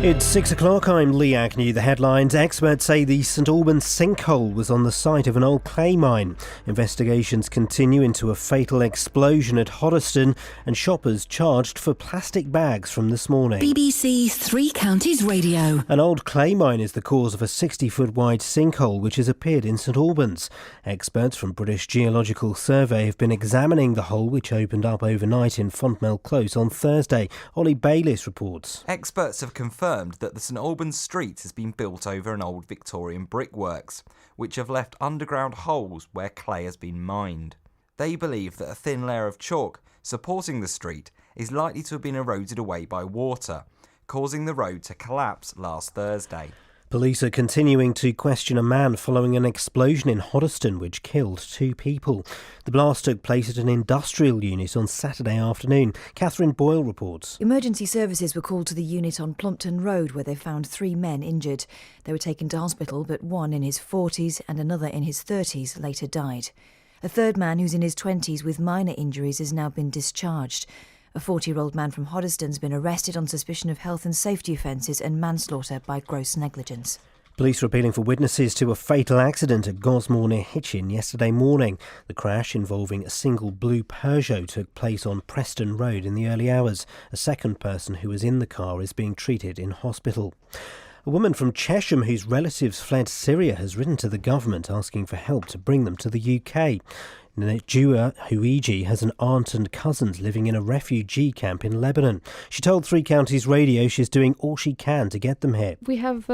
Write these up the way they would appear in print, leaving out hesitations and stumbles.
It's 6 o'clock. I'm Lee Agnew. The headlines. Experts say the St Albans sinkhole was on the site of an old clay mine. Investigations continue into a fatal explosion at Hoddesdon, and shoppers charged for plastic bags from this morning. BBC Three Counties Radio. An old clay mine is the cause of a 60-foot wide sinkhole which has appeared in St Albans. Experts from British Geological Survey have been examining the hole, which opened up overnight in Fontmell Close on Thursday. Ollie Bayliss reports. Experts have confirmed that the St Albans street has been built over an old Victorian brickworks, which have left underground holes where clay has been mined. They believe that a thin layer of chalk supporting the street is likely to have been eroded away by water, causing the road to collapse last Thursday. Police are continuing to question a man following an explosion in Hoddesdon which killed 2 people. The blast took place at an industrial unit on Saturday afternoon. Catherine Boyle reports. Emergency services were called to the unit on Plumpton Road, where they found 3 men injured. They were taken to hospital, but one in his 40s and another in his 30s later died. A third man, who's in his 20s with minor injuries, has now been discharged. A 40-year-old man from Hoddesdon's been arrested on suspicion of health and safety offences and manslaughter by gross negligence. Police are appealing for witnesses to a fatal accident at Gosmore near Hitchin yesterday morning. The crash, involving a single blue Peugeot, took place on Preston Road in the early hours. A second person who was in the car is being treated in hospital. A woman from Chesham whose relatives fled Syria has written to the government asking for help to bring them to the UK. Najua Huiji has an aunt and cousins living in a refugee camp in Lebanon. She told Three Counties Radio she's doing all she can to get them here. We have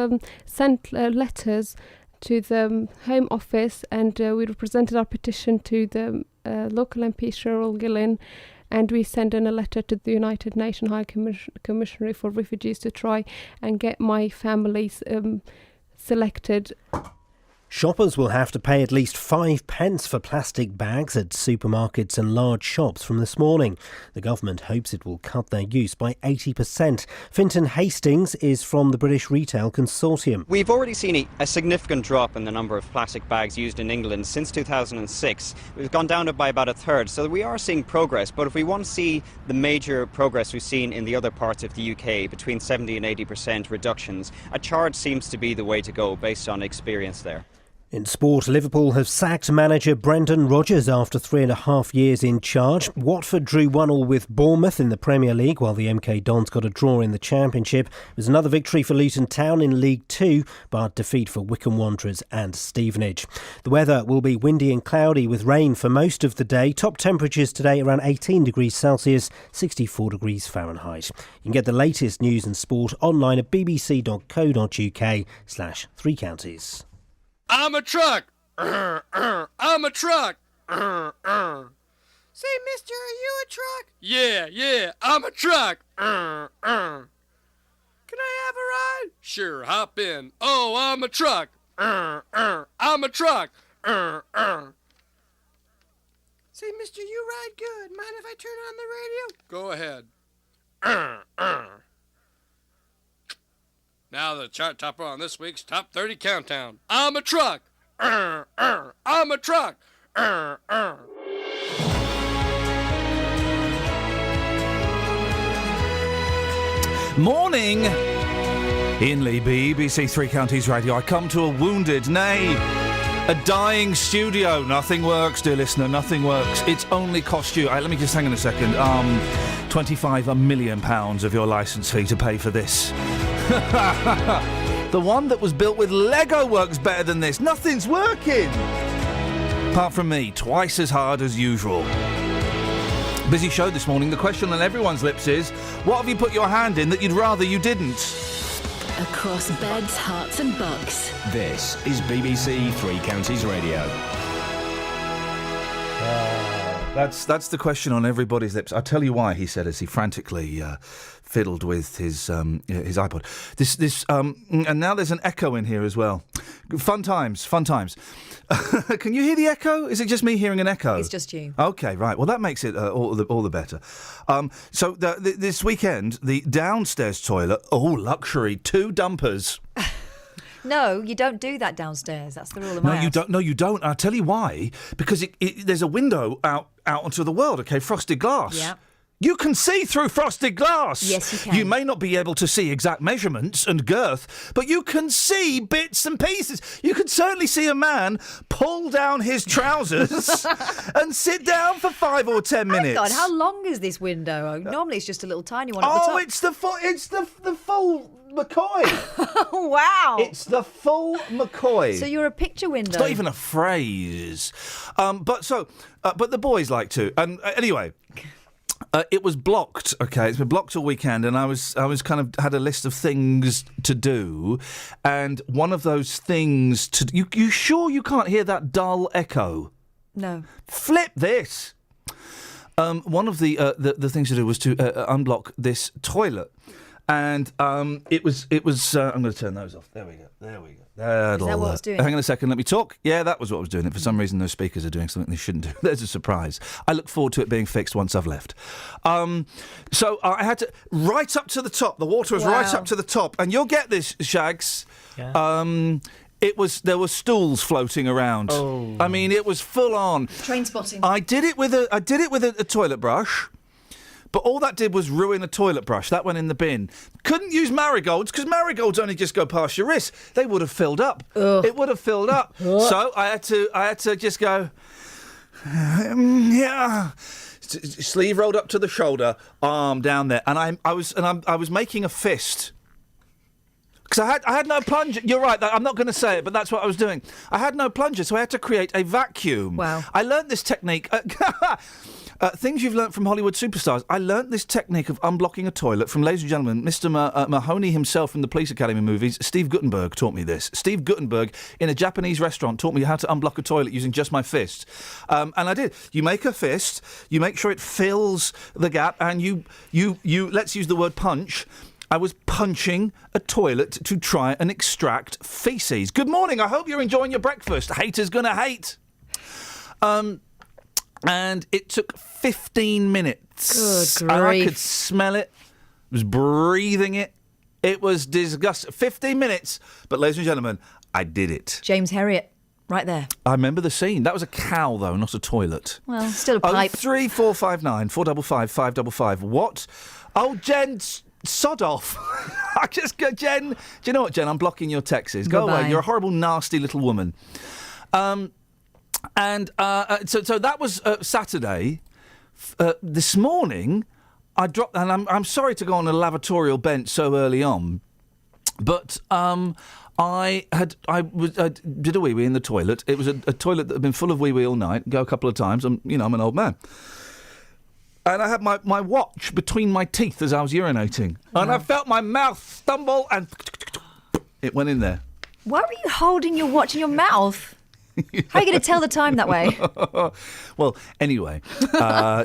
sent letters to the Home Office, and we represented our petition to the local MP Cheryl Gillen, and we sent in a letter to the United Nations High Commissioner for Refugees to try and get my families selected. Shoppers will have to pay at least 5 pence for plastic bags at supermarkets and large shops from this morning. The government hopes it will cut their use by 80%. Fintan Hastings is from the British Retail Consortium. We've already seen a significant drop in the number of plastic bags used in England since 2006. We've gone down by about a third, so we are seeing progress. But if we want to see the major progress we've seen in the other parts of the UK, between 70 and 80% reductions, a charge seems to be the way to go based on experience there. In sport, Liverpool have sacked manager Brendan Rodgers after 3.5 years in charge. Watford drew 1-1 with Bournemouth in the Premier League, while the MK Dons got a draw in the Championship. It was another victory for Luton Town in League 2, but defeat for Wycombe Wanderers and Stevenage. The weather will be windy and cloudy with rain for most of the day. Top temperatures today around 18 degrees Celsius, 64 degrees Fahrenheit. You can get the latest news and sport online at bbc.co.uk/Three Counties. I'm a truck. I'm a truck. Say, mister, are you a truck? Yeah, I'm a truck. Can I have a ride? Sure, hop in. Oh, I'm a truck. I'm a truck. Say, mister, you ride good. Mind if I turn on the radio? Go ahead. Now the chart topper on this week's Top 30 Countdown. I'm a truck. I'm a truck. Morning. Iain Lee, BBC Three Counties Radio. I come to a wounded, nay, a dying studio. Nothing works, dear listener, nothing works. It's only cost you, let me just hang on a second, £25 million of your licence fee to pay for this. The one that was built with Lego works better than this. Nothing's working. Apart from me, twice as hard as usual. Busy show this morning. The question on everyone's lips is, what have you put your hand in that you'd rather you didn't? Across beds, hearts and bucks. This is BBC Three Counties Radio. That's the question on everybody's lips. I'll tell you why, he said as he frantically fiddled with his iPod. And now there's an echo in here as well. Fun times. Can you hear the echo? Is it just me hearing an echo? It's just you. Okay, right. Well, that makes it all the better. So this weekend, the downstairs toilet, luxury, 2 dumpers. No, you don't do that downstairs. That's the rule of my house. you don't. No, you don't. I'll tell you why. Because there's a window out onto the world. Okay, frosted glass. Yeah. You can see through frosted glass. Yes, you can. You may not be able to see exact measurements and girth, but you can see bits and pieces. You can certainly see a man pull down his trousers and sit down for 5 or 10 minutes. God, how long is this window? Normally it's just a little tiny one at the top. Oh, it's the full McCoy. Wow. It's the full McCoy. So you're a picture window. It's not even a phrase. But the boys like to. And anyway. It was blocked, okay? It's been blocked all weekend, and I was kind of had a list of things to do, and one of those things to... You sure you can't hear that dull echo? No. Flip this! One of the things to do was to unblock this toilet, and it was. I'm going to turn those off. There we go. Is that what it's doing? Hang on a second, let me talk. Yeah, that was what I was doing. For some reason, those speakers are doing something they shouldn't do. There's a surprise. I look forward to it being fixed once I've left. So I had to... Right up to the top. The water was right up to the top. And you'll get this, Shags. Yeah. There were stools floating around. Oh. I mean, it was full on. Train spotting. I did it with a toilet brush. But all that did was ruin a toilet brush. That went in the bin. Couldn't use marigolds because marigolds only just go past your wrist. They would have filled up. Ugh. It would have filled up. So I had to just go. Yeah. Sleeve rolled up to the shoulder, arm down there, and I was making a fist. Because I had no plunger. You're right, I'm not going to say it, but that's what I was doing. I had no plunger, so I had to create a vacuum. Wow. I learnt this technique. Things you've learnt from Hollywood superstars. I learnt this technique of unblocking a toilet from, ladies and gentlemen, Mr. Mahoney himself from the Police Academy movies. Steve Guttenberg taught me this. Steve Guttenberg, in a Japanese restaurant, taught me how to unblock a toilet using just my fist. And I did. You make a fist, you make sure it fills the gap, and you let's use the word punch. I was punching a toilet to try and extract faeces. Good morning. I hope you're enjoying your breakfast. Haters gonna hate. And it took 15 minutes. Good And I grief. could smell it. I was breathing it. It was disgusting. 15 minutes. But, ladies and gentlemen, I did it. James Herriot, right there. I remember the scene. That was a cow, though, not a toilet. Well, still a pipe. 03459 455 555. What? Oh, Jen, sod off. I just go, Jen. Do you know what, Jen? I'm blocking your texts. Go Bye-bye. away. You're a horrible, nasty little woman. So that was Saturday. This morning, I dropped, and I'm sorry to go on a lavatorial bench so early on, but I did a wee-wee in the toilet. It was a toilet that had been full of wee-wee all night. Go a couple of times. I'm an old man. And I had my watch between my teeth as I was urinating. And I felt my mouth stumble and it went in there. Why were you holding your watch in your mouth? How are you going to tell the time that way? Well, anyway,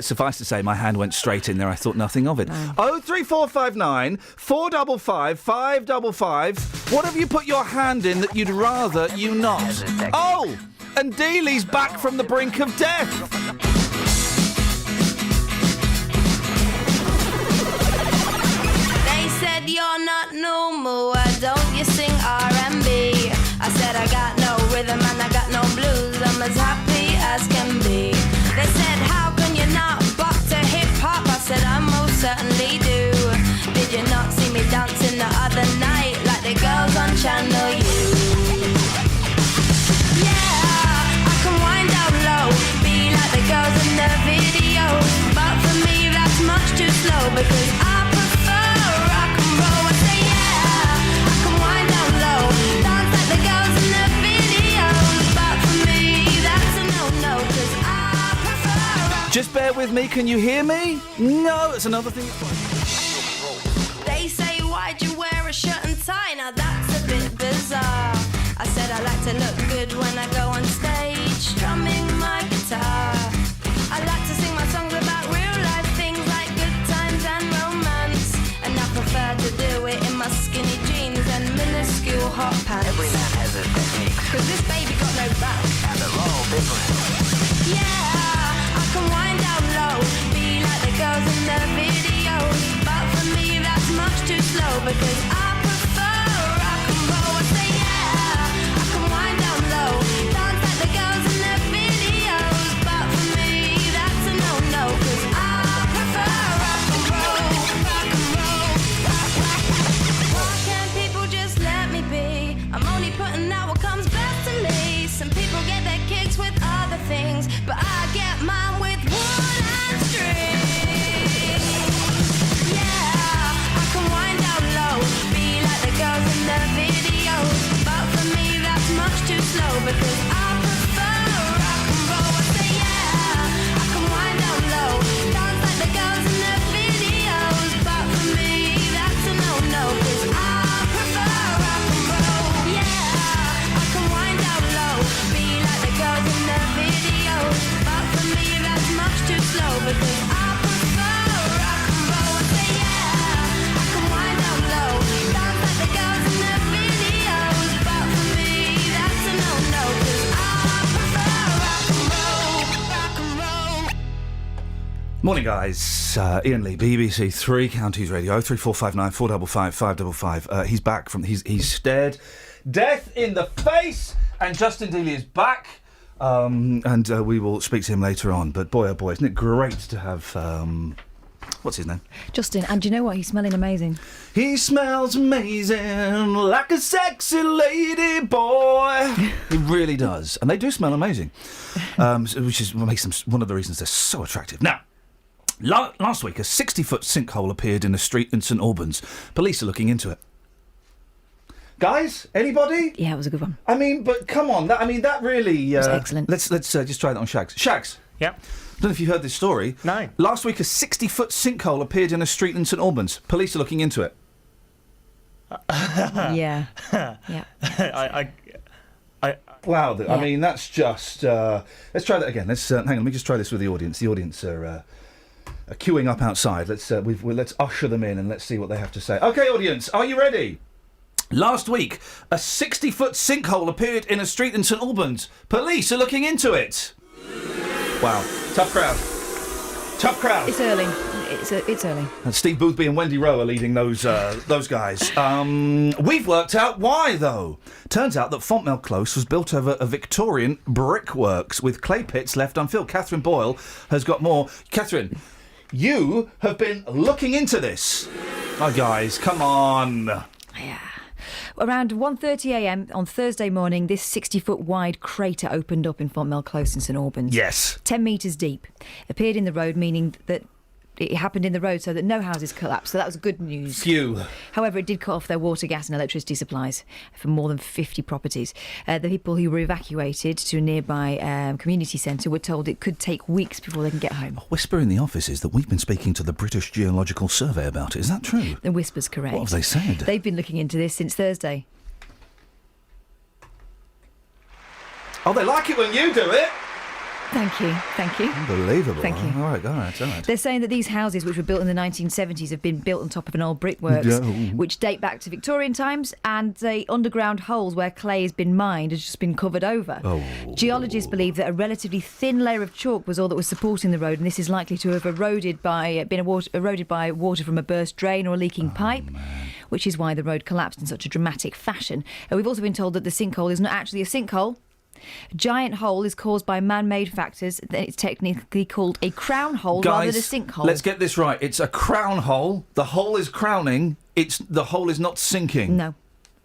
suffice to say, my hand went straight in there. I thought nothing of it. No. 03459 455 555. What have you put your hand in that you'd rather you not? Oh, and Dealey's back from the brink of death. They said you're not normal, why don't you sing R&B? I said I got no rhythm and I got no blues, I'm as happy as can be. They said how can you not bop to hip-hop? I said I most certainly do. Did you not see me dancing the other night like the girls on Channel U? Yeah, I can wind down low, be like the girls in the videos, but for me that's much too slow because I prefer rock and roll. I say yeah, I can wind down low, dance like the girls in the videos, but for me that's a no-no because I prefer rock. Just bear with me. Can you hear me? No, it's another thing. They say why'd you wear a shirt and tie? Now that's a bit bizarre. I said I like to look good when I go on stage, strumming my guitar. I like to sing my songs about real life things like good times and romance, and I prefer to do it in my skinny jeans and minuscule hot pants. Every man has his technique, Cause this baby got no back. and they're all different. Yeah, I can wind down low, be like the girls in the videos, but for me that's much too slow because I prefer rock and roll. I say yeah, I can wind down low, dance like the girls in the videos, but for me that's a no-no because I prefer rock Morning, guys. Iain Lee, BBC Three Counties Radio, 03459 455 555. He's back from... He's stared death in the face, and Justin Dealey is back. And we will speak to him later on. But boy, oh boy, isn't it great to have... what's his name? Justin, and do you know what? He's smelling amazing. He smells amazing, like a sexy lady boy. He really does. And they do smell amazing, which is what makes them one of the reasons they're so attractive. Now, last week, a 60-foot sinkhole appeared in a street in St Albans. Police are looking into it. Guys, anybody? Yeah, it was a good one. I mean, but come on, that really... It was excellent. Let's just try that on Shags. Shags? Yeah. I don't know if you heard this story. No. Last week, a 60-foot sinkhole appeared in a street in St Albans. Police are looking into it. Yeah. Yeah. Wow, I mean, that's just... let's try that again. Let's hang on, let me just try this with the audience. The audience are queuing up outside. Let's usher them in and let's see what they have to say. OK, audience, are you ready? Last week, a 60-foot sinkhole appeared in a street in St Albans. Police are looking into it. Wow, tough crowd. Tough crowd. It's early. It's early. And Steve Boothby and Wendy Rowe are leading those guys. We've worked out why, though. Turns out that Fontmell Close was built over a Victorian brickworks with clay pits left unfilled. Catherine Boyle has got more. Catherine, you have been looking into this. Oh, guys, come on. Yeah. Around 1:30am on Thursday morning, this 60-foot wide crater opened up in Fontmell Close in St Albans. Yes. 10 metres deep. Appeared in the road, meaning that it happened in the road so that no houses collapsed. So that was good news. Phew. However, it did cut off their water, gas and electricity supplies for more than 50 properties. The people who were evacuated to a nearby community centre were told it could take weeks before they can get home. A whisper in the office is that we've been speaking to the British Geological Survey about it. Is that true? The whisper's correct. What have they said? They've been looking into this since Thursday. Oh, they like it when you do it. Thank you. Thank you. Unbelievable. Thank you. All right. They're saying that these houses, which were built in the 1970s, have been built on top of an old brickworks, which date back to Victorian times, and the underground holes where clay has been mined has just been covered over. Oh. Geologists believe that a relatively thin layer of chalk was all that was supporting the road, and this is likely to have eroded by water from a burst drain or a leaking pipe, which is why the road collapsed in such a dramatic fashion. We've also been told that the sinkhole is not actually a sinkhole. A giant hole is caused by man-made factors. It's technically called a crown hole rather than a sinkhole. Let's get this right. It's a crown hole. The hole is crowning. The hole is not sinking. No,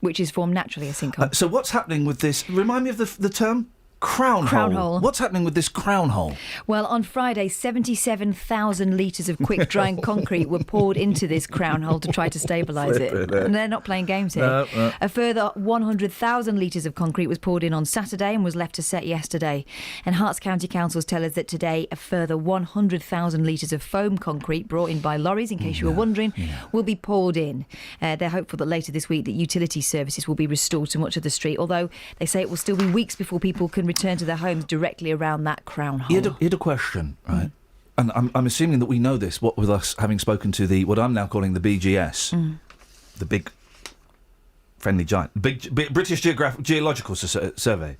which is formed naturally a sinkhole. So what's happening with this? Remind me of the term? Crown hole. What's happening with this crown hole? Well, on Friday, 77,000 litres of quick-drying concrete were poured into this crown hole to try to stabilise it. And they're not playing games here. No. A further 100,000 litres of concrete was poured in on Saturday and was left to set yesterday. And Herts County Councils tell us that today a further 100,000 litres of foam concrete brought in by lorries, in case you were wondering, will be poured in. They're hopeful that later this week that utility services will be restored to much of the street, although they say it will still be weeks before people can return to their homes directly around that crown hole. You had a question, right? And I'm assuming that we know this, what with us having spoken to what I'm now calling the BGS, the Big Friendly Giant, British Geological Survey.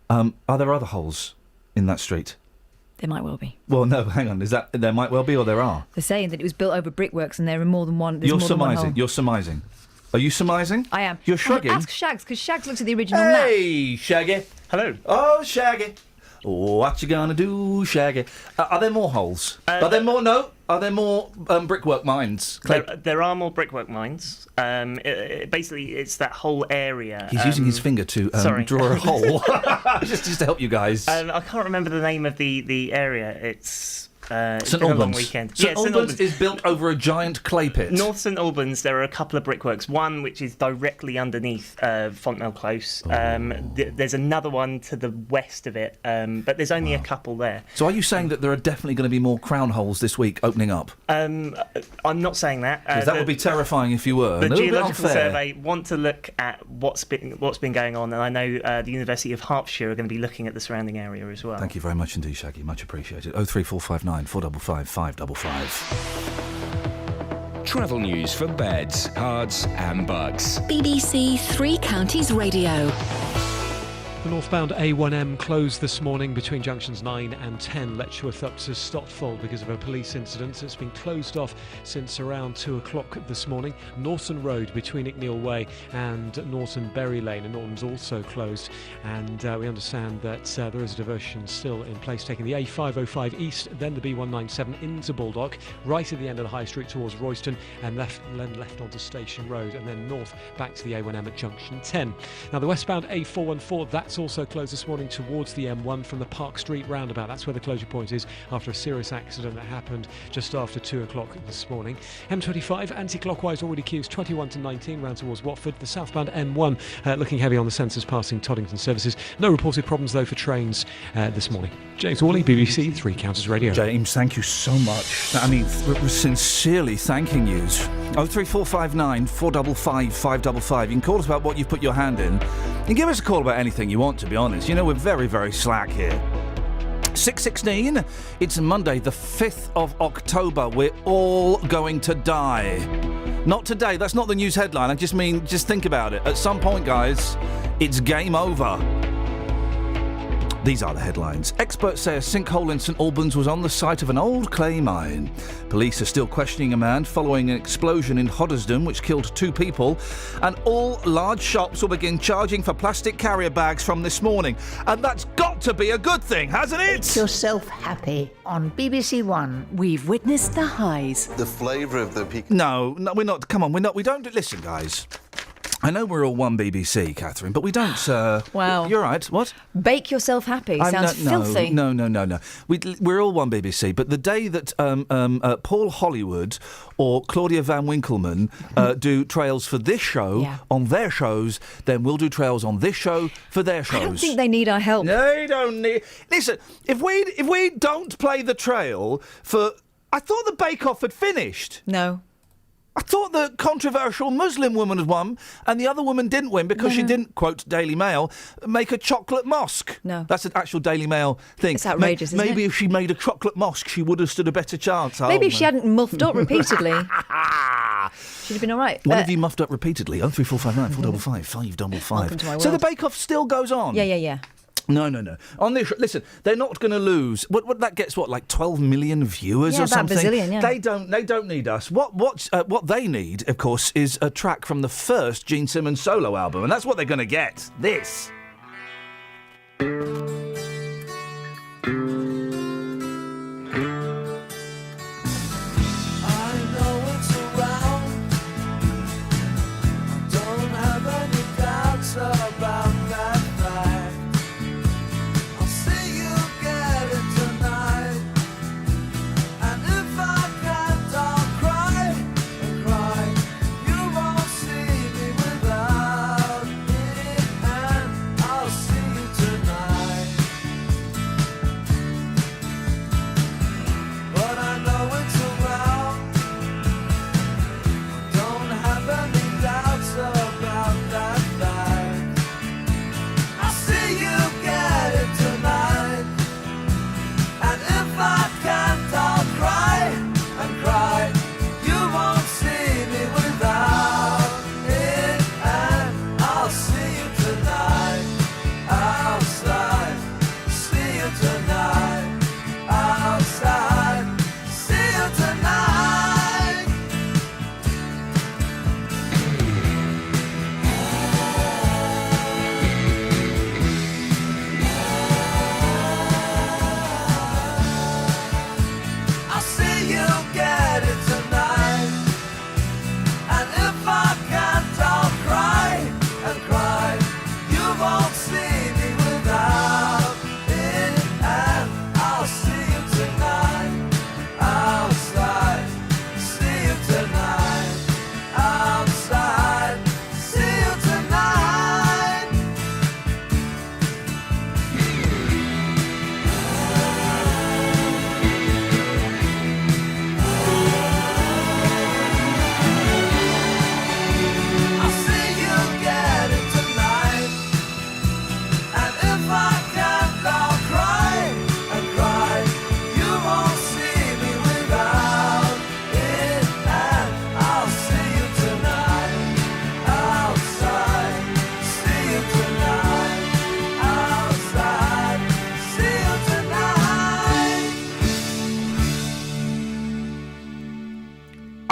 Are there other holes in that street? There might well be. Well, no, hang on. Is that there might well be, or there are? They're saying that it was built over brickworks and there are more than one. You're surmising. You're surmising. Are you surmising? I am. You're shrugging. Ask Shags, because Shags looked at the original map. Hey, Shaggy. Hello. Oh, Shaggy. What you gonna do, Shaggy? Are there more holes? Are there more? No. Are there more brickwork mines? There are more brickwork mines. Basically, it's that whole area. He's using his finger to draw a hole, just to help you guys. I can't remember the name of the area. It's St been a long weekend. St Albans is built over a giant clay pit. North St Albans, there are a couple of brickworks. One which is directly underneath Fontmell Close. There's another one to the west of it, but there's only a couple there. So are you saying that there are definitely going to be more crown holes this week opening up? I'm not saying that. Because that would be terrifying if you were. The Geological Survey want to look at what's been going on, and I know the University of Hertfordshire are going to be looking at the surrounding area as well. Thank you very much indeed, Shaggy. Much appreciated. 03459 455 555. Travel news for beds, cards and bugs. BBC Three Counties Radio. The northbound A1M closed this morning between junctions 9 and 10, Letchworth up to Stotfold because of a police incident. It's been closed off since around 2 o'clock this morning. Norton Road between Icknield Way and Norton Berry Lane, and Norton's also closed. And we understand that there is a diversion still in place, taking the A505 east, then the B197 into Baldock, right at the end of the High Street towards Royston, and then left onto Station Road, and then north back to the A1M at junction 10. Now the westbound A414, that's also closed this morning towards the M1 from the Park Street roundabout. That's where the closure point is after a serious accident that happened just after 2 o'clock this morning. M25 anti-clockwise already queues 21 to 19 round towards Watford. The southbound M1 looking heavy on the sensors passing Toddington services. No reported problems though for trains this morning. James Worley, BBC Three Counties Radio. James, thank you so much. I mean, we're sincerely thanking you. 03459 455 555. You can call us about what you've put your hand in. And give us a call about anything you want, to be honest. You know, we're very, very slack here. 6:16. It's Monday, the 5th of October. We're all going to die. Not today. That's not the news headline. I just mean, just think about it. At some point, guys, it's game over. These are the headlines. Experts say a sinkhole in St Albans was on the site of an old clay mine. Police are still questioning a man following an explosion in Hoddesdon which killed 2 people. And all large shops will begin charging for plastic carrier bags from this morning. And that's got to be a good thing, hasn't it? Make yourself happy on BBC One. We've witnessed the highs. The flavour of the peak. No, we're not. Come on, we're not. We don't. Listen, guys. I know we're all one BBC, Catherine, but we don't... Wow. You're right. What? Bake yourself happy. Sounds filthy. No. We're all one BBC, but the day that Paul Hollywood or Claudia Van Winkleman do trails for this show on their shows, then we'll do trails on this show for their shows. I don't think they need our help. They don't need... Listen, if we don't play the trail for... I thought the Bake Off had finished. No. I thought the controversial Muslim woman had won, and the other woman didn't win because she didn't, quote Daily Mail, make a chocolate mosque. No. That's an actual Daily Mail thing. It's outrageous, isn't it? Maybe if she made a chocolate mosque, she would have stood a better chance. Maybe if she hadn't muffed up repeatedly, she'd have been all right. What have you muffed up repeatedly? 03459 455 555. So the Bake Off still goes on? Yeah. No. On this, listen, they're not going to lose. What that gets? What, like 12 million viewers or something? About a bazillion, yeah. They don't need us. What they need, of course, is a track from the first Gene Simmons solo album, and that's what they're going to get. This.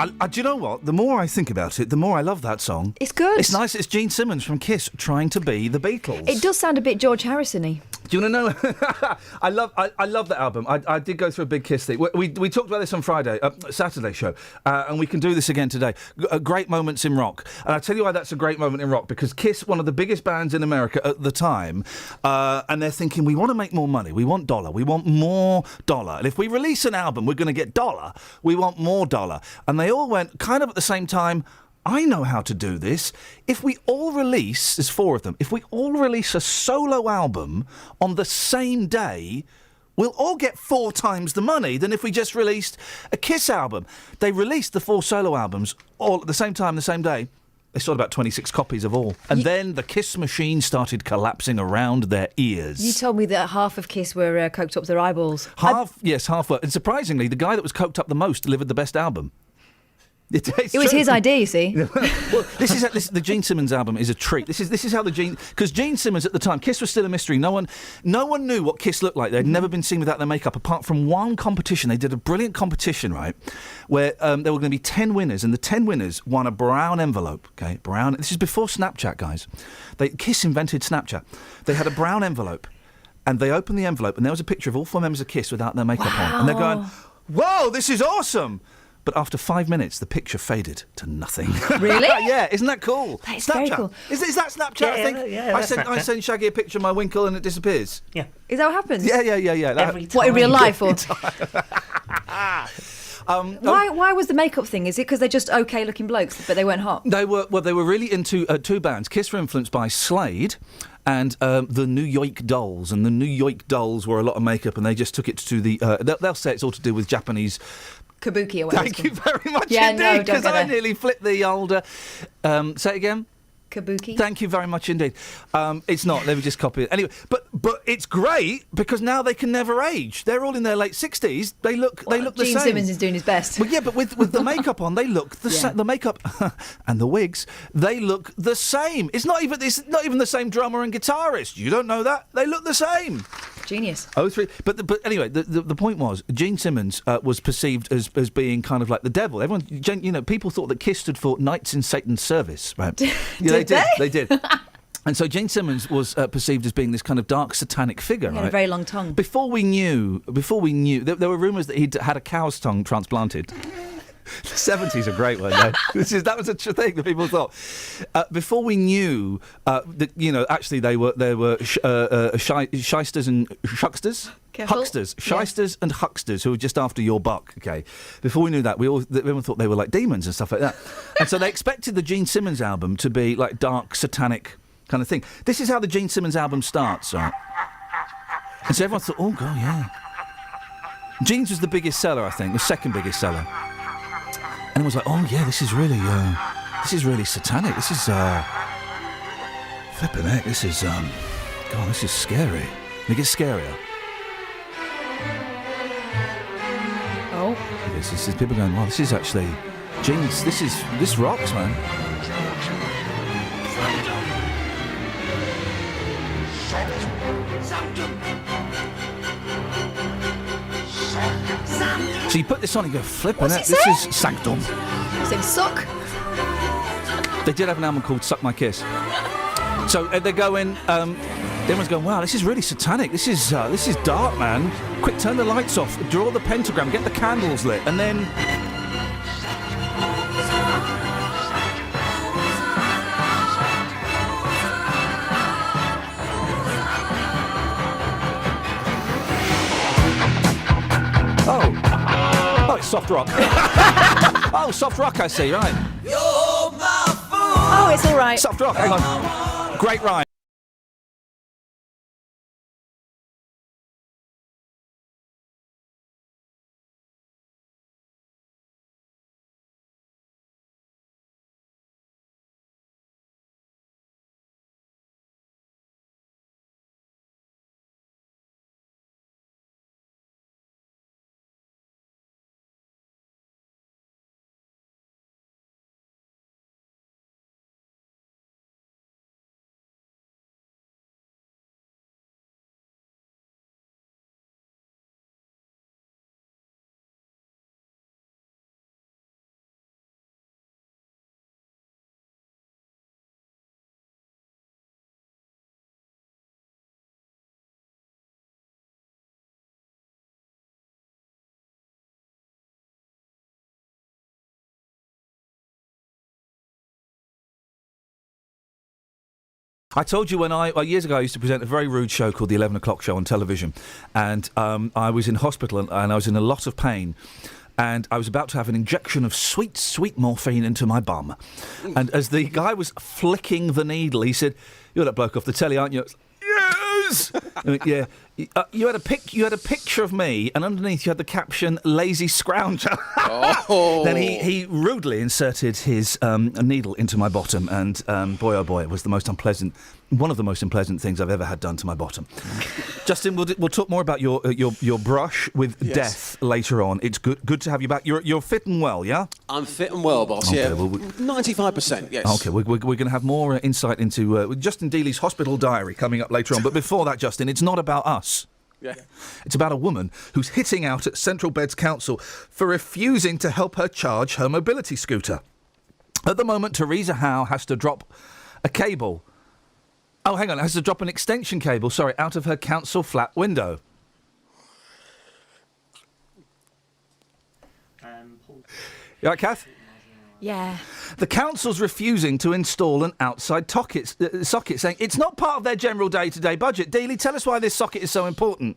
Do you know what? The more I think about it, the more I love that song. It's good. It's nice. It's Gene Simmons from Kiss trying to be the Beatles. It does sound a bit George Harrison-y. Do you want to know? I love that album. I did go through a big Kiss thing. We talked about this on Saturday show, and we can do this again today. Great moments in rock. And I'll tell you why that's a great moment in rock, because Kiss, one of the biggest bands in America at the time, and they're thinking, we want to make more money. We want dollar. We want more dollar. And if we release an album, we're going to get dollar. We want more dollar. And they all went kind of at the same time, I know how to do this. If we all release, there's 4 of them, if we all release a solo album on the same day, we'll all get 4 times the money than if we just released a Kiss album. They released the 4 solo albums all at the same time, the same day. They sold about 26 copies of all. And then the Kiss machine started collapsing around their ears. You told me that half of Kiss were coked up their eyeballs. Half were. And surprisingly, the guy that was coked up the most delivered the best album. It was his idea, you see. Well, the Gene Simmons album is a treat. This is how because Gene Simmons at the time, Kiss was still a mystery. No one knew what Kiss looked like. They'd never been seen without their makeup, apart from one competition. They did a brilliant competition, right, where there were going to be 10 winners, and the 10 winners won a brown envelope. Okay, brown. This is before Snapchat, guys. Kiss invented Snapchat. They had a brown envelope, and they opened the envelope, and there was a picture of all 4 members of Kiss without their makeup on, and they're going, "Whoa, this is awesome!" But after 5 minutes, the picture faded to nothing. Really? Yeah, isn't that cool? That's Snapchat. very cool. Is that Snapchat? Yeah, I send Shaggy a picture of my winkle and it disappears. Yeah. Is that what happens? Yeah. Every time. What, in real life? Or? Why was the makeup thing? Is it because they're just okay looking blokes, but they weren't hot? They were really into 2 bands. Kiss were influenced by Slade and the New York Dolls, and the New York Dolls were a lot of makeup, and they just took it to the. They'll say it's all to do with Japanese. Kabuki or whatever. Thank you very much indeed, because I nearly flipped the older. Say it again. Kabuki. Thank you very much indeed. It's not. They were just copying. Anyway, but it's great because now they can never age. They're all in their late 60s. They look the same. Gene Simmons is doing his best. Well, yeah, but with the makeup on, they look the same. The makeup and the wigs, they look the same. It's not even the same drummer and guitarist. You don't know that. They look the same. Genius. 03. But anyway, the point was, Gene Simmons was perceived as being kind of like the devil. Everyone, people thought that Kiss stood for Knights in Satan's Service, right? Did they? They did. And so Gene Simmons was perceived as being this kind of dark satanic figure, He right? had a very long tongue. Before we knew, there were rumours that he'd had a cow's tongue transplanted. The 70s are great, weren't they? That was a thing that people thought. Before we knew that, actually they were shysters and shucksters. Careful. Hucksters, shysters and hucksters who were just after your buck, okay? Before we knew that, everyone thought they were like demons and stuff like that. And so they expected the Gene Simmons album to be like dark, satanic kind of thing. This is how the Gene Simmons album starts, right? And so everyone thought, oh, God, yeah. Gene's was the biggest seller, I think, the second biggest seller. And it was like, oh, yeah, this is really satanic. This is, flipping heck, this is, God, this is scary. And it gets scarier. Oh. This is people going, wow, this is actually, Gene's, this rocks, man. So you put this on and go, flipping it. This is Sanctum. Is it suck? They did have an album called Suck My Kiss. So they're going, everyone's going, wow, this is really satanic. This is dark, man. Quick, turn the lights off, draw the pentagram, get the candles lit, and then... Oh, it's soft rock. Oh, soft rock, I see, right. Oh, it's all right. Soft rock, hang on. Great rhyme. I told you years ago I used to present a very rude show called the 11 o'clock show on television, and I was in hospital and I was in a lot of pain. And I was about to have an injection of sweet, sweet morphine into my bum. And as the guy was flicking the needle, he said, "You're that bloke off the telly, aren't you?" I was like, "Yes!" I mean, yeah. You had a picture of me, and underneath you had the caption "Lazy Scrounger." Oh. Then he rudely inserted his needle into my bottom, and boy oh boy, it was one of the most unpleasant things I've ever had done to my bottom. Justin, we'll talk more about your brush with death later on. It's good to have you back. You're fit and well, yeah? I'm fit and well, boss. Okay, yeah, well, 95%. Yes. Okay, we're going to have more insight into Justin Dealey's hospital diary coming up later on. But before that, Justin, it's not about us. Yeah. It's about a woman who's hitting out at Central Beds Council for refusing to help her charge her mobility scooter. At the moment, Teresa Howe has to drop a cable. Oh, hang on, has to drop an extension cable, out of her council flat window. You right, Kath? Yeah. The council's refusing to install an outside socket, saying it's not part of their general day-to-day budget. Dealey, tell us why this socket is so important.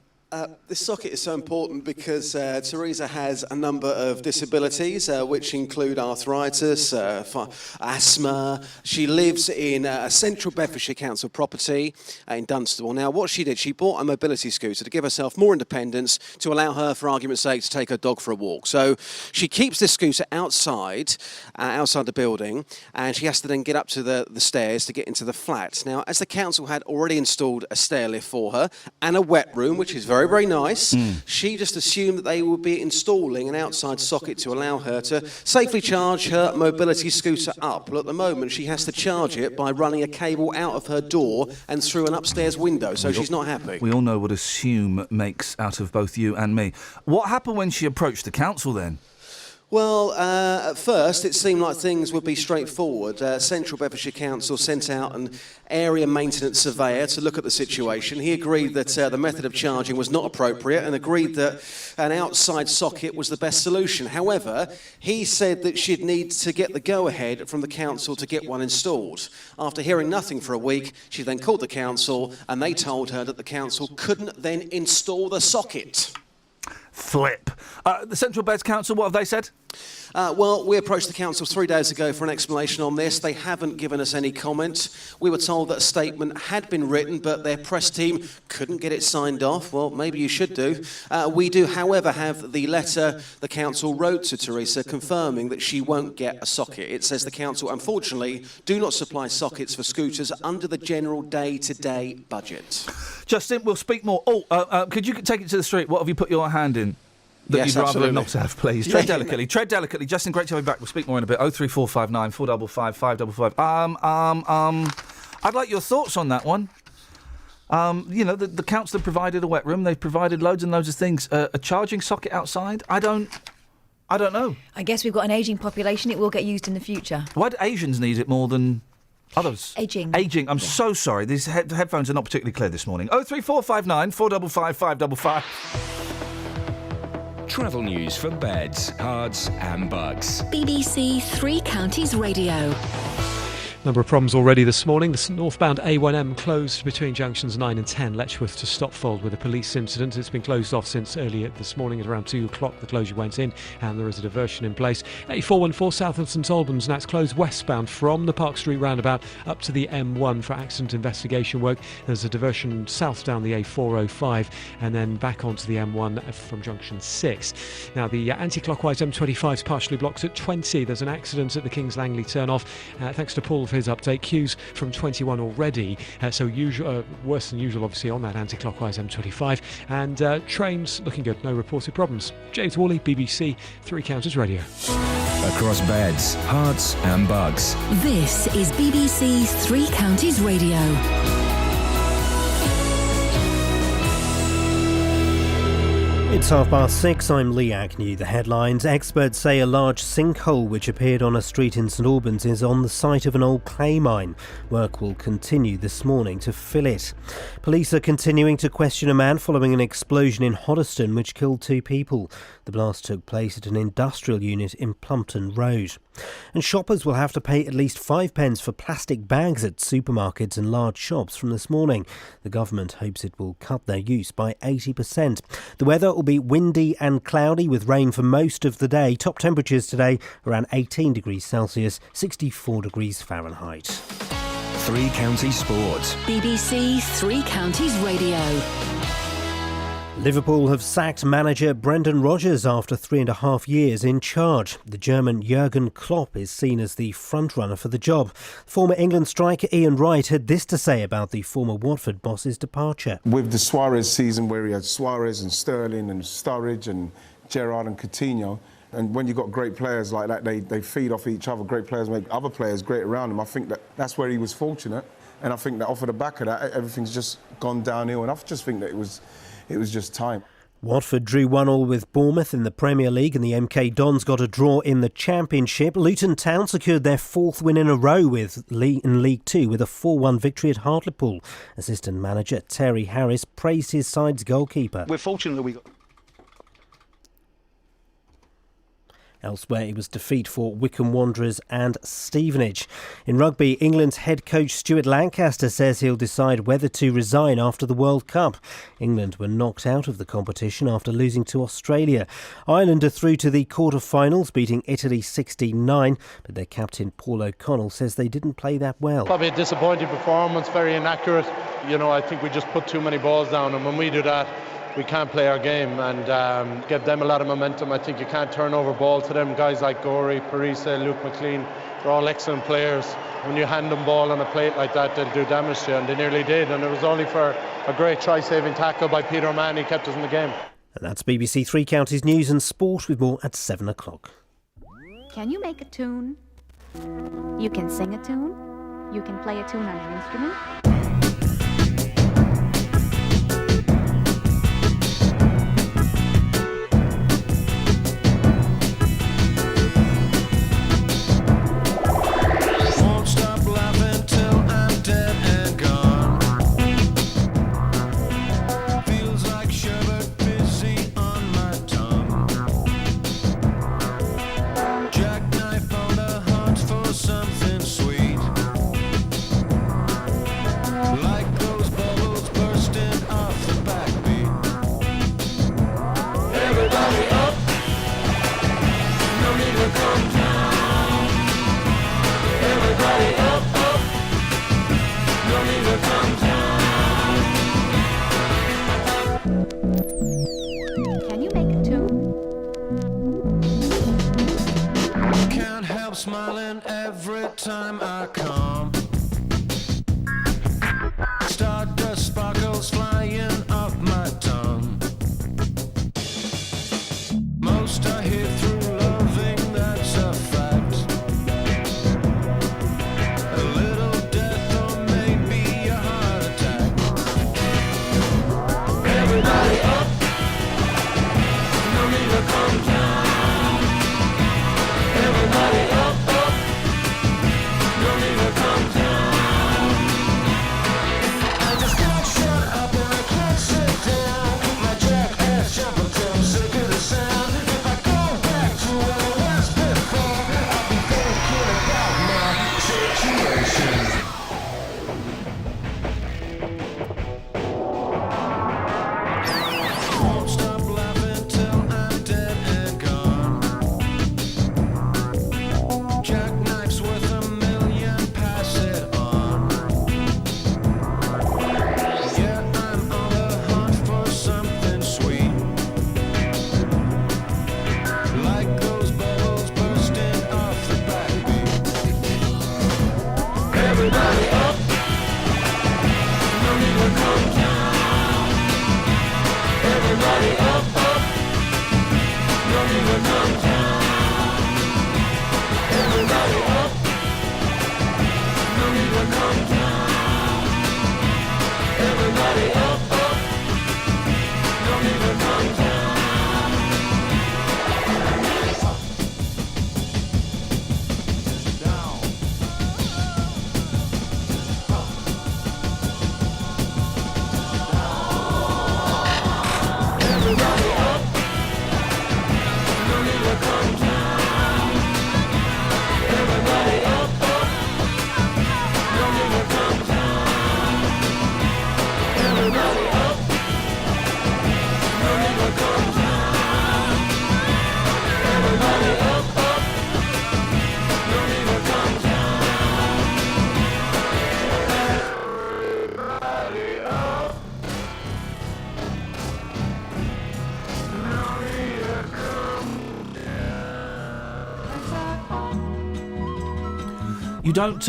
This socket is so important because Teresa has a number of disabilities, which include arthritis, asthma. She lives in a Central Bedfordshire Council property in Dunstable. Now, what she did, she bought a mobility scooter to give herself more independence, to allow her, for argument's sake, to take her dog for a walk. So she keeps this scooter outside the building, and she has to then get up to the stairs to get into the flat. Now, as the council had already installed a stair lift for her and a wet room, which is very, very nice. She just assumed that they would be installing an outside socket to allow her to safely charge her mobility scooter up. Well, at the moment, she has to charge it by running a cable out of her door and through an upstairs window, so she's not happy. We all know what assume makes out of both you and me. What happened when she approached the council then? Well, at first it seemed like things would be straightforward. Central Bedfordshire Council sent out an area maintenance surveyor to look at the situation. He agreed that the method of charging was not appropriate and agreed that an outside socket was the best solution. However, he said that she'd need to get the go-ahead from the council to get one installed. After hearing nothing for a week, she then called the council and they told her that the council couldn't then install the socket. Flip. The Central Beds Council, what have they said? Well, we approached the council 3 days ago for an explanation on this. They haven't given us any comment. We were told that a statement had been written, but their press team couldn't get it signed off. Well, maybe you should do. We do, however, have the letter the council wrote to Teresa confirming that she won't get a socket. It says the council, unfortunately, do not supply sockets for scooters under the general day-to-day budget. Justin, we'll speak more. Could you take it to the street? What have you put your hand in? That yes, you'd rather absolutely. not have, please. Tread delicately. Tread delicately. Justin, great to have you back. We'll speak more in a bit. 03459 455 555. I'd like your thoughts on that one. The council provided a wet room. They've provided loads and loads of things. A charging socket outside? I don't know. I guess we've got an ageing population. It will get used in the future. Why do Asians need it more than others? Ageing. I'm so sorry. These headphones are not particularly clear this morning. 03459 455 555. Travel news for beds, cards and bugs. BBC Three Counties Radio. Number of problems already this morning. The northbound A1M closed between junctions 9 and 10, Letchworth to Stopfold with a police incident. It's been closed off since earlier this morning at around 2 o'clock. The closure went in and there is a diversion in place. A414 south of St Albans, now it's closed westbound from the Park Street roundabout up to the M1 for accident investigation work. There's a diversion south down the A405 and then back onto the M1 from junction 6. Now the anti-clockwise M25 is partially blocked at 20. There's an accident at the Kings Langley turn-off. Thanks to Paul for his update. Queues from 21 already, so worse than usual obviously on that anti-clockwise M25, and trains looking good, no reported problems. James Worley, BBC Three Counties Radio. Across beds, hearts and bugs. This is BBC Three Counties Radio. It's 6:30. I'm Lee Agnew. The headlines. Experts say a large sinkhole which appeared on a street in St Albans is on the site of an old clay mine. Work will continue this morning to fill it. Police are continuing to question a man following an explosion in Hoddesdon which killed 2 people. The blast took place at an industrial unit in Plumpton Road. And shoppers will have to pay at least 5 pence for plastic bags at supermarkets and large shops from this morning. The government hopes it will cut their use by 80%. The weather will be windy and cloudy with rain for most of the day. Top temperatures today around 18 degrees Celsius, 64 degrees Fahrenheit. Three Counties Sports. BBC Three Counties Radio. Liverpool have sacked manager Brendan Rodgers after 3.5 years in charge. The German Jurgen Klopp is seen as the front-runner for the job. Former England striker Iain Wright had this to say about the former Watford boss's departure. With the Suarez season where he had Suarez and Sterling and Sturridge and Gerrard and Coutinho, and when you've got great players like that, they feed off each other. Great players make other players great around them. I think that's where he was fortunate, and I think that off of the back of that, everything's just gone downhill, and I just think that it was just time. Watford drew 1-1 with Bournemouth in the Premier League, and the MK Dons got a draw in the Championship. Luton Town secured their 4th win in a row in League Two with a 4-1 victory at Hartlepool. Assistant manager Terry Harris praised his side's goalkeeper. We're fortunate that we got... Elsewhere, it was defeat for Wycombe Wanderers and Stevenage. In rugby, England's head coach Stuart Lancaster says he'll decide whether to resign after the World Cup. England were knocked out of the competition after losing to Australia. Ireland are through to the quarter-finals, beating Italy 16-9, but their captain Paul O'Connell says they didn't play that well. Probably a disappointing performance, very inaccurate. I think we just put too many balls down, and when we do that, we can't play our game and give them a lot of momentum. I think you can't turn over ball to them. Guys like Gorey, Parisa, Luke McLean, they're all excellent players. When you hand them ball on a plate like that, they'll do damage to you, and they nearly did. And it was only for a great try-saving tackle by Peter O'Mahony he kept us in the game. And that's BBC Three Counties News and Sport with more at 7 o'clock. Can you make a tune? You can sing a tune? You can play a tune on an instrument? Smiling every time I come. Stardust sparkles flying off my tongue. Most I hear through loving, that's a fact. A little death or maybe a heart attack. Everybody up, no need to come down. Everybody up. You don't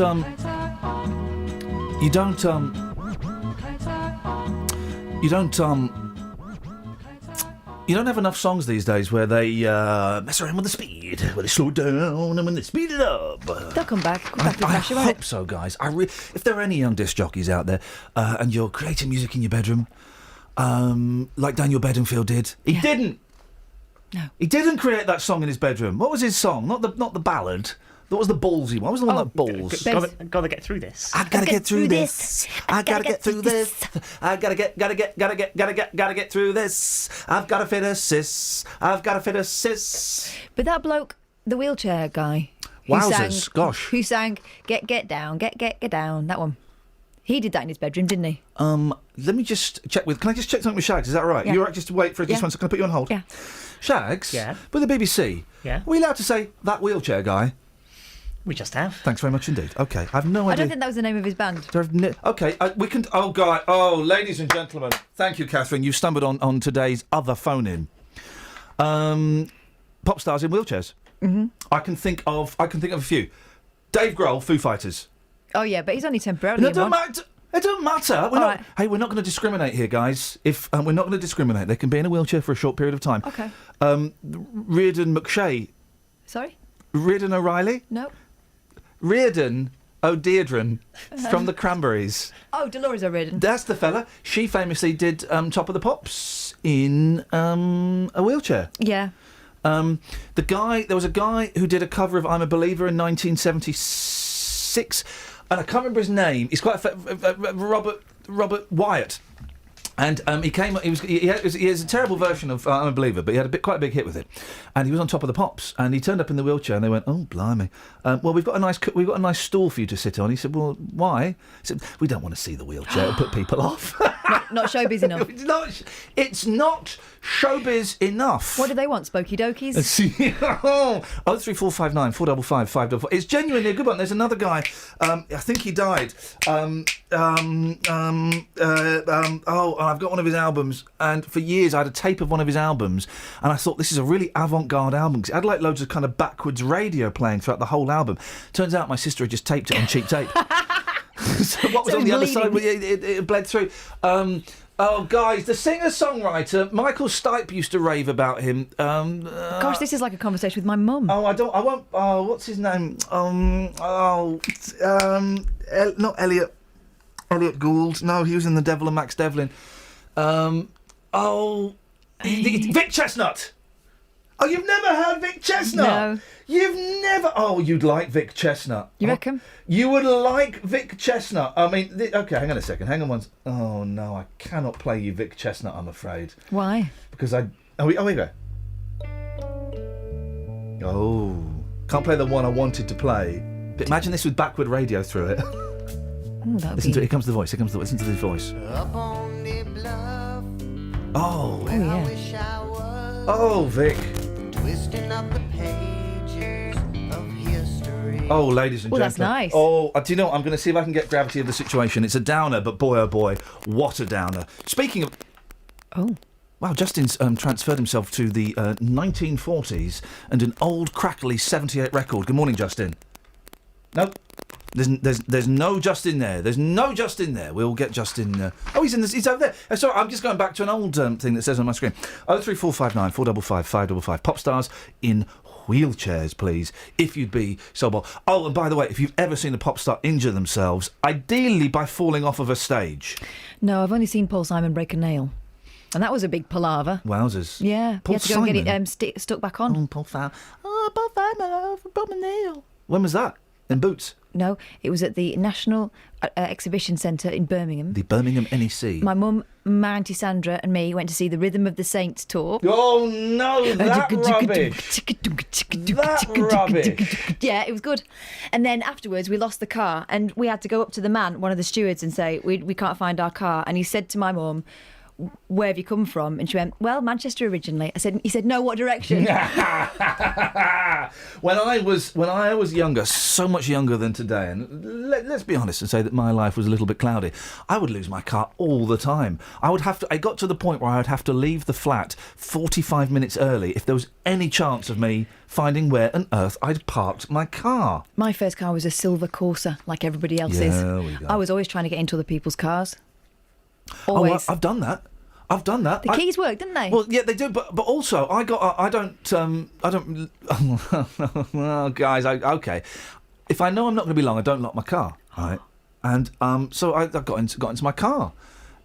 have enough songs these days where they mess around with the speed, where they slow it down and when they speed it up. They'll come back. I hope so, guys. If there are any young disc jockeys out there and you're creating music in your bedroom, like Daniel Bedingfield did, he didn't. No, he didn't create that song in his bedroom. What was his song? Not the ballad. What was the ballsy one? What was the one that balls? Gotta get through this. I gotta get through this. I gotta get through this. I gotta get through this. I've gotta fit a sis. I've gotta fit a sis. But that bloke, the wheelchair guy, Wowzers, gosh. Who sang Get Down, Get Down, that one. He did that in his bedroom, didn't he? Let me just check with... Can I just check something with Shags? Is that right? Yeah. You're right just to wait for just one second. Can I put you on hold? Yeah. Shags? Yeah? With the BBC? Yeah? Are we allowed to say that wheelchair guy? We just have. Thanks very much indeed. Okay, I have no idea. I don't think that was the name of his band. Okay, we can... ladies and gentlemen, thank you, Catherine. You stumbled on today's other phone-in. Pop stars in wheelchairs. Mm-hmm. I can think of a few. Dave Grohl, Foo Fighters. Oh, yeah, but he's only temporarily No, in it don't one. matter. It don't matter. Hey, we're not going to discriminate here, guys. If we're not going to discriminate, they can be in a wheelchair for a short period of time. Okay. Reardon McShay. Sorry? Reardon O'Reilly? No. Reardon O'Deirdre from the Cranberries. Oh, Dolores O'Riordan. That's the fella. She famously did Top of the Pops in a wheelchair. Yeah. There was a guy who did a cover of I'm a Believer in 1976, and I can't remember his name. He's quite Robert Wyatt. And he has a terrible version of I'm a Believer, but he had quite a big hit with it. And he was on Top of the Pops, and he turned up in the wheelchair, and they went, "Oh, blimey! Well, we've got a nice stool for you to sit on." He said, "Well, why?" He said, "We don't want to see the wheelchair; it'll put people off." Not showbiz enough. It's not showbiz enough. What do they want? Spokey dokies? 03459 455 555. It's genuinely a good one. There's another guy. I think he died. I've got one of his albums, and for years I had a tape of one of his albums, and I thought this is a really avant-garde album because it had like loads of kind of backwards radio playing throughout the whole album. Turns out my sister had just taped it on cheap tape. So what was on the other side? It bled through. Guys, the singer-songwriter Michael Stipe used to rave about him. Gosh, this is like a conversation with my mum. What's his name? Not Elliot Gould. No, he was in The Devil and Max Devlin. Vic Chestnut. Oh, you've never heard Vic Chestnut? No. You've never... Oh, you'd like Vic Chestnut. You reckon? You would like Vic Chestnut. I mean... okay, hang on a second. Hang on once. Oh, no, I cannot play you Vic Chestnut, I'm afraid. Why? Because I... Oh, here we go. Oh. Can't play the one I wanted to play. But imagine this with backward radio through it. Listen to it. Here comes the voice. Listen to the voice. Oh. Yeah. Oh, Vic. Twisting up the pages of history. Oh, ladies and gentlemen. That's nice. Oh, do you know what? I'm going to see if I can get gravity of the situation. It's a downer, but boy, oh boy, what a downer. Speaking of... Oh. Wow, Justin's transferred himself to the 1940s and an old, crackly 78 record. Good morning, Justin. Nope. There's no Justin there. There's no Justin there. We'll get Justin... he's over there. Sorry, I'm just going back to an old thing that says on my screen. 03459 455 555. Pop stars in wheelchairs, please, if you'd be so bold. Oh, and by the way, if you've ever seen a pop star injure themselves, ideally by falling off of a stage. No, I've only seen Paul Simon break a nail. And that was a big palaver. Wowzers. Yeah. Paul you had to go and get Simon? it stuck back on. Paul Simon. Paul Simon, broke my nail. When was that? In Boots? No, it was at the National Exhibition Centre in Birmingham. The Birmingham NEC. My mum, my Auntie Sandra and me went to see the Rhythm of the Saints tour. Oh no, that rubbish. That rubbish. Yeah, it was good. And then afterwards we lost the car and we had to go up to the man, one of the stewards, and say, we can't find our car. And he said to my mum, where have you come from? And she went, well, Manchester originally. He said, no, what direction? When I was younger, so much younger than today, and let's be honest and say that my life was a little bit cloudy, I would lose my car all the time. I got to the point where I would have to leave the flat 45 minutes early if there was any chance of me finding where on earth I'd parked my car. My first car was a silver Corsa, like everybody else's. There we go. I was always trying to get into other people's cars. Oh, Always. I've done that. The keys work, didn't they? Well, yeah, they do. But also, I don't. Well, guys, okay. If I know I'm not going to be long, I don't lock my car, right? And so I got into my car,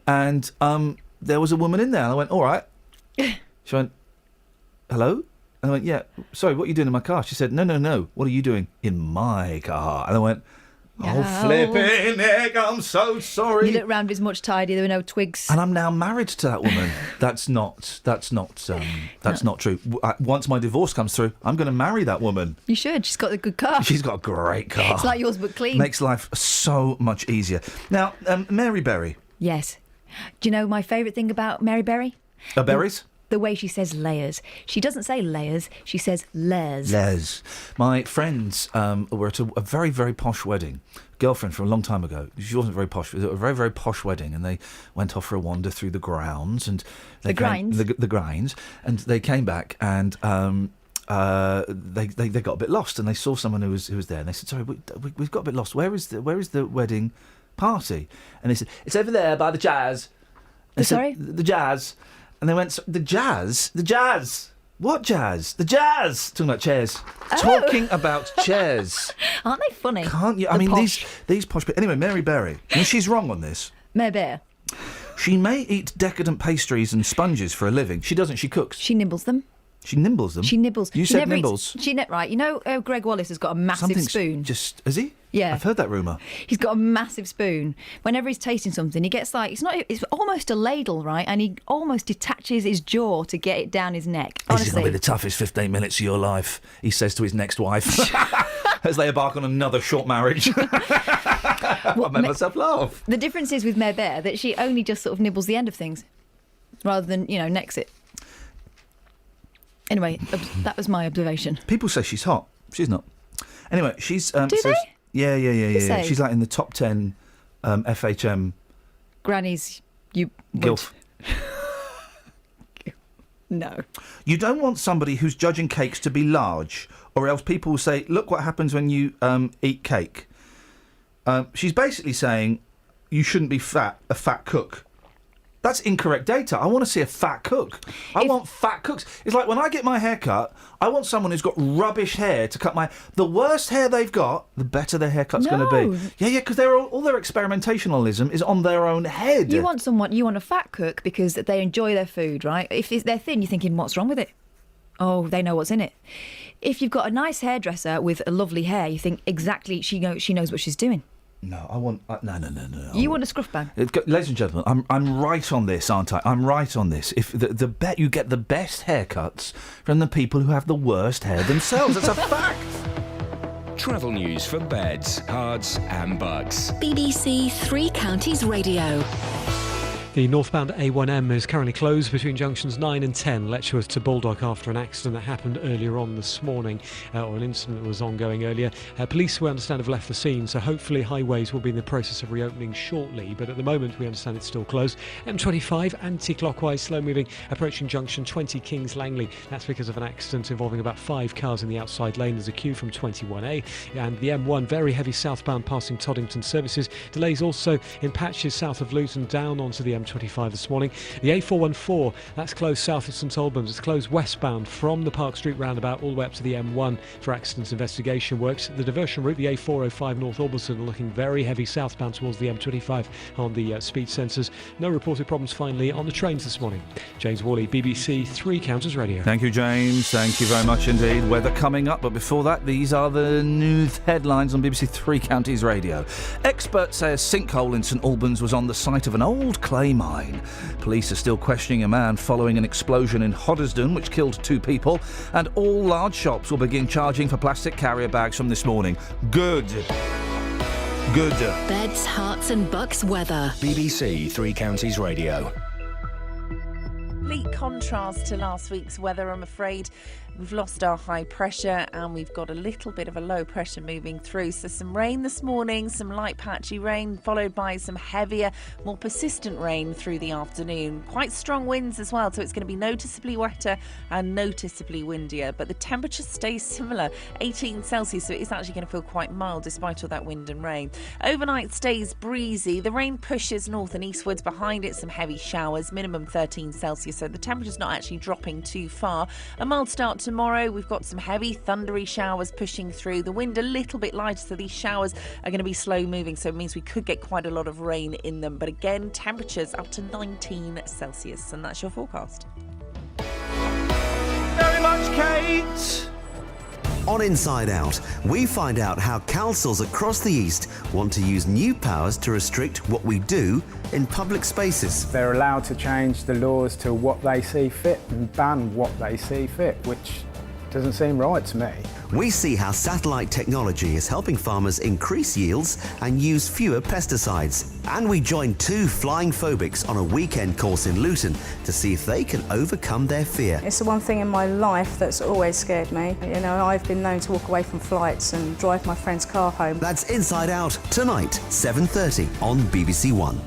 and there was a woman in there, and I went, all right. She went, hello? And I went, yeah. Sorry, what are you doing in my car? She said, no. What are you doing in my car? And I went, oh, flipping heck, I'm so sorry. You look round, it's much tidier, there were no twigs. And I'm now married to that woman. That's not true. Once my divorce comes through, I'm going to marry that woman. You should. She's got a good car. She's got a great car. It's like yours, but clean. Makes life so much easier. Now, Mary Berry. Yes. Do you know my favourite thing about Mary Berry? Berries? The way she says layers. She doesn't say layers, she says les. Les. My friends were at a very, very posh wedding. Girlfriend from a long time ago. She wasn't very posh. It was a very, very posh wedding, and they went off for a wander through the grounds and the grinds. The grinds, and they came back and they got a bit lost, and they saw someone who was there, and they said, "Sorry, we've got a bit lost. Where is the wedding party?" And they said, "It's over there by the jazz." Sorry, the jazz. And they went, the jazz? The jazz? What jazz? The jazz! Talking about chairs. Oh. Talking about chairs. Aren't they funny? Can't you? I mean, these posh people. Anyway, Mary Berry. I mean, she's wrong on this. Mary Berry. She may eat decadent pastries and sponges for a living. She doesn't. She cooks. She nibbles them. She nibbles them? She nibbles. You said nibbles? Right. You know Greg Wallace has got a massive spoon? Has he? Yeah. I've heard that rumour. He's got a massive spoon. Whenever he's tasting something, he gets it's almost a ladle, right? And he almost detaches his jaw to get it down his neck. Honestly. This is going to be the toughest 15 minutes of your life, he says to his next wife, as they embark on another short marriage. I made myself laugh. The difference is with Mère Bear that she only just sort of nibbles the end of things, rather than, necks it. Anyway, that was my observation. People say she's hot. She's not. Anyway, she's... Do they? Yeah. She's like in the top 10 FHM... Grannies, you... Gilf. No. You don't want somebody who's judging cakes to be large, or else people will say, look what happens when you eat cake. She's basically saying you shouldn't be a fat cook. That's incorrect data. I want to see a fat cook. I want fat cooks. It's like when I get my hair cut, I want someone who's got rubbish hair to cut my... The worse hair they've got, the better their haircut's going to be. Yeah, because all their experimentationalism is on their own head. You want a fat cook because they enjoy their food, right? If they're thin, you're thinking, what's wrong with it? Oh, they know what's in it. If you've got a nice hairdresser with a lovely hair, you think, exactly, she knows what she's doing. No, I want... no. You want a scruff bag? Ladies and gentlemen, I'm right on this, aren't I? I'm right on this. If you get the best haircuts from the people who have the worst hair themselves. That's a fact. Travel news for beds, cards and bugs. BBC Three Counties Radio. The northbound A1M is currently closed between junctions 9 and 10, Letchworth to Baldock, after an accident that happened earlier on this morning, or an incident that was ongoing earlier. Police, we understand, have left the scene, so hopefully highways will be in the process of reopening shortly, but at the moment we understand it's still closed. M25 anti-clockwise, slow moving, approaching junction 20 Kings Langley. That's because of an accident involving about 5 cars in the outside lane. There's a queue from 21A, and the M1 very heavy southbound passing Toddington services. Delays also in patches south of Luton down onto the M25 this morning. The A414, that's closed south of St Albans. It's closed westbound from the Park Street roundabout all the way up to the M1 for accidents investigation works. The diversion route, the A405 North Albleton, looking very heavy southbound towards the M25 on the speed sensors. No reported problems finally on the trains this morning. James Worley, BBC Three Counties Radio. Thank you, James. Thank you very much indeed. Weather coming up, but before that, these are the news headlines on BBC Three Counties Radio. Experts say a sinkhole in St Albans was on the site of an old clay mine. Police are still questioning a man following an explosion in Hoddesdon which killed 2 people, and all large shops will begin charging for plastic carrier bags from this morning. Good. Beds, hearts and bucks weather. BBC Three Counties Radio. complete contrast to last week's weather, I'm afraid. We've lost our high pressure and we've got a little bit of a low pressure moving through. So some rain this morning, some light patchy rain, followed by some heavier, more persistent rain through the afternoon. Quite strong winds as well, so it's going to be noticeably wetter and noticeably windier. But the temperature stays similar, 18 Celsius, so it is actually going to feel quite mild despite all that wind and rain. Overnight stays breezy. The rain pushes north and eastwards. Behind it, some heavy showers, minimum 13 Celsius, so the temperature's not actually dropping too far. A mild start tomorrow. We've got some heavy thundery showers pushing through. The wind a little bit lighter, so these showers are going to be slow moving, so it means we could get quite a lot of rain in them. But again, temperatures up to 19 Celsius, and that's your forecast. Very much, Kate. On Inside Out, we find out how councils across the East want to use new powers to restrict what we do in public spaces. They're allowed to change the laws to what they see fit and ban what they see fit, which doesn't seem right to me. We see how satellite technology is helping farmers increase yields and use fewer pesticides. And we join two flying phobics on a weekend course in Luton to see if they can overcome their fear. It's the one thing in my life that's always scared me. You know, I've been known to walk away from flights and drive my friend's car home. That's Inside Out, tonight, 7:30 on BBC One.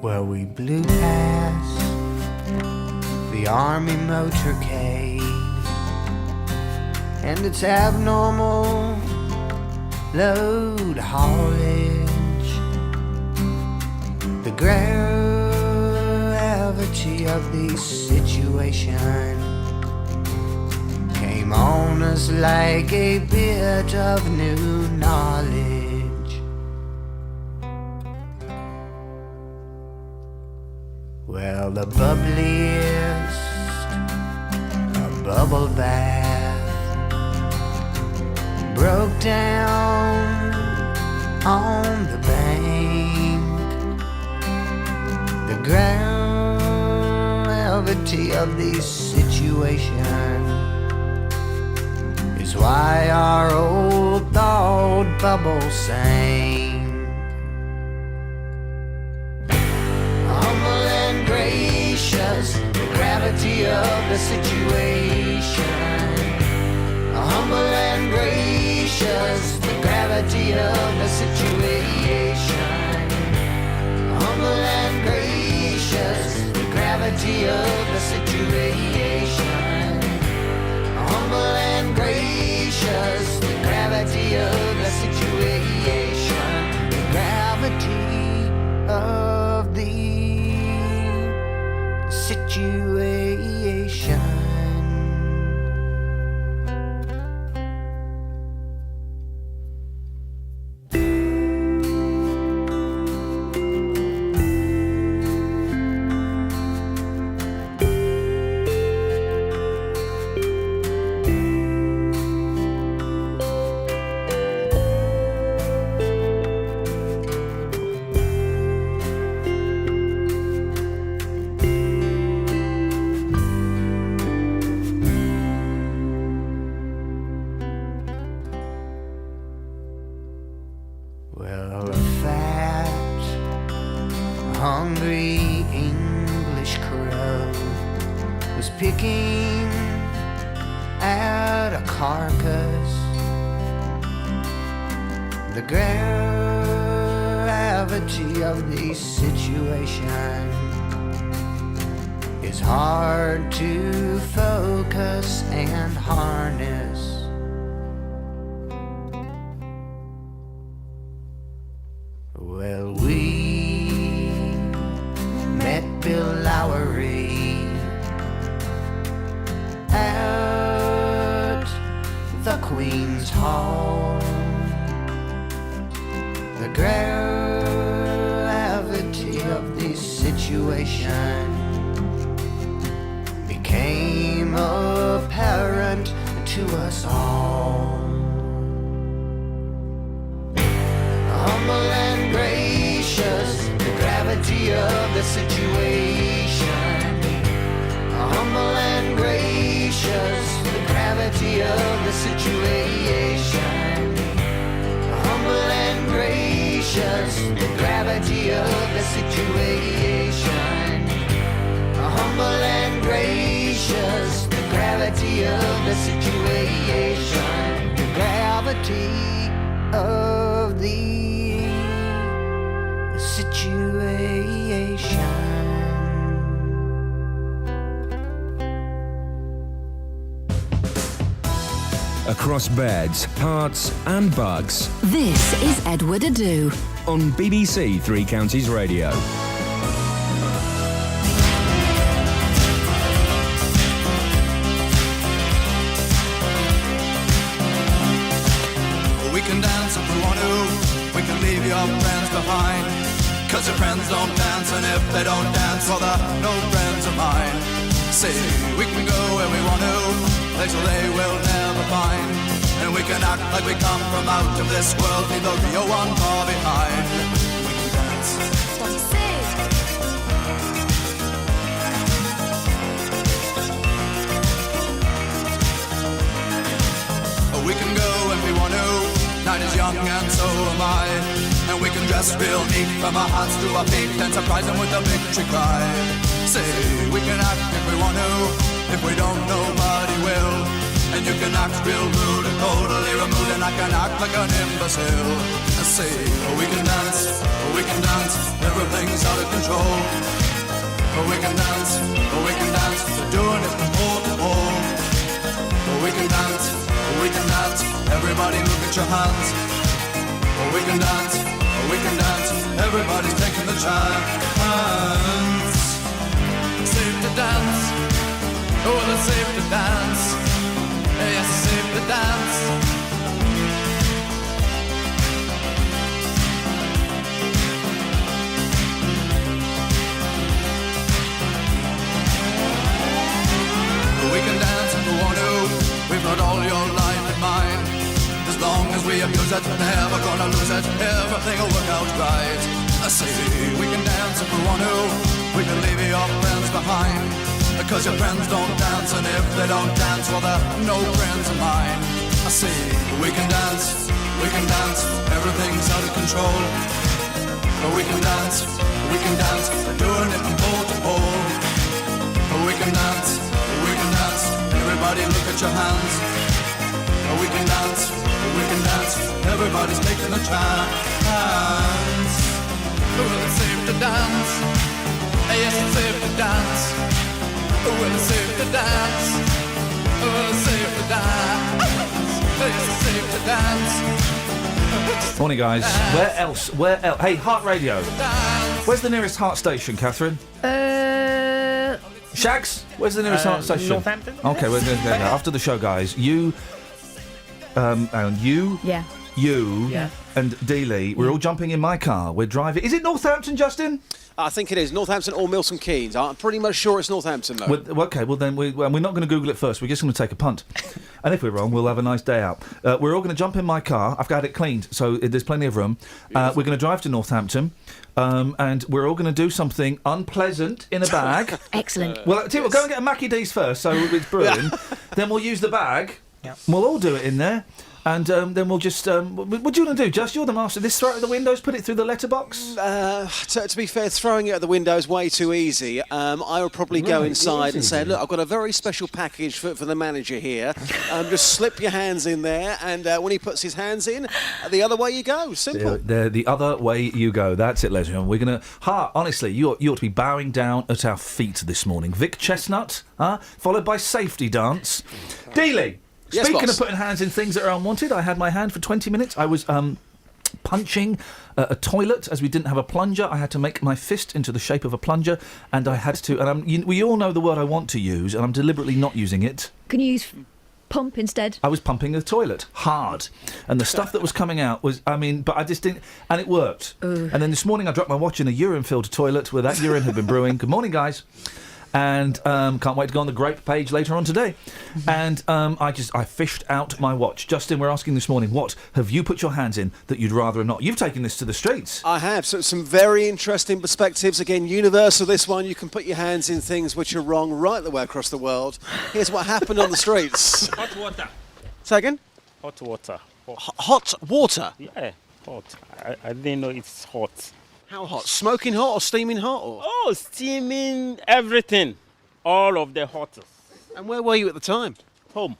Well, we blew past the army motorcade and its abnormal load haulage. The gravity of the situation came on us like a bit of new knowledge. Well, the bubbliest, a bubble bath, broke down on the bank. The gravity of the situation is why our old thought bubble sank. The gravity of the situation, humble and gracious. The gravity of the situation, humble and gracious. The gravity of the situation, humble and gracious. The gravity of the situation, the gravity of the situation. Well, a fat, hungry English crow was picking at a carcass. The gravity of the situation is hard to focus and harness. Well, we met Bill Lowry at the Queen's Hall. The gravity of the situation became apparent to us all. Humble and gracious, the gravity of the situation. Humble and gravity of the situation. Humble and gracious, the gravity of the situation. The gravity of the situation. Across beds, hearts and bugs. This is Edward Adu on BBC Three Counties Radio. We can dance if we want to, we can leave your friends behind. Cause your friends don't dance, and if they don't dance, well they're no friends of mine. See, we can go where we want to, places they will never find. And we can act like we come from out of this world, leave the real one far behind. We can dance. We can go if we want to, night is young and so am I. And we can dress real neat from our hearts to our feet and surprise them with a victory cry. Say, we can act if we want to, if we don't nobody will. And you can act real rude and totally removed, and I can act like an imbecile. And say, we can dance, everything's out of control. We can dance, we're doing it from pole to pole. We can dance, everybody look at your hands. We can dance, everybody's taking the chance. Safe to dance, oh it's safe to dance. Yes, it's safe to dance. We can dance if we want to, we've got all your life in mind. As long as we abuse it, never gonna lose it, everything will work out right. I say, we can dance if we want to, we can leave your friends behind. Because your friends don't dance, and if they don't dance, well they're no friends of mine. I say, we can dance, everything's out of control. But we can dance, we're doing it from pole to pole. But we can dance, everybody look at your hands. But we can dance, everybody's taking a chance. Well, it's safe to dance, yes it's safe to dance. Well, it's safe to dance, well it's safe to dance. Yes, it's safe to dance. Morning, guys. Where else? Hey, Heart Radio. Where's the nearest Heart station, Catherine? Shags? Where's the nearest Heart station? Northampton. Okay, we're going to go after the show, guys. You, and you. Yeah. You Yeah. and Dealey, we're all jumping in my car. We're driving. Is it Northampton, Justin? I think it is Northampton or Milton Keynes. I'm pretty much sure it's Northampton, though. Okay, well then we're not going to Google it first. We're just going to take a punt. And if we're wrong, we'll have a nice day out. We're all going to jump in my car. I've got it cleaned, so there's plenty of room. We're going to drive to Northampton, and we're all going to do something unpleasant in a bag. Excellent. Well, tell you what, go and get a Mackie D's first, so it's brewing. Then we'll use the bag. Yep. We'll all do it in there. And then we'll just... what do you want to do, Just? You're the master. This throw it at the windows, put it through the letterbox? To be fair, throwing it at the window is way too easy. I would probably go inside and say, look, I've got a very special package for the manager here. Just slip your hands in there, and when he puts his hands in, the other way you go. Simple. The other way you go. That's it, ladies and gentlemen. We're going to... honestly, you ought to be bowing down at our feet this morning. Vic Chestnut, followed by Safety Dance. Dealey! Yes, Speaking boss. of putting hands in things that are unwanted, I had my hand for 20 minutes. I was punching a toilet as we didn't have a plunger. I had to make my fist into the shape of a plunger, and I had to... And we all know the word I want to use, and I'm deliberately not using it. Can you use pump instead? I was pumping the toilet hard, and the stuff that was coming out was... but I just didn't... And it worked. And then this morning I dropped my watch in a urine-filled toilet where that urine had been brewing. Good morning, guys. And can't wait to go on the grape page later on today. And I fished out my watch. Justin, we're asking this morning, what have you put your hands in that you'd rather not? You've taken this to the streets. I have. So some very interesting perspectives. Again, universal, this one. You can put your hands in things which are wrong right the way across the world. Here's what happened on the streets. Hot water. Say again? Hot water. Hot water? Yeah, hot. I didn't know it's hot. How hot? Smoking hot or steaming hot? Or? Oh, steaming everything. All of the hottest. And where were you at the time? Home.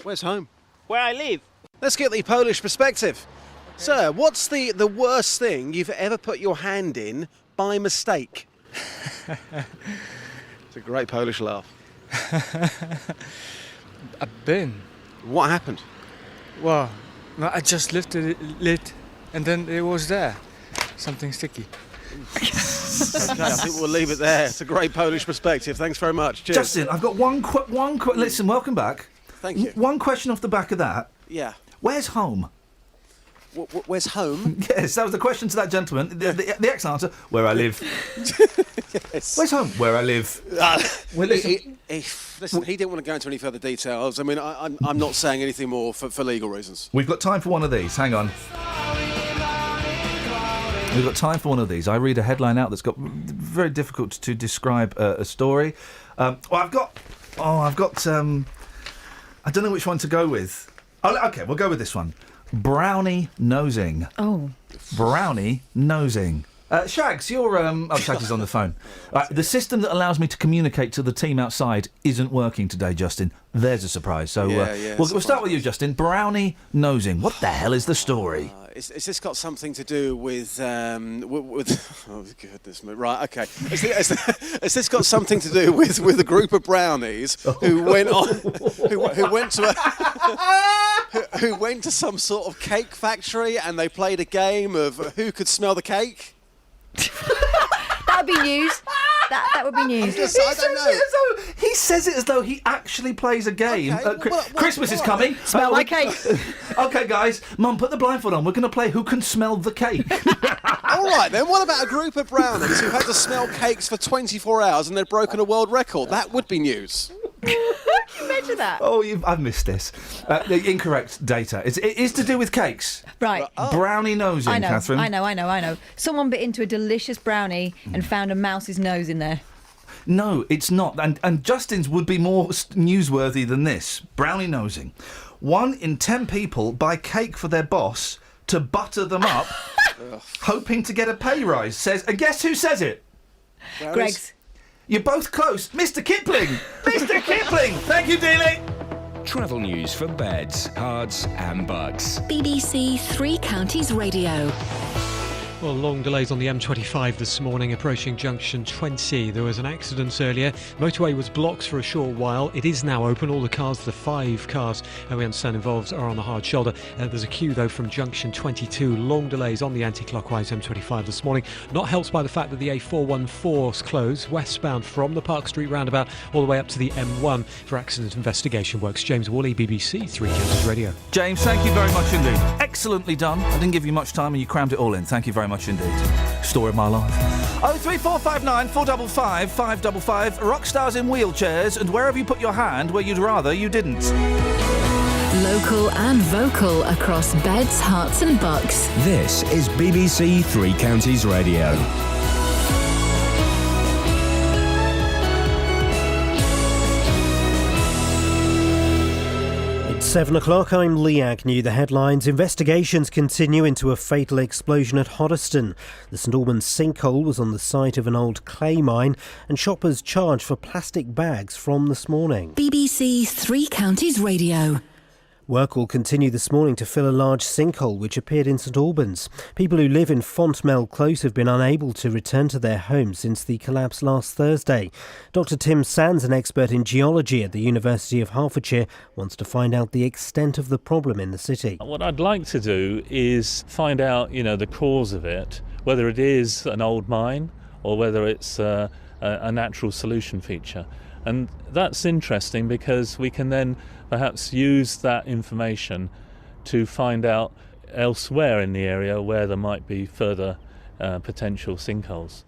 Where's home? Where I live. Let's get the Polish perspective. Sir, what's the worst thing you've ever put your hand in by mistake? It's a great Polish laugh. A bin. What happened? Well, no, I just lifted it lid and then it was there. Something sticky. Okay, I think we'll leave it there. It's a great Polish perspective. Thanks very much. Cheers. Justin, I've got one. Listen, welcome back. Thank you. One question off the back of that. Yeah. Where's home? Where's home? Yes, that was the question to that gentleman. The ex-answer, where I live. Yes. Where's home? Where I live. Well, listen, he didn't want to go into any further details. I mean, I'm not saying anything more for legal reasons. We've got time for one of these. Hang on. We've got time for one of these. I read a headline out that's got very difficult to describe a story. I've got. I don't know which one to go with. Oh, okay, we'll go with this one. Brownie nosing. Oh. Brownie nosing. Shags, you're... Shags is on the phone. The system that allows me to communicate to the team outside isn't working today, Justin. There's a surprise. So we'll start with you, Justin. Brownie nosing. What the hell is the story? Is this got something to do with oh goodness me, right, okay. Has this got something to do with a group of brownies who went to some sort of cake factory and they played a game of who could smell the cake? That would be news. That would be news. I don't know. He says it as though he actually plays a game. Okay, Christmas is coming. Smell my cake. Okay, guys. Mum, put the blindfold on. We're going to play Who Can Smell the Cake. All right, then. What about a group of brownies who had to smell cakes for 24 hours and they'd broken a world record? That would be news. How can you measure that? Oh, I've missed this. Incorrect data. It is to do with cakes. Right. Brownie nosing, I know, Catherine. I know. Someone bit into a delicious brownie and found a mouse's nose in there. No, it's not. And Justin's would be more newsworthy than this. Brownie nosing. 1 in 10 people buy cake for their boss to butter them up, hoping to get a pay rise. And guess who says it? Greg's. You're both close. Mr. Kipling! Mr. Kipling! Thank you, Dealey! Travel news for beds, cards and bugs. BBC Three Counties Radio. Well, long delays on the M25 this morning, approaching junction 20. There was an accident earlier. Motorway was blocked for a short while. It is now open. All the cars, the 5 cars we understand involved, are on the hard shoulder. There's a queue, though, from junction 22. Long delays on the anti-clockwise M25 this morning. Not helped by the fact that the A414 is closed, westbound from the Park Street roundabout all the way up to the M1 for accident investigation works. James Woolley, BBC Three Counties Radio. James, thank you very much indeed. Excellently done. I didn't give you much time and you crammed it all in. Thank you very much indeed. Story of my life. 03459 455 555. Rock stars in wheelchairs, and wherever you put your hand where you'd rather you didn't. Local and vocal across beds, hearts and bucks. This is BBC Three Counties Radio. 7 o'clock, I'm Lee Agnew. The headlines. Investigations continue into a fatal explosion at Hoddesdon. The St Albans sinkhole was on the site of an old clay mine, and shoppers charged for plastic bags from this morning. BBC Three Counties Radio. Work will continue this morning to fill a large sinkhole which appeared in St Albans. People who live in Fontmell Close have been unable to return to their homes since the collapse last Thursday. Dr Tim Sands, an expert in geology at the University of Hertfordshire, wants to find out the extent of the problem in the city. What I'd like to do is find out, the cause of it, whether it is an old mine or whether it's a natural solution feature. And that's interesting because we can then perhaps use that information to find out elsewhere in the area where there might be further potential sinkholes.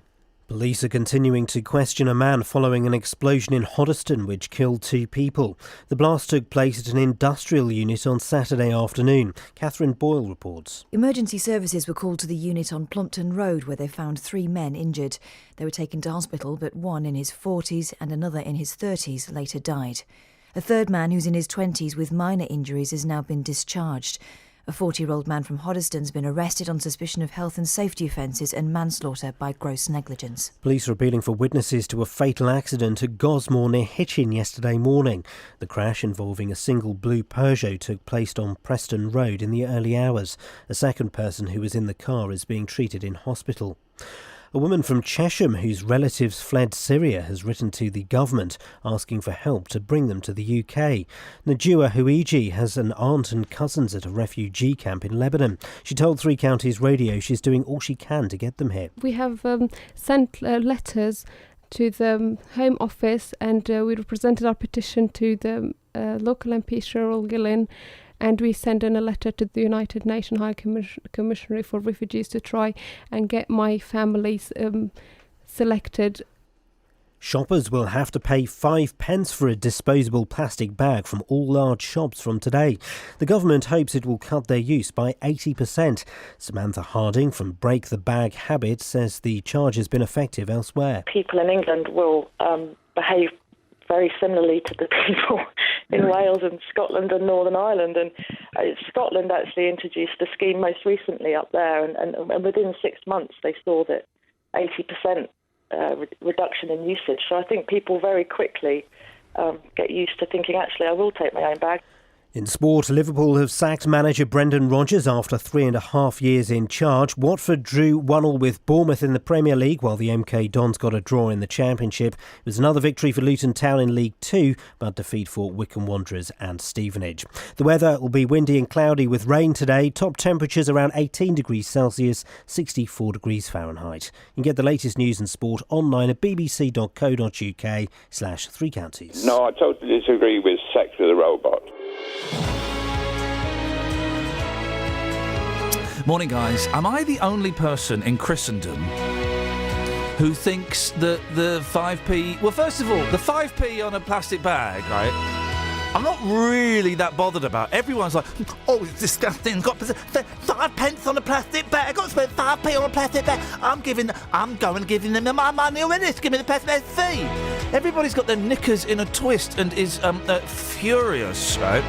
Police are continuing to question a man following an explosion in Hoddesdon which killed 2 people. The blast took place at an industrial unit on Saturday afternoon. Catherine Boyle reports. Emergency services were called to the unit on Plumpton Road where they found 3 men injured. They were taken to hospital, but one in his 40s and another in his 30s later died. A third man who's in his 20s with minor injuries has now been discharged. A 40-year-old man from Hoddesdon's been arrested on suspicion of health and safety offences and manslaughter by gross negligence. Police are appealing for witnesses to a fatal accident at Gosmore near Hitchin yesterday morning. The crash involving a single blue Peugeot took place on Preston Road in the early hours. A second person who was in the car is being treated in hospital. A woman from Chesham whose relatives fled Syria has written to the government asking for help to bring them to the UK. Najua Huiji has an aunt and cousins at a refugee camp in Lebanon. She told Three Counties Radio she's doing all she can to get them here. We have sent letters to the Home Office and we represented our petition to the local MP Cheryl Gillen, and we sent in a letter to the United Nations High Commissioner for Refugees to try and get my families selected. Shoppers will have to pay 5 pence for a disposable plastic bag from all large shops from today. The government hopes it will cut their use by 80%. Samantha Harding from Break the Bag Habit says the charge has been effective elsewhere. People in England will behave very similarly to the people in Wales and Scotland and Northern Ireland. And Scotland actually introduced a scheme most recently up there, and within 6 months they saw that 80% reduction in usage. So I think people very quickly get used to thinking, actually, I will take my own bag. In sport, Liverpool have sacked manager Brendan Rodgers after 3.5 years in charge. Watford drew 1-1 with Bournemouth in the Premier League, while the MK Dons got a draw in the Championship. It was another victory for Luton Town in League 2, but defeat for Wycombe Wanderers and Stevenage. The weather will be windy and cloudy with rain today. Top temperatures around 18 degrees Celsius, 64 degrees Fahrenheit. You can get the latest news and sport online at bbc.co.uk/Three Counties. No, I totally disagree with sex with a robot. Morning, guys. Am I the only person in Christendom who thinks that the 5p... Well, first of all, the 5p on a plastic bag, right? I'm not really that bothered about. Everyone's like, oh, it's disgusting. Got 5 pence on a plastic bag. I've got to spend 5p on a plastic bag. I'm going giving them my money already. Just give me the plastic fee. Everybody's got their knickers in a twist and is furious, right?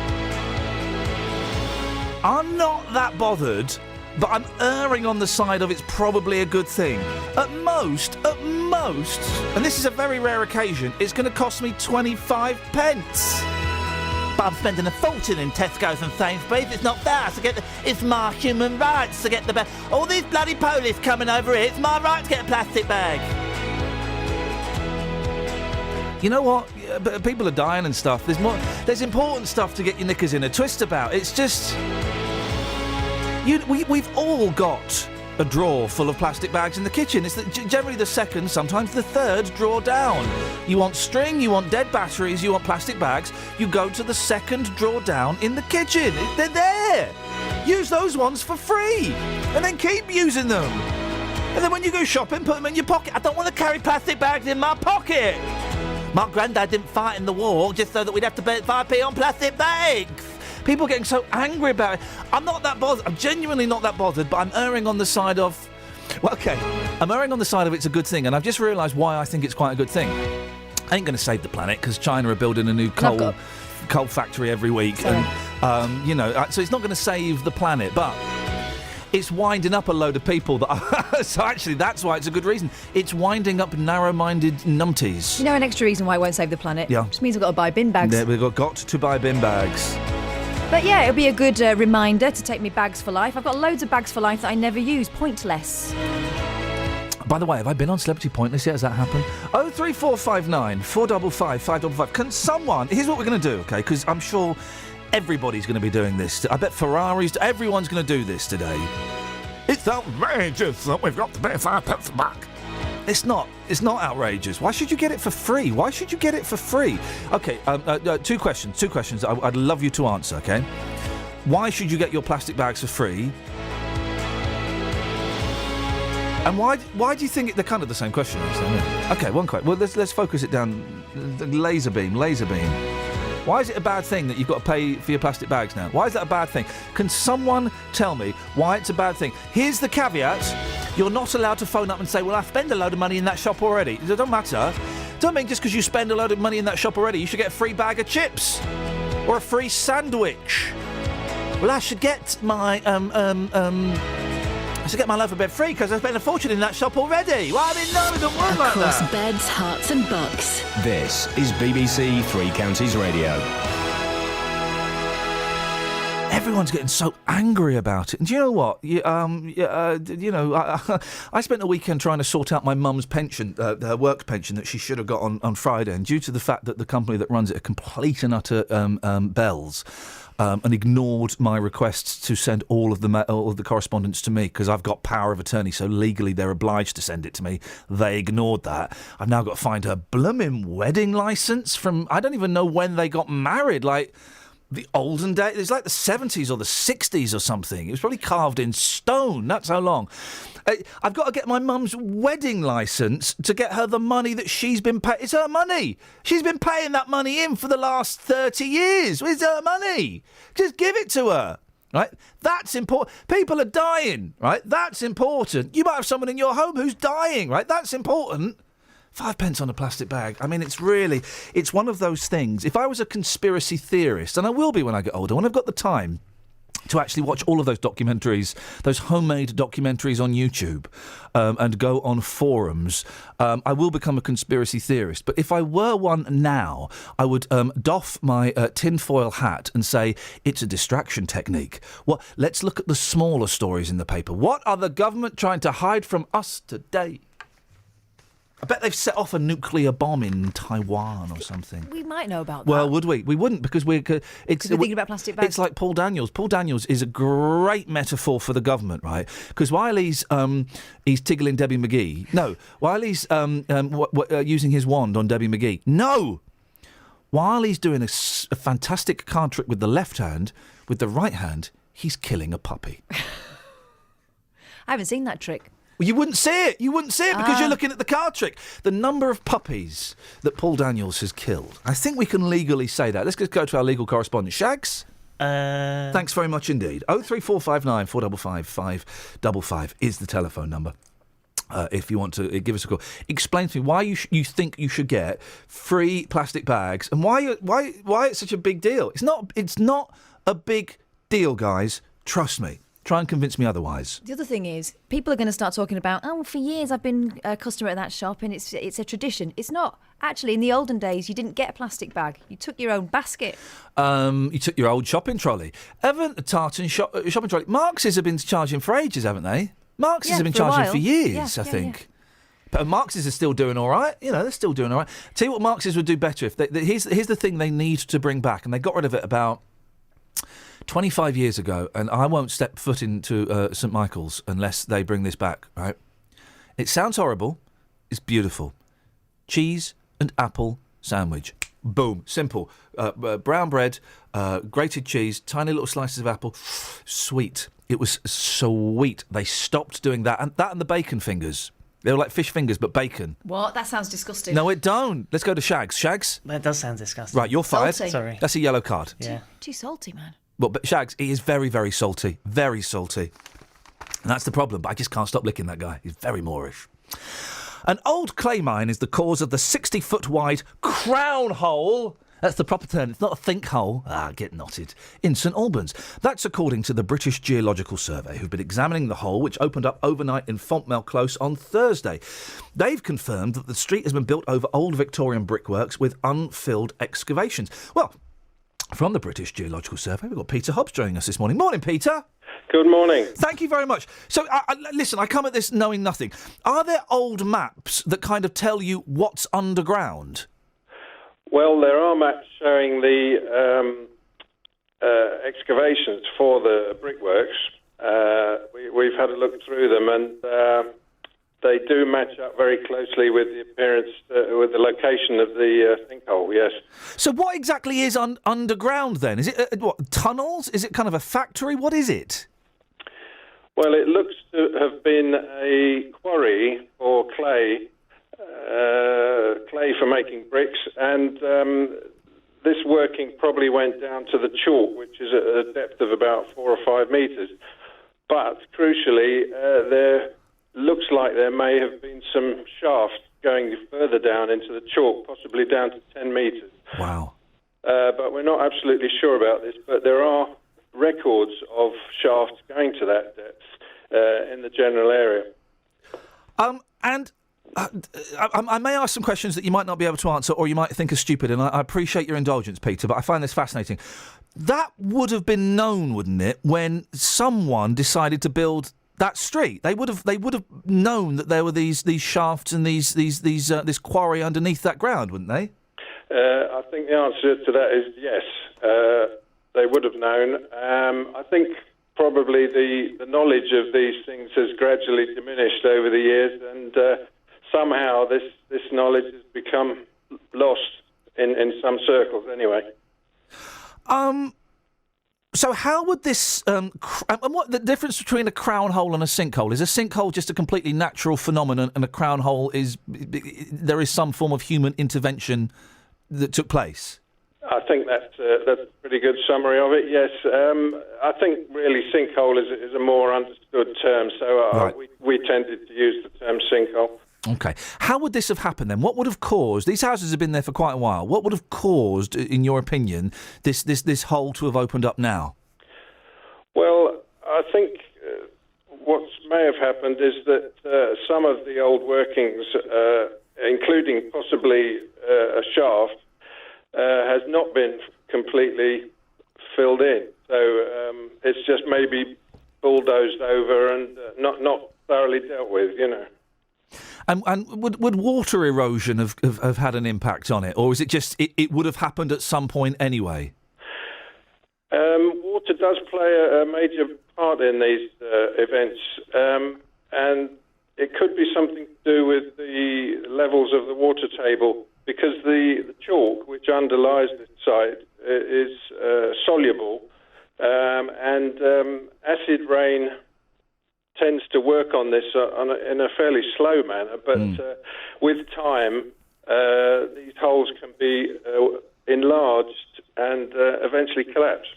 I'm not that bothered, but I'm erring on the side of it's probably a good thing. At most, and this is a very rare occasion, it's going to cost me 25 pence. But I'm spending a fortune in Tesco's and Sainsbury's. It's not fair to get it's my human rights to get the bag. All these bloody police coming over here, it's my right to get a plastic bag. You know what? People are dying and stuff. There's important stuff to get your knickers in a twist about. It's just... We've all got a drawer full of plastic bags in the kitchen. It's generally the second, sometimes the third drawer down. You want string, you want dead batteries, you want plastic bags, you go to the second drawer down in the kitchen. They're there. Use those ones for free and then keep using them. And then when you go shopping, put them in your pocket. I don't want to carry plastic bags in my pocket. My granddad didn't fight in the war just so that we'd have to pay 5p on plastic bags. People are getting so angry about it. I'm not that bothered. I'm genuinely not that bothered, but I'm erring on the side of... Well, OK, I'm erring on the side of it's a good thing, and I've just realised why I think it's quite a good thing. I ain't going to save the planet, because China are building a new coal factory every week. Sorry. And, so it's not going to save the planet, but... It's winding up a load of people that... So actually, that's why it's a good reason. It's winding up narrow-minded numpties. You know an extra reason why it won't save the planet? Yeah. Which means I've got to buy bin bags. Yeah, we've got to buy bin bags. But yeah, it'll be a good reminder to take me bags for life. I've got loads of bags for life that I never use. Pointless. By the way, have I been on Celebrity Pointless yet? Has that happened? 03459 455 555. Can someone... Here's what we're going to do, OK? Because I'm sure... Everybody's going to be doing this. I bet Ferraris, everyone's going to do this today. It's outrageous that we've got to pay 5 pence back. It's not outrageous. Why should you get it for free? OK, two questions I'd love you to answer, OK? Why should you get your plastic bags for free? And why do you think they're kind of the same question? OK, one question. Well, let's focus it down. Laser beam. Why is it a bad thing that you've got to pay for your plastic bags now? Why is that a bad thing? Can someone tell me why it's a bad thing? Here's the caveat. You're not allowed to phone up and say, well, I spend a load of money in that shop already. It don't matter. Don't mean just because you spend a load of money in that shop already, you should get a free bag of chips. Or a free sandwich. Well, I should get my I should get my loaf of bread free because I spent a fortune in that shop already. Well, I mean, no, it doesn't work like Across that. beds, hearts and bucks. This is BBC Three Counties Radio. Everyone's getting so angry about it. And do you know what? I spent a weekend trying to sort out my mum's pension, her work pension that she should have got on Friday. And due to the fact that the company that runs it are complete and utter bells, and ignored my requests to send all of the correspondence to me because I've got power of attorney, so legally they're obliged to send it to me. They ignored that. I've now got to find her blooming wedding licence from, I don't even know when they got married, like the olden days. It's like the 70s or the 60s or something. It was probably carved in stone. That's how long. I've got to get my mum's wedding licence to get her the money that she's been paying. It's her money. She's been paying that money in for the last 30 years. It's her money. Just give it to her. Right? That's important. People are dying. Right? That's important. You might have someone in your home who's dying. Right? That's important. 5 pence on a plastic bag. I mean, it's one of those things. If I was a conspiracy theorist, and I will be when I get older, when I've got the time to actually watch all of those documentaries, those homemade documentaries on YouTube, and go on forums, I will become a conspiracy theorist. But if I were one now, I would doff my tinfoil hat and say, it's a distraction technique. Well, let's look at the smaller stories in the paper. What are the government trying to hide from us today? I bet they've set off a nuclear bomb in Taiwan or something. We might know about that. Well, would we? We wouldn't, because we're thinking about plastic bags. It's like Paul Daniels. Paul Daniels is a great metaphor for the government, right? Because while he's tickling Debbie McGee, no. While he's using his wand on Debbie McGee, no. While he's doing a fantastic card trick with the left hand, with the right hand, he's killing a puppy. I haven't seen that trick. Well, you wouldn't see it. You wouldn't see it because you're looking at the card trick. The number of puppies that Paul Daniels has killed. I think we can legally say that. Let's just go to our legal correspondent. Shags? Thanks very much indeed. 03459 455 555 is the telephone number. If you want to give us a call. Explain to me why you think you should get free plastic bags and why it's such a big deal. It's not a big deal, guys. Trust me. Try and convince me otherwise. The other thing is, people are going to start talking about, for years I've been a customer at that shop and it's a tradition. It's not. Actually, in the olden days, you didn't get a plastic bag. You took your own basket. You took your old shopping trolley. Evan Tartan shopping trolley. Marx's have been charging for ages, haven't they? Marx's have been charging for years, I think. But Marx's are still doing all right. You know, they're still doing all right. Tell you what Marx's would do better. Here's the thing they need to bring back, and they got rid of it about 25 years ago, and I won't step foot into St Michael's unless they bring this back, right? It sounds horrible. It's beautiful. Cheese and apple sandwich. Boom. Simple. Brown bread, grated cheese, tiny little slices of apple. Sweet. It was sweet. They stopped doing that. And the bacon fingers. They were like fish fingers, but bacon. What? That sounds disgusting. No, it don't. Let's go to Shags. Shags? That does sound disgusting. Right, you're fired. Salty. Sorry. That's a yellow card. Yeah. Too salty, man. Well, but Shags, he is very, very salty. Very salty. And that's the problem, but I just can't stop licking that guy. He's very Moorish. An old clay mine is the cause of the 60-foot wide crown hole. That's the proper term. It's not a think hole. Get knotted. In St Albans. That's according to the British Geological Survey, who've been examining the hole, which opened up overnight in Fontmell Close on Thursday. They've confirmed that the street has been built over old Victorian brickworks with unfilled excavations. Well, from the British Geological Survey, we've got Peter Hobbs joining us this morning. Morning, Peter. Good morning. Thank you very much. So, listen, I come at this knowing nothing. Are there old maps that kind of tell you what's underground? Well, there are maps showing the excavations for the brickworks. We've had a look through them, and they do match up very closely with the appearance, with the location of the sinkhole, yes. So what exactly is underground then? Is it, what, tunnels? Is it kind of a factory? What is it? Well, it looks to have been a quarry for clay for making bricks, and this working probably went down to the chalk, which is at a depth of about 4 or 5 metres. But, crucially, there looks like there may have been some shaft going further down into the chalk, possibly down to 10 metres. Wow. But we're not absolutely sure about this, but there are records of shafts going to that depth in the general area. I may ask some questions that you might not be able to answer, or you might think are stupid, and I appreciate your indulgence, Peter, but I find this fascinating. That would have been known, wouldn't it, when someone decided to build that street? They would have known that there were these shafts and this quarry underneath that ground, wouldn't they? I think the answer to that is yes. They would have known. I think probably the knowledge of these things has gradually diminished over the years, and somehow this knowledge has become lost in some circles anyway. So how would this... and what the difference between a crown hole and a sinkhole? Is a sinkhole just a completely natural phenomenon, and a crown hole is... there is some form of human intervention that took place? I think that's a pretty good summary of it, yes. I think really sinkhole is a more understood term, so Right. we tended to use the term sinkhole. OK. How would this have happened then? What would have caused... These houses have been there for quite a while. What would have caused, in your opinion, this hole to have opened up now? Well, I think what may have happened is that some of the old workings, including possibly a shaft, has not been completely filled in. So it's just maybe bulldozed over and not thoroughly dealt with, you know. And would water erosion have had an impact on it? Or is it just it would have happened at some point anyway? Water does play a major part in these events, and it could be something to do with the levels of the water table, because the chalk which underlies this site is soluble, and acid rain tends to work on this in a fairly slow manner, but with time these holes can be enlarged and eventually collapse.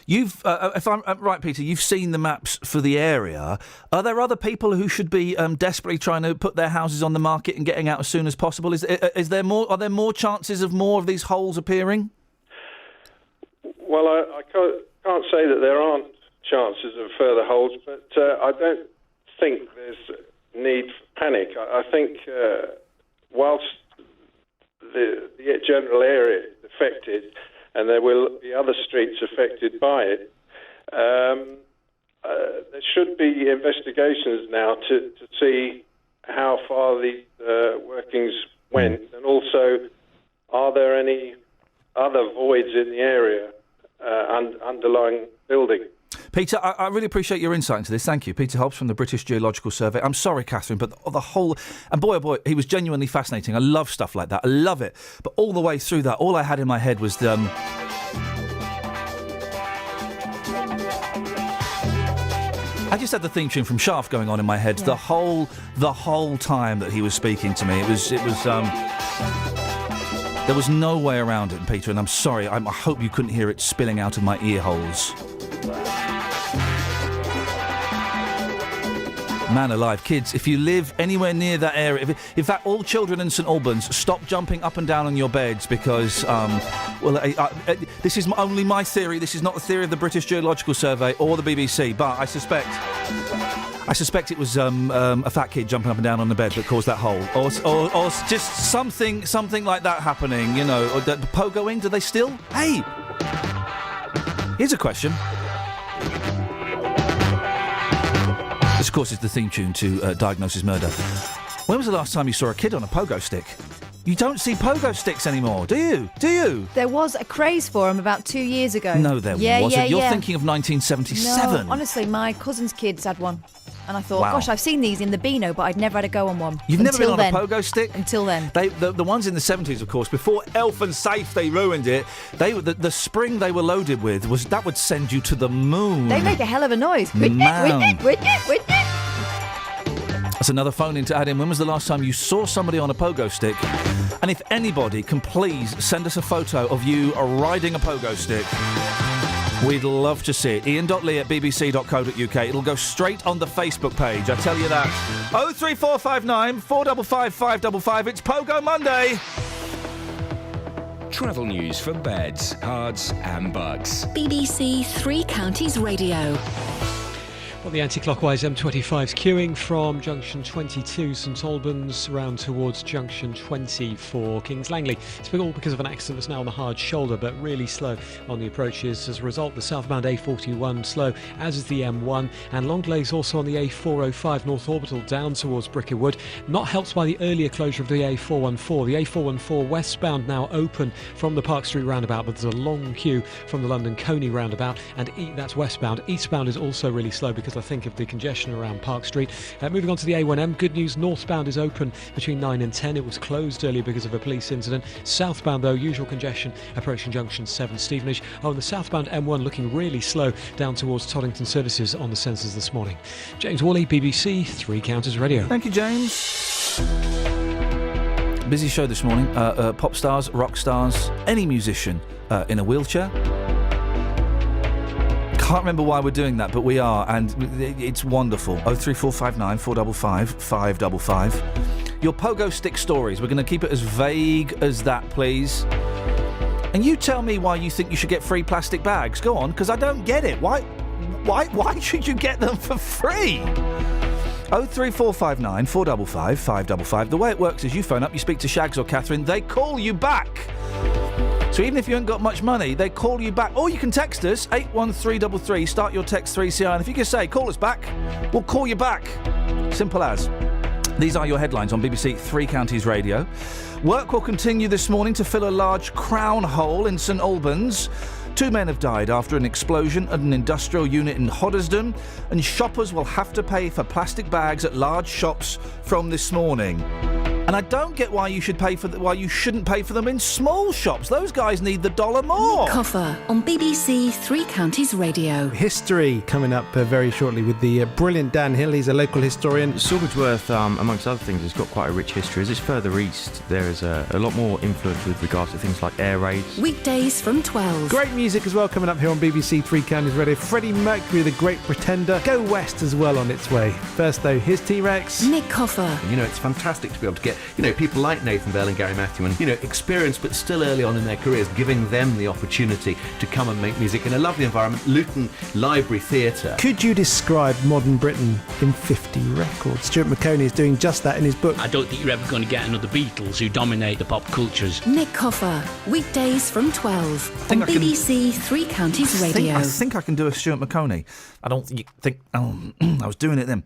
You've, if I'm right, Peter, you've seen the maps for the area. Are there other people who should be desperately trying to put their houses on the market and getting out as soon as possible? Is there more? Are there more chances of more of these holes appearing? Well, I can't say that there aren't chances of further holes, but I don't think there's need for panic. I think whilst the general area is affected, and there will be other streets affected by it, there should be investigations now to see how far the workings went, and also are there any other voids in the area underlying building. Peter, I really appreciate your insight into this. Thank you. Peter Hobbs from the British Geological Survey. I'm sorry, Catherine, but the whole... And boy, oh boy, he was genuinely fascinating. I love stuff like that. I love it. But all the way through that, all I had in my head was the... I just had the theme tune from Shaft going on in my head the whole time that he was speaking to me. It was there was no way around it, Peter, and I'm sorry. I hope you couldn't hear it spilling out of my ear holes. Man alive, kids, if you live anywhere near that area, in fact, all children in St Albans, stop jumping up and down on your beds because, this is only my theory. This is not the theory of the British Geological Survey or the BBC, but I suspect it was a fat kid jumping up and down on the bed that caused that hole, or just something like that happening. You know, or the pogoing. Do they still? Hey, here's a question. This, of course, is the theme tune to Diagnosis Murder. When was the last time you saw a kid on a pogo stick? You don't see pogo sticks anymore, do you? Do you? There was a craze for them about 2 years ago. No, there wasn't. You're thinking of 1977. No, honestly, my cousin's kids had one. And I thought, Wow. gosh, I've seen these in the Beano, but I'd never had a go on one. You've never been on then. a pogo stick? Until then. The ones in the 70s, of course, before Elf and Safe, they ruined it. The spring they were loaded with that would send you to the moon. They make a hell of a noise. Man. Whitney. That's another phone in to add in. When was the last time you saw somebody on a pogo stick? And if anybody can please send us a photo of you riding a pogo stick. We'd love to see it. Iain.lee@bbc.co.uk. It'll go straight on the Facebook page, I tell you that. 03459 455 555. It's Pogo Monday. Travel news for beds, cards and bugs. BBC Three Counties Radio. Well, the anti-clockwise M25's queuing from junction 22 St Albans round towards junction 20 for Kings Langley. It's all because of an accident that's now on the hard shoulder, but really slow on the approaches. As a result, the southbound A41 slow, as is the M1, and long delays also on the A405 North Orbital down towards Brickerwood. Not helped by the earlier closure of the A414. The A414 westbound now open from the Park Street roundabout, but there's a long queue from the London Coney roundabout, and that's westbound. Eastbound is also really slow because I think of the congestion around Park Street. Moving on to the A1M, good news, northbound is open between 9 and 10. It was closed earlier because of a police incident. Southbound, though, usual congestion approaching junction 7 Stevenage. And the southbound M1 looking really slow down towards Toddington Services on the sensors this morning. James Worley, BBC Three Counties Radio. Thank you, James. Busy show this morning. Pop stars, rock stars, any musician in a wheelchair. Can't remember why we're doing that, but we are, and it's wonderful. 03459 455 555. Your pogo stick stories. We're going to keep it as vague as that, please. And you tell me why you think you should get free plastic bags. Go on, because I don't get it. Why should you get them for free? 03459 455 555. The way it works is you phone up, you speak to Shags or Catherine, they call you back. So even if you haven't got much money, they call you back. Or you can text us, 81333, start your text 3CR, and if you can say, call us back, we'll call you back. Simple as. These are your headlines on BBC Three Counties Radio. Work will continue this morning to fill a large crown hole in St Albans. 2 men have died after an explosion at an industrial unit in Hoddesdon, and shoppers will have to pay for plastic bags at large shops from this morning. And I don't get why you shouldn't pay for them in small shops. Those guys need the dollar more. Nick Coffer on BBC Three Counties Radio. History coming up very shortly with the brilliant Dan Hill. He's a local historian. Silversworth, amongst other things, has got quite a rich history. As it's further east, there is a lot more influence with regards to things like air raids. Weekdays from 12. Great music as well coming up here on BBC Three Counties Radio. Freddie Mercury, The Great Pretender. Go West as well on its way. First, though, here's T-Rex. Nick Coffer. You know, it's fantastic to be able to get, people like Nathan Bell and Gary Matthew and, experienced but still early on in their careers, giving them the opportunity to come and make music in a lovely environment, Luton Library Theatre. Could you describe modern Britain in 50 records? Stuart McConey is doing just that in his book. I don't think you're ever going to get another Beatles who dominate the pop cultures. Nick Coffer, weekdays from 12 on BBC Three Counties Radio. I think I can do a Stuart McConey. I don't think... I was doing it then.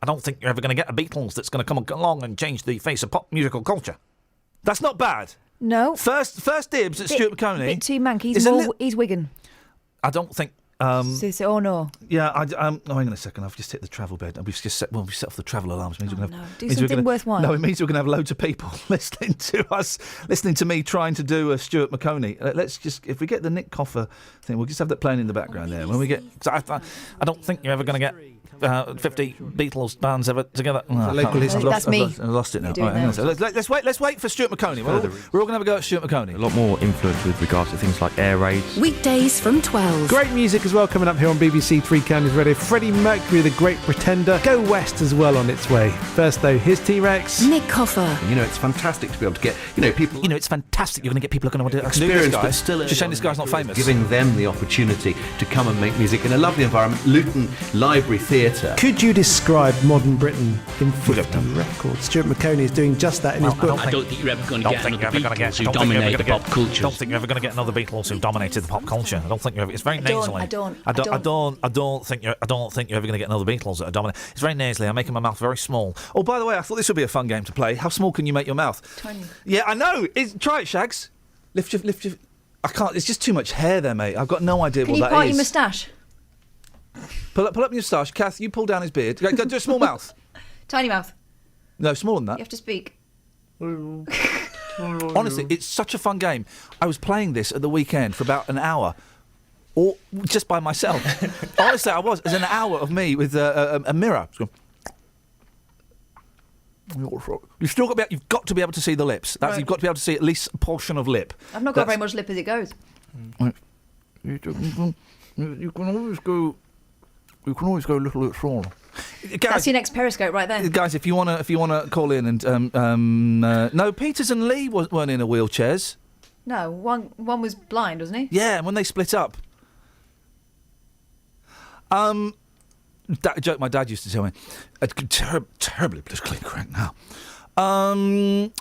I don't think you're ever going to get a Beatles that's going to come along and change the face of pop musical culture. That's not bad. No. First dibs at Stuart McConey. Bit too manky. He's Wigan. I don't think... oh no. Yeah, hang on a second. I've just hit the travel bed. We've set off the travel alarms. Means we're going to have, do something worthwhile. No, it means we're going to have loads of people listening to me trying to do a Stuart McConey. Let's just, if we get the Nick Coffer thing, we'll just have that playing in the background there. When we get, I don't think you're ever going to get 50 Beatles bands ever together. Local history. That's me. I've lost it now. Right, let's wait for Stuart McConey. We're all going to have a go at Stuart McConey. A lot more influence with regards to things like air raids. Weekdays from 12. Great music as well coming up here on BBC Three Counties Radio. Freddie Mercury, The Great Pretender. Go West as well on its way. First, though, here's T-Rex. Nick Coffer. It's fantastic to be able to get, people... it's fantastic. You're going to get people who are going to want to do experience, this guy. but still... Just saying this guy's not famous. Giving them the opportunity to come and make music in a lovely environment, Luton Library Theatre. Could you describe modern Britain in 50 records? Stuart McConey is doing just that in his book. I don't think you're ever going to get another Beatles who dominate the pop culture. I don't think you're ever going to get another Beatles who dominated the pop culture. I don't think you're ever. It's very nasally. I don't think you're ever going to get another Beatles that are dominant. It's very nasally. I'm making my mouth very small. Oh, by the way, I thought this would be a fun game to play. How small can you make your mouth? Tiny. Yeah, I know. Try it, Shags. Lift your. I can't. It's just too much hair there, mate. I've got no idea what that is. Can you part your moustache? Pull up your moustache. Kath, you pull down his beard. Go do a small mouth. Tiny mouth. No, smaller than that. You have to speak. Honestly, it's such a fun game. I was playing this at the weekend for about an hour, or just by myself. Honestly, I was. It was an hour of me with a mirror. You've got to be able to see the lips. Right. You've got to be able to see at least a portion of lip. I've not got very much lip as it goes. You can always go. You can always go a little bit smaller. Guys, that's your next Periscope right there. Guys, if you wanna call in and no, Peters and Lee weren't in a wheelchairs. No, one was blind, wasn't he? Yeah, and when they split up. That joke my dad used to tell me. Terribly politically incorrect now.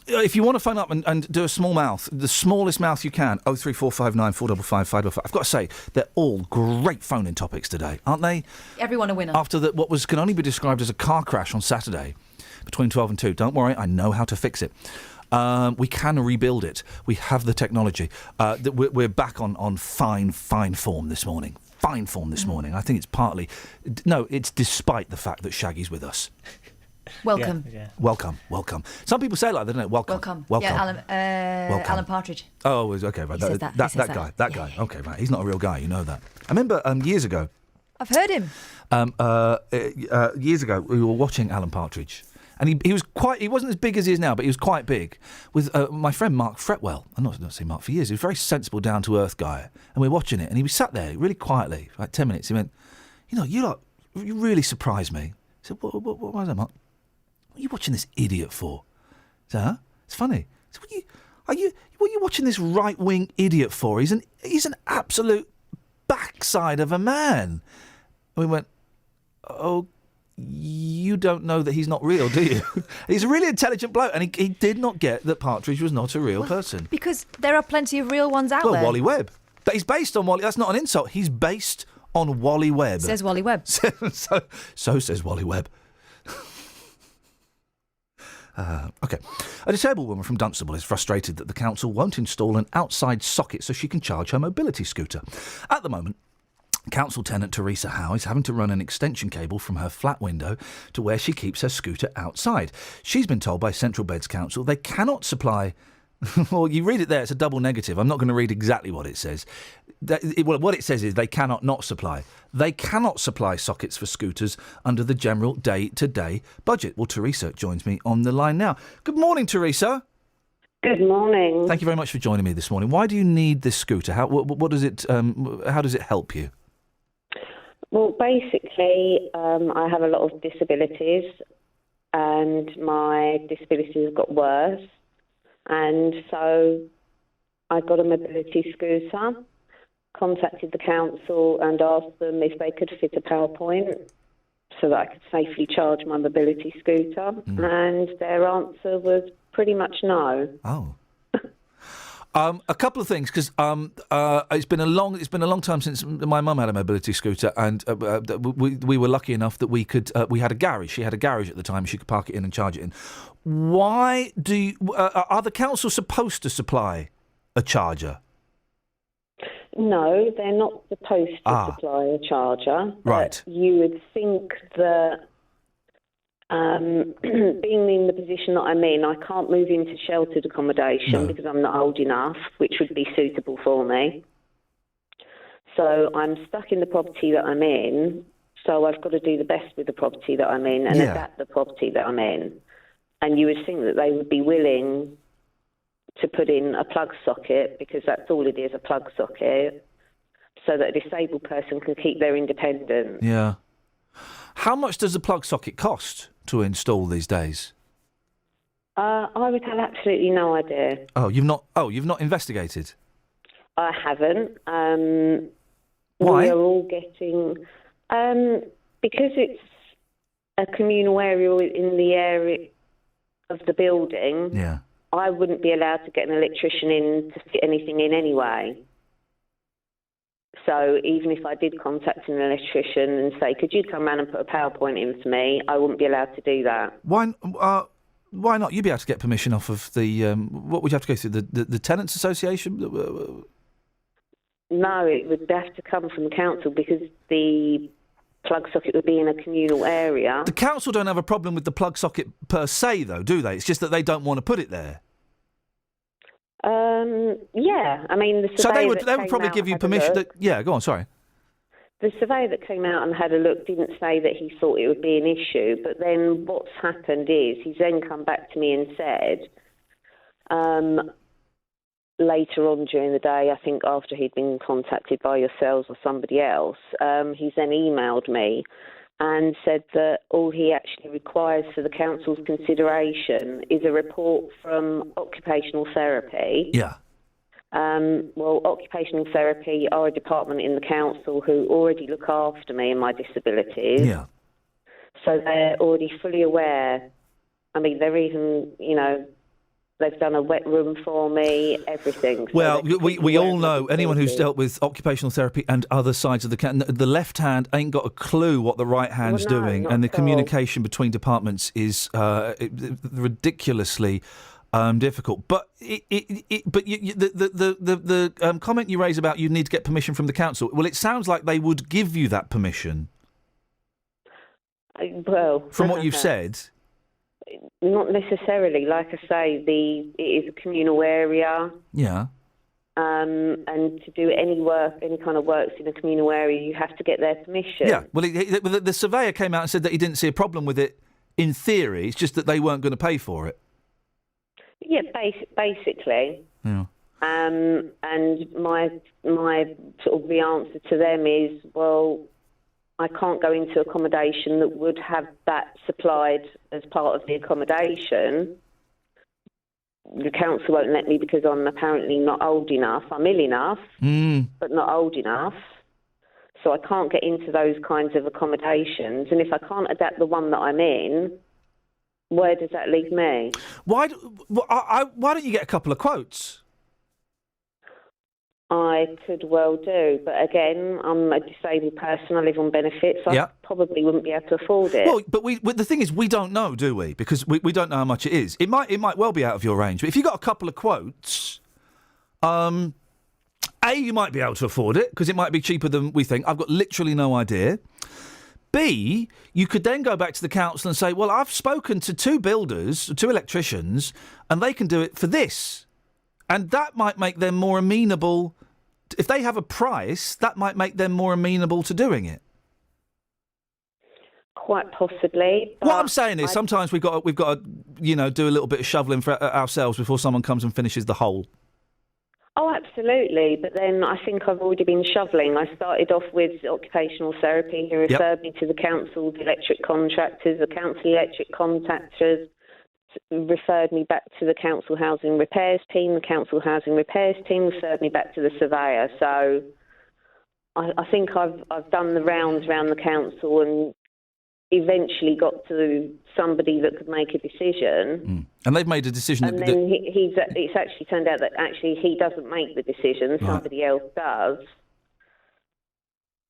If you want to phone up and do a small mouth, the smallest mouth you can, 03459 455 555. I've got to say, they're all great phone-in topics today, aren't they? Everyone a winner. After what can only be described as a car crash on Saturday between 12 and 2. Don't worry, I know how to fix it. We can rebuild it. We have the technology. We're back on fine form this morning. Fine form this morning. I think it's partly... No, it's despite the fact that Shaggy's with us. Welcome. Yeah. Welcome. Some people say it like that, don't they? Welcome. Yeah, Alan Partridge. Oh, okay, right. He says that. That guy. Okay, right. He's not a real guy, you know that. I remember years ago... I've heard him. Years ago, we were watching Alan Partridge. And he was he wasn't as big as he is now, but he was quite big, with my friend Mark Fretwell. I've not seen Mark for years. He was a very sensible, down-to-earth guy. And we were watching it, and he was sat there really quietly, for like 10 minutes. He went, you really surprised me. I said, what was that, Mark? What are you watching this idiot for? I said, huh? It's funny. I said, what are you watching this right-wing idiot for? He's an absolute backside of a man. And we went, oh, you don't know that he's not real, do you? He's a really intelligent bloke, and he did not get that Partridge was not a real person. Because there are plenty of real ones out there. Well, Wally Webb. That he's based on Wally. That's not an insult. He's based on Wally Webb. Says Wally Webb. so says Wally Webb. Okay. A disabled woman from Dunstable is frustrated that the council won't install an outside socket so she can charge her mobility scooter. At the moment, council tenant Teresa Howe is having to run an extension cable from her flat window to where she keeps her scooter outside. She's been told by Central Beds Council they cannot supply... Well, you read it there, it's a double negative. I'm not going to read exactly what it says. What it says is they cannot not supply. They cannot supply sockets for scooters under the general day-to-day budget. Well, Teresa joins me on the line now. Good morning, Teresa. Good morning. Thank you very much for joining me this morning. Why do you need this scooter? What does it? How does it help you? Well, basically, I have a lot of disabilities, and my disabilities have got worse. And so I got a mobility scooter, contacted the council and asked them if they could fit a PowerPoint so that I could safely charge my mobility scooter. And their answer was pretty much no. Oh. A couple of things, because it's been a long time since my mum had a mobility scooter, and we were lucky enough that we had a garage. She had a garage at the time. She could park it in and charge it in. Why are the council supposed to supply a charger? No, they're not supposed to supply a charger. Right. But you would think that being in the position that I'm in, I can't move into sheltered accommodation because I'm not old enough, which would be suitable for me. So I'm stuck in the property that I'm in, so I've got to do the best with the property that I'm in and adapt the property that I'm in. And you would think that they would be willing to put in a plug socket, because that's all it is, a plug socket, so that a disabled person can keep their independence. Yeah. How much does a plug socket cost to install these days? I would have absolutely no idea. You've not investigated? I haven't. Why? We are all getting... because it's a communal area in the area of the building, yeah. I wouldn't be allowed to get an electrician in to fit anything in anyway. So even if I did contact an electrician and say, could you come round and put a PowerPoint in for me, I wouldn't be allowed to do that. Why not? You'd be able to get permission off of the... what would you have to go through? The Tenants Association? No, it would have to come from the council because the plug socket would be in a communal area. The council don't have a problem with the plug socket per se, though, do they? It's just that they don't want to put it there. Yeah, I mean, the surveyor so they would probably give you permission. Yeah, go on. Sorry. The surveyor that came out and had a look didn't say that he thought it would be an issue, but then what's happened is he's then come back to me and said, later on during the day, I think after he'd been contacted by yourselves or somebody else, he's then emailed me and said that all he actually requires for the council's consideration is a report from occupational therapy. Yeah. Well, occupational therapy are a department in the council who already look after me and my disabilities. Yeah. So they're already fully aware. I mean, they're even, they've done a wet room for me, everything. Well, we all know, anyone who's dealt with occupational therapy and other sides of the left hand ain't got a clue what the right hand's doing, and the communication between departments is ridiculously difficult. But the comment you raise about you need to get permission from the council, well, it sounds like they would give you that permission. Well, from what you've said. Not necessarily. Like I say, it is a communal area. Yeah. And to do any kind of works in a communal area, you have to get their permission. Yeah. Well, the surveyor came out and said that he didn't see a problem with it in theory. It's just that they weren't going to pay for it. Yeah, basically. Yeah. And my sort of the answer to them is, well, I can't go into accommodation that would have that supplied as part of the accommodation. The council won't let me because I'm apparently not old enough. I'm ill enough, but not old enough. So I can't get into those kinds of accommodations. And if I can't adapt the one that I'm in, where does that leave me? Why don't you get a couple of quotes? I could well do, but again, I'm a disabled person. I live on benefits. I probably wouldn't be able to afford it. Well, but the thing is, we don't know, do we? Because we don't know how much it is. It might well be out of your range. But if you got a couple of quotes, A, you might be able to afford it because it might be cheaper than we think. I've got literally no idea. B, you could then go back to the council and say, well, I've spoken to 2 builders, 2 electricians, and they can do it for this. And that might make them more amenable. If they have a price, that might make them more amenable to doing it. Quite possibly. What I'm saying is, sometimes we've got to, do a little bit of shoveling for ourselves before someone comes and finishes the hole. Oh, absolutely. But then I think I've already been shoveling. I started off with occupational therapy. He referred me to the council, the electric contractors, the council electric contractors. Referred me back to the council housing repairs team. The council housing repairs team referred me back to the surveyor. So I think I've done the rounds around the council and eventually got to somebody that could make a decision. And they've made a decision. And then it's actually turned out that actually he doesn't make the decision. Somebody else does.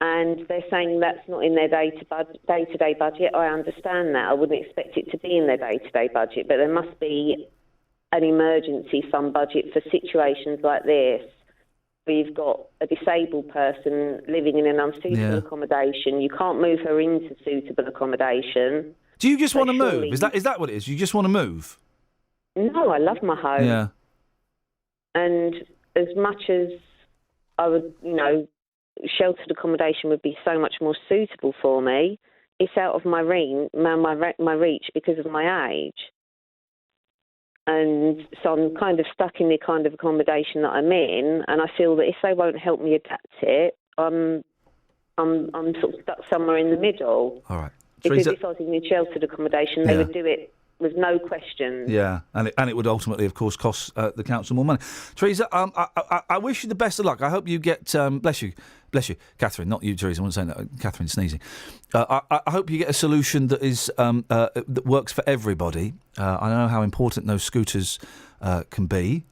And they're saying that's not in their day-to-day budget. I understand that. I wouldn't expect it to be in their day-to-day budget, but there must be an emergency fund budget for situations like this. We've got a disabled person living in an unsuitable accommodation. You can't move her into suitable accommodation. Do you just want to move? Is that what it is? You just want to move? No, I love my home. Yeah. And as much as I would, sheltered accommodation would be so much more suitable for me, it's out of my reach because of my age. And so I'm kind of stuck in the kind of accommodation that I'm in, and I feel that if they won't help me adapt it, I'm sort of stuck somewhere in the middle. All right. Because Teresa, if I was in a sheltered accommodation, they would do it with no questions. Yeah, and it would ultimately, of course, cost the council more money. Teresa, I wish you the best of luck. I hope you get... bless you, Catherine, not you, Teresa. I wasn't saying that. Catherine sneezing. I hope you get a solution that is that works for everybody. I know how important those scooters can be.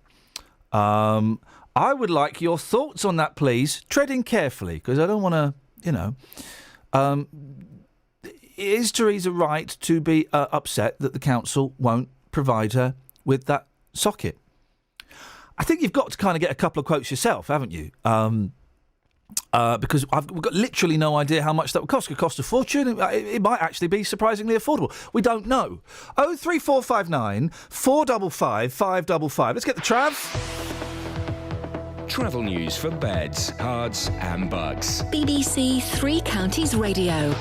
I would like your thoughts on that, please. Treading carefully, because I don't want to, is Teresa right to be upset that the council won't provide her with that socket? I think you've got to kind of get a couple of quotes yourself, haven't you? Because we've got literally no idea how much that would cost. It could cost a fortune. It might actually be surprisingly affordable. We don't know. 03459 455 555. Let's get the Trav. Travel news for beds, cards and bugs. BBC Three Counties Radio.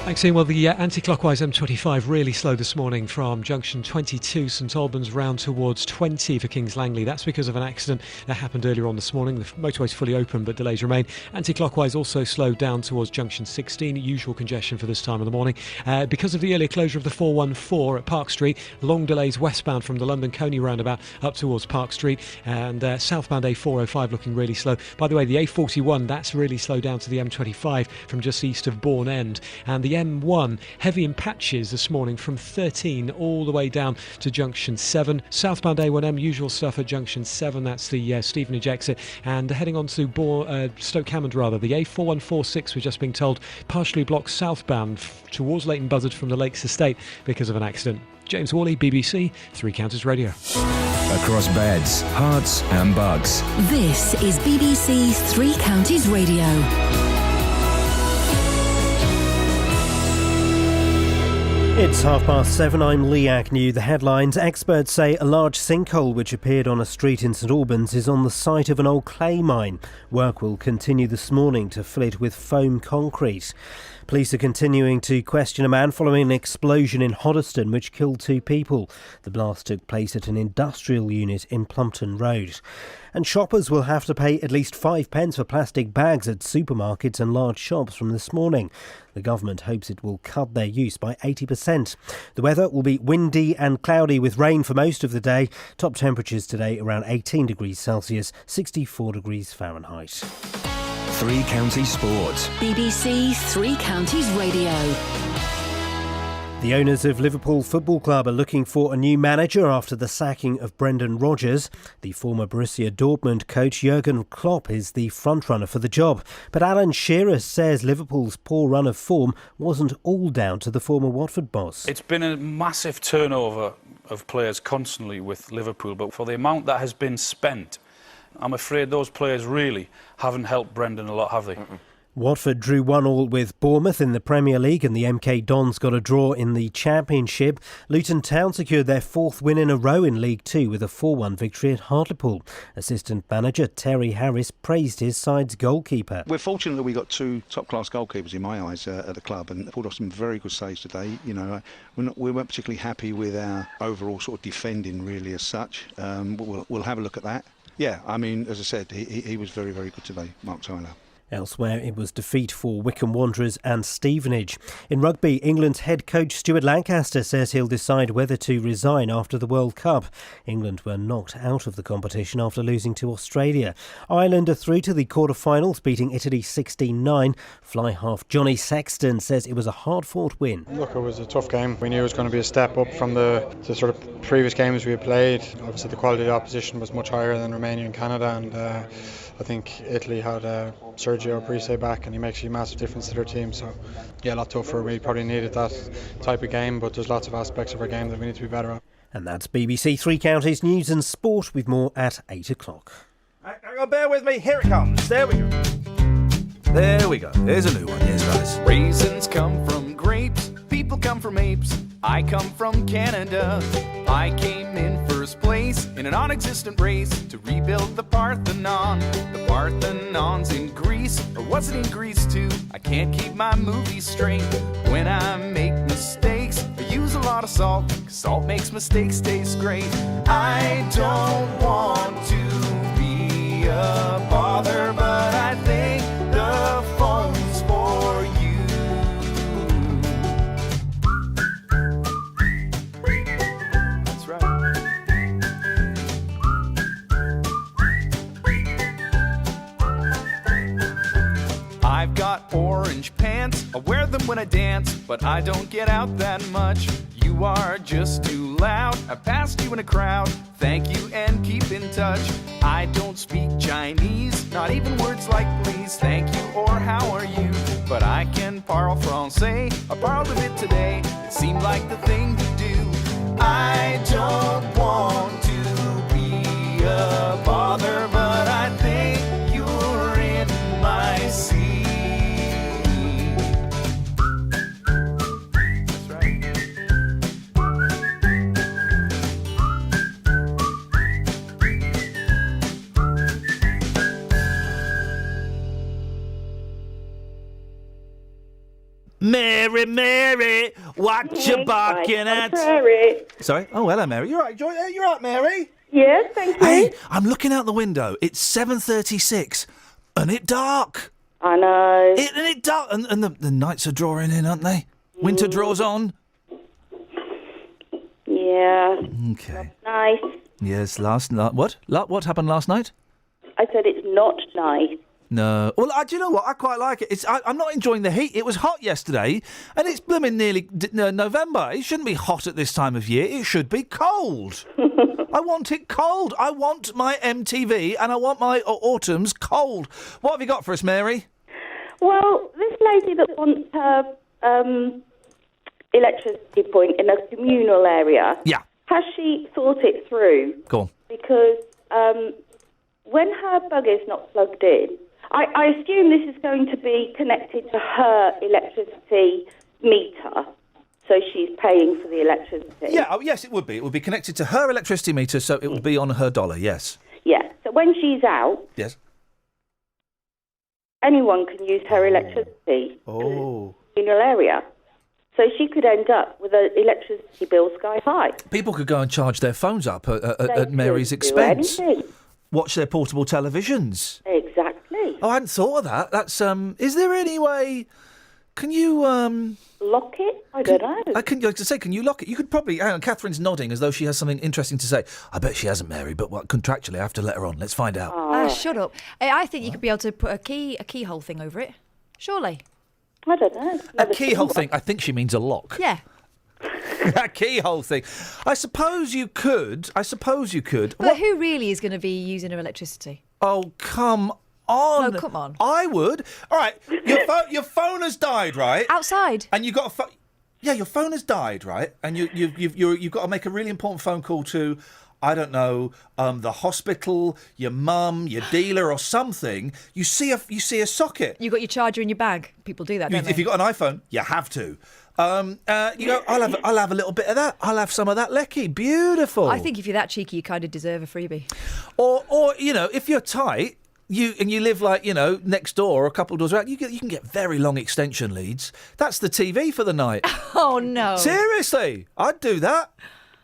Thanks, Ian. Well, the anti-clockwise M25 really slow this morning from junction 22 St Albans round towards 20 for Kings Langley. That's because of an accident that happened earlier on this morning. The motorway's fully open, but delays remain. Anti-clockwise also slowed down towards junction 16, usual congestion for this time of the morning. Because of the earlier closure of the 414 at Park Street, long delays westbound from the London Coney roundabout up towards Park Street, and southbound A405 looking really slow. By the way, the A41, that's really slowed down to the M25 from just east of Bourne End. And the M1, heavy in patches this morning from 13 all the way down to junction 7. Southbound A1M, usual stuff at junction 7, that's the Stevenage exit. And heading on to Stoke Hammond rather, the A4146, we're just being told, partially blocked southbound towards Leighton Buzzard from the Lakes Estate because of an accident. James Worley, BBC, Three Counties Radio. Across beds, hearts and bugs. This is BBC Three Counties Radio. It's 7:30. I'm Lee Agnew. The headlines. Experts say a large sinkhole which appeared on a street in St Albans is on the site of an old clay mine. Work will continue this morning to fill it with foam concrete. Police are continuing to question a man following an explosion in Hoddesdon which killed 2 people. The blast took place at an industrial unit in Plumpton Road. And shoppers will have to pay at least 5 pence for plastic bags at supermarkets and large shops from this morning. The government hopes it will cut their use by 80%. The weather will be windy and cloudy with rain for most of the day. Top temperatures today around 18 degrees Celsius, 64 degrees Fahrenheit. Three Counties Sport. BBC Three Counties Radio. The owners of Liverpool Football Club are looking for a new manager after the sacking of Brendan Rodgers. The former Borussia Dortmund coach Jurgen Klopp is the frontrunner for the job. But Alan Shearer says Liverpool's poor run of form wasn't all down to the former Watford boss. It's been a massive turnover of players constantly with Liverpool, but for the amount that has been spent, I'm afraid those players really haven't helped Brendan a lot, have they? Watford drew 1-1 with Bournemouth in the Premier League and the MK Dons got a draw in the Championship. Luton Town secured their 4th win in a row in League 2 with a 4-1 victory at Hartlepool. Assistant manager Terry Harris praised his side's goalkeeper. We're fortunate that we got 2 top-class goalkeepers in my eyes at the club and pulled off some very good saves today. You know, we weren't particularly happy with our overall sort of defending really as such. We'll have a look at that. Yeah, I mean, as I said, he was very, very good today, Mark Tyler. Elsewhere, it was defeat for Wycombe Wanderers and Stevenage. In rugby, England's head coach Stuart Lancaster says he'll decide whether to resign after the World Cup. England were knocked out of the competition after losing to Australia. Ireland are through to the quarter-finals, beating Italy 16-9. Fly half Johnny Sexton says it was a hard-fought win. Look, it was a tough game. We knew it was going to be a step up from the sort of previous games we had played. Obviously, the quality of the opposition was much higher than Romania and Canada, and I think Italy had Sergio Parise back, and he makes a massive difference to their team. So, yeah, a lot tougher. We probably needed that type of game, but there's lots of aspects of our game that we need to be better at. And that's BBC Three Counties News and Sport with more at 8 o'clock. Hang on, bear with me. Here it comes. There we go. There we go. Here's a new one. Yes, guys. Raisins come from grapes. People come from apes. I come from Canada. I came in first place in a non-existent race to rebuild the Parthenon. The Parthenon's in Greece, or was it in Greece too? I can't keep my movies straight. When I make mistakes, I use a lot of salt, 'cause salt makes mistakes taste great. I don't want to be a bother, but I think the phone's for you. I've got orange pants, I wear them when I dance, but I don't get out that much. You are just too loud, I passed you in a crowd. Thank you and keep in touch. I don't speak Chinese, not even words like please, thank you or how are you. But I can parle français, I borrowed a bit today. It seemed like the thing to do. I don't want to be a bother, but I think you're in my seat. Mary, Mary, what you barking at? Prairie. Sorry? Oh, hello, Mary. You're right, Joy. You're right, Mary. Yes, thank you. Hey, I'm looking out the window. It's 7:36, and it's dark. I know. It dark, and the nights are drawing in, aren't they? Winter draws on. Yeah. Okay. Nice. Yes, what happened last night? I said it's not nice. No. Well, do you know what? I quite like it. I'm not enjoying the heat. It was hot yesterday, and it's blooming nearly November. It shouldn't be hot at this time of year. It should be cold. I want it cold. I want my MTV, and I want my autumns cold. What have you got for us, Mary? Well, this lady that wants her electricity point in a communal area. Yeah. Has she thought it through? Go on. Because when her bug is not plugged in, I assume this is going to be connected to her electricity meter, so she's paying for the electricity. Yeah, oh, yes, it would be. It would be connected to her electricity meter, so it would be on her dollar, yes. Yeah, so when she's out, Yes. anyone can use her electricity in the communal area. So she could end up with an electricity bill sky high. People could go and charge their phones up at Mary's could do expense. anything. Watch their portable televisions. Exactly. Oh, I hadn't thought of that. That's is there any way? Can you lock it? I don't know. Can you lock it? You could probably. Hang on, Catherine's nodding as though she has something interesting to say. I bet she hasn't, Mary. But contractually, I have to let her on. Let's find out. Shut up. I think you could be able to put a keyhole thing over it. Surely. I don't know. A keyhole thing. I think she means a lock. Yeah. A keyhole thing. I suppose you could. But who really is going to be using her electricity? Oh, come on. No, come on. I would. All right. Your phone has died, right? Outside. And you've got a phone. Yeah, your phone has died, right? And you've got to make a really important phone call to, I don't know, the hospital, your mum, your dealer, or something. You see a socket. You got your charger in your bag. People do that, don't they? If you've got an iPhone, you have to. You go, I'll have a little bit of that. I'll have some of that lecky. Beautiful. I think if you're that cheeky, you kind of deserve a freebie. Or if you're tight, you live next door or a couple of doors out, you can get very long extension leads. That's the TV for the night. Oh no! Seriously, I'd do that.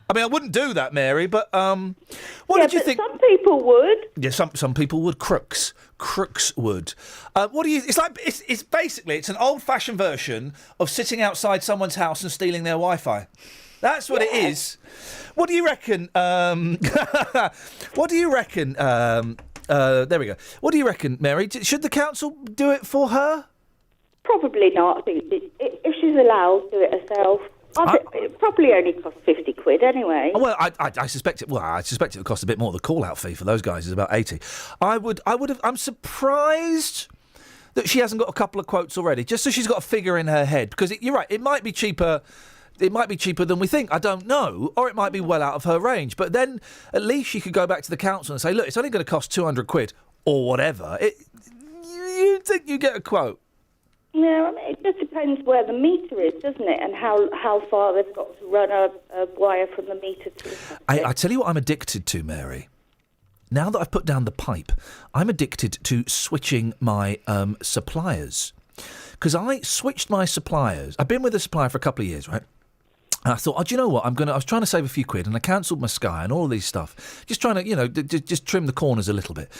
I mean, I wouldn't do that, Mary, but what did you think? Some people would. Yeah, some people would. Crooks would. What do you? It's basically it's an old-fashioned version of sitting outside someone's house and stealing their Wi-Fi. That's what it is. What do you reckon? What do you reckon? There we go. What do you reckon, Mary? Should the council do it for her? Probably not. I think if she's allowed to do it herself. It probably only costs 50 quid anyway. Well, I suspect it. Well, I suspect it would cost a bit more. The call-out fee for those guys is about 80. I would have. I'm surprised that she hasn't got a couple of quotes already, just so she's got a figure in her head. Because you're right, it might be cheaper. It might be cheaper than we think. I don't know, or it might be well out of her range. But then at least she could go back to the council and say, "Look, it's only going to cost 200 quid or whatever." You think you get a quote? Yeah, I mean, it just depends where the meter is, doesn't it? And how far they've got to run a wire from the meter to the I tell you what I'm addicted to, Mary. Now that I've put down the pipe, I'm addicted to switching my suppliers. Because I switched my suppliers. I've been with a supplier for a couple of years, right? And I thought, do you know what? I was trying to save a few quid, and I cancelled my Sky and all of these stuff. Just trying to, just trim the corners a little bit.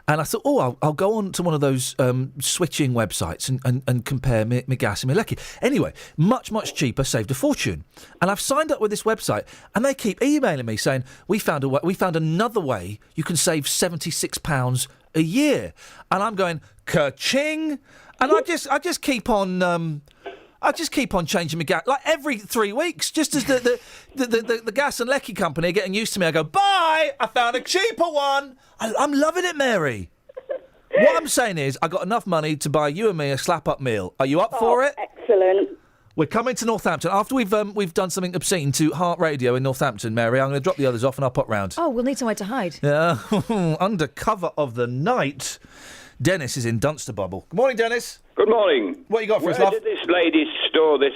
And I thought, I'll go on to one of those switching websites and compare my gas and my lecky. Anyway, much, much cheaper, saved a fortune. And I've signed up with this website, and they keep emailing me saying, we found another way you can save £76 a year. And I'm going, ka-ching! And I just keep on... I just keep on changing my gas, like every 3 weeks, just as the gas and lecky company are getting used to me. I go, bye, I found a cheaper one. I'm loving it, Mary. What I'm saying is, I got enough money to buy you and me a slap-up meal. Are you up for it? Excellent. We're coming to Northampton. After we've done something obscene to Heart Radio in Northampton, Mary, I'm going to drop the others off and I'll pop round. Oh, we'll need somewhere to hide. Yeah, under cover of the night, Dennis is in Dunsterbubble. Good morning, Dennis. Good morning. What you got for us, Where love? did this lady store this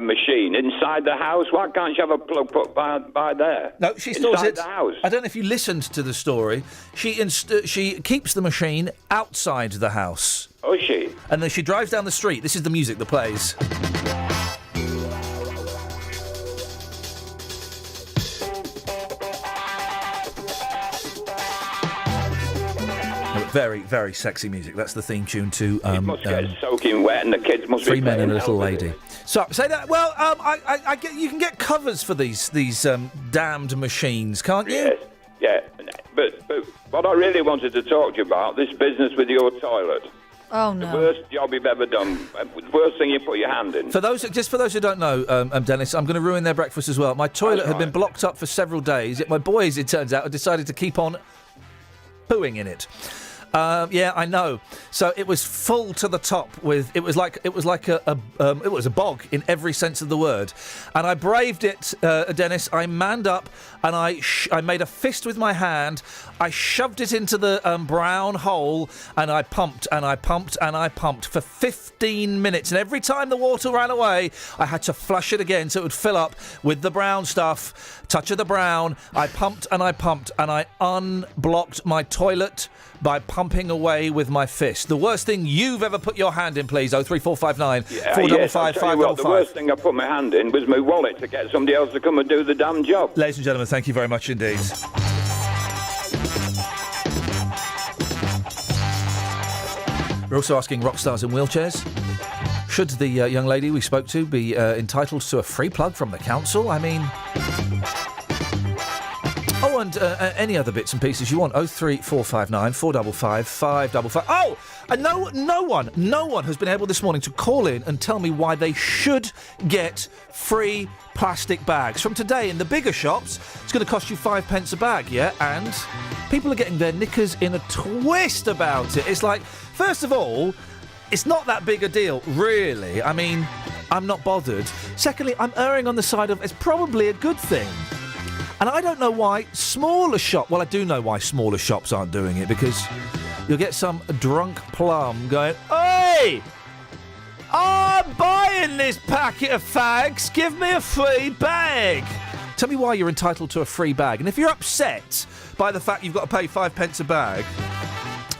machine? Inside the house? Why can't she have a plug put by there? No, she stores inside it. the house. I don't know if you listened to the story. She keeps the machine outside the house. Oh, is she? And then she drives down the street. This is the music that plays. Very, very sexy music. That's the theme tune to... it must get soaking wet and the kids must Three be Men and a playing Little out with Lady. it. So, say that... Well, I get, you can get covers for these damned machines, can't you? Yes, yeah. But what I really wanted to talk to you about, this business with your toilet. Oh, no. The worst job you've ever done. The worst thing you put your hand in. For those who don't know, Dennis, I'm going to ruin their breakfast as well. My toilet had been blocked up for several days. Yet my boys, it turns out, had decided to keep on pooing in it. Yeah, I know. So it was full to the top with. It was like a bog in every sense of the word. And I braved it, Dennis. I manned up and I made a fist with my hand. I shoved it into the brown hole and I pumped and I pumped and I pumped for 15 minutes. And every time the water ran away, I had to flush it again so it would fill up with the brown stuff. Touch of the brown. I pumped and I unblocked my toilet by pumping away with my fist. The worst thing you've ever put your hand in, please. 03459 455 555. The worst thing I put my hand in was my wallet to get somebody else to come and do the damn job. Ladies and gentlemen, thank you very much indeed. We're also asking rock stars in wheelchairs. Should the young lady we spoke to be entitled to a free plug from the council? I mean... Oh, and any other bits and pieces you want. 03459 455 555. Oh, and no one has been able this morning to call in and tell me why they should get free plastic bags. From today, in the bigger shops, it's going to cost you 5 pence a bag, yeah? And people are getting their knickers in a twist about it. It's like, first of all, it's not that big a deal, really. I mean, I'm not bothered. Secondly, I'm erring on the side of it's probably a good thing. And I don't know why smaller shops... Well, I do know why smaller shops aren't doing it, because you'll get some drunk plum going, "Hey! I'm buying this packet of fags. Give me a free bag." Tell me why you're entitled to a free bag. And if you're upset by the fact you've got to pay 5 pence a bag,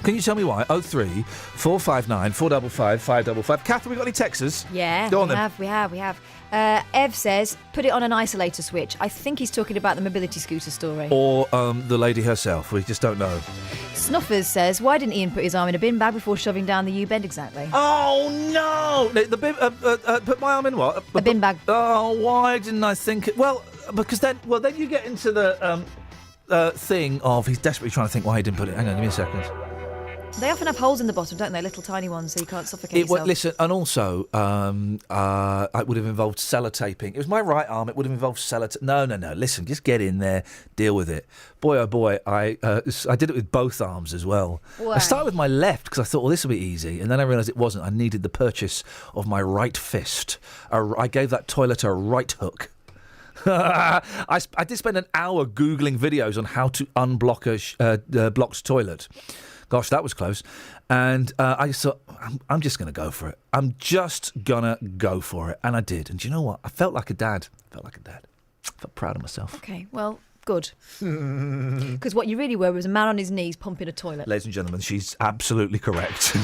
can you tell me why? 03459 455 555. Kath, have we got any texters? Yeah, Go on, we have. Ev says, put it on an isolator switch. I think he's talking about the mobility scooter story. Or the lady herself. We just don't know. Snuffers says, why didn't Iain put his arm in a bin bag before shoving down the U-bend exactly? Oh, no! The bin, put my arm in what? A bin bag. Oh, why didn't I think... Well, because then you get into the thing of he's desperately trying to think why he didn't put it... Hang on, give me a second. They often have holes in the bottom, don't they? Little tiny ones, so you can't suffocate yourself. Listen, and also, it would have involved sellotaping. It was my right arm. It would have involved sellotape. No. Listen, just get in there, deal with it. Boy, oh boy, I did it with both arms as well. Why? I started with my left because I thought, well, this will be easy, and then I realised it wasn't. I needed the purchase of my right fist. I gave that toilet a right hook. I did spend an hour Googling videos on how to unblock a blocked toilet. Gosh, that was close. And I just thought, I'm just going to go for it. I'm just going to go for it. And I did. And do you know what? I felt like a dad. I felt proud of myself. Okay, well, good. Because what you really were was a man on his knees pumping a toilet. Ladies and gentlemen, she's absolutely correct.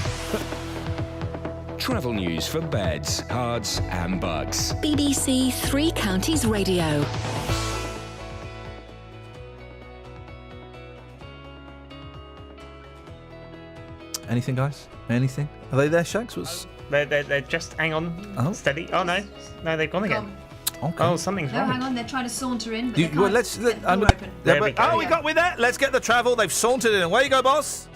Travel news for beds, cards and bugs. BBC Three Counties Radio. Anything, guys? Anything? Are they there, Shags? They're just... Hang on. Steady. Oh, no. No, they've gone again. Okay. Oh, something's wrong. hang on, they're trying to saunter in, but There we go. We got Let's get the travel. They've sauntered in. Away you go, boss.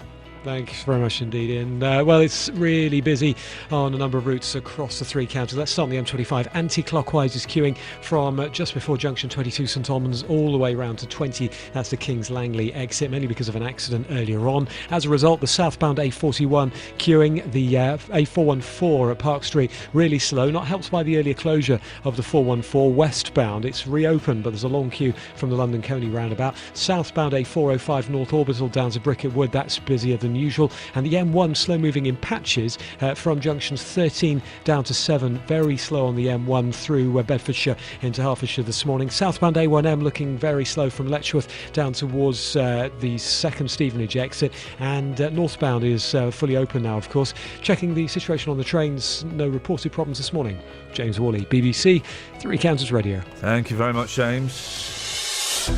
Thanks very much indeed, Ian. Well, it's really busy on a number of routes across the three counties. Let's start on the M25. Anti-clockwise is queuing from just before junction 22 St Albans all the way round to 20. That's the Kings Langley exit, mainly because of an accident earlier on. As a result, the southbound A41 queuing, the A414 at Park Street really slow, not helped by the earlier closure of the 414 westbound. It's reopened, but there's a long queue from the London Coney roundabout. Southbound A405 North Orbital down to Bricket Wood. That's busier than than usual. And the M1 slow moving in patches from junctions 13 down to 7. Very slow on the M1 through Bedfordshire into Hertfordshire this morning. Southbound A1M looking very slow from Letchworth down towards the second Stevenage exit. And northbound is fully open now, of course. Checking the situation on the trains, no reported problems this morning. James Worley, BBC Three Counties Radio. Thank you very much, James.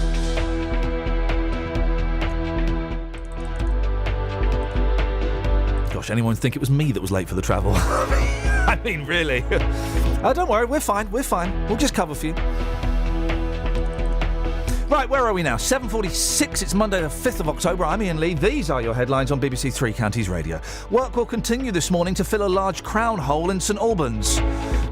Gosh, anyone think it was me that was late for the travel? I mean, really. Don't worry, we're fine. We'll just cover for you. Right, where are we now? 7:46, it's Monday the 5th of October. I'm Iain Lee. These are your headlines on BBC Three Counties Radio. Work will continue this morning to fill a large crown hole in St Albans.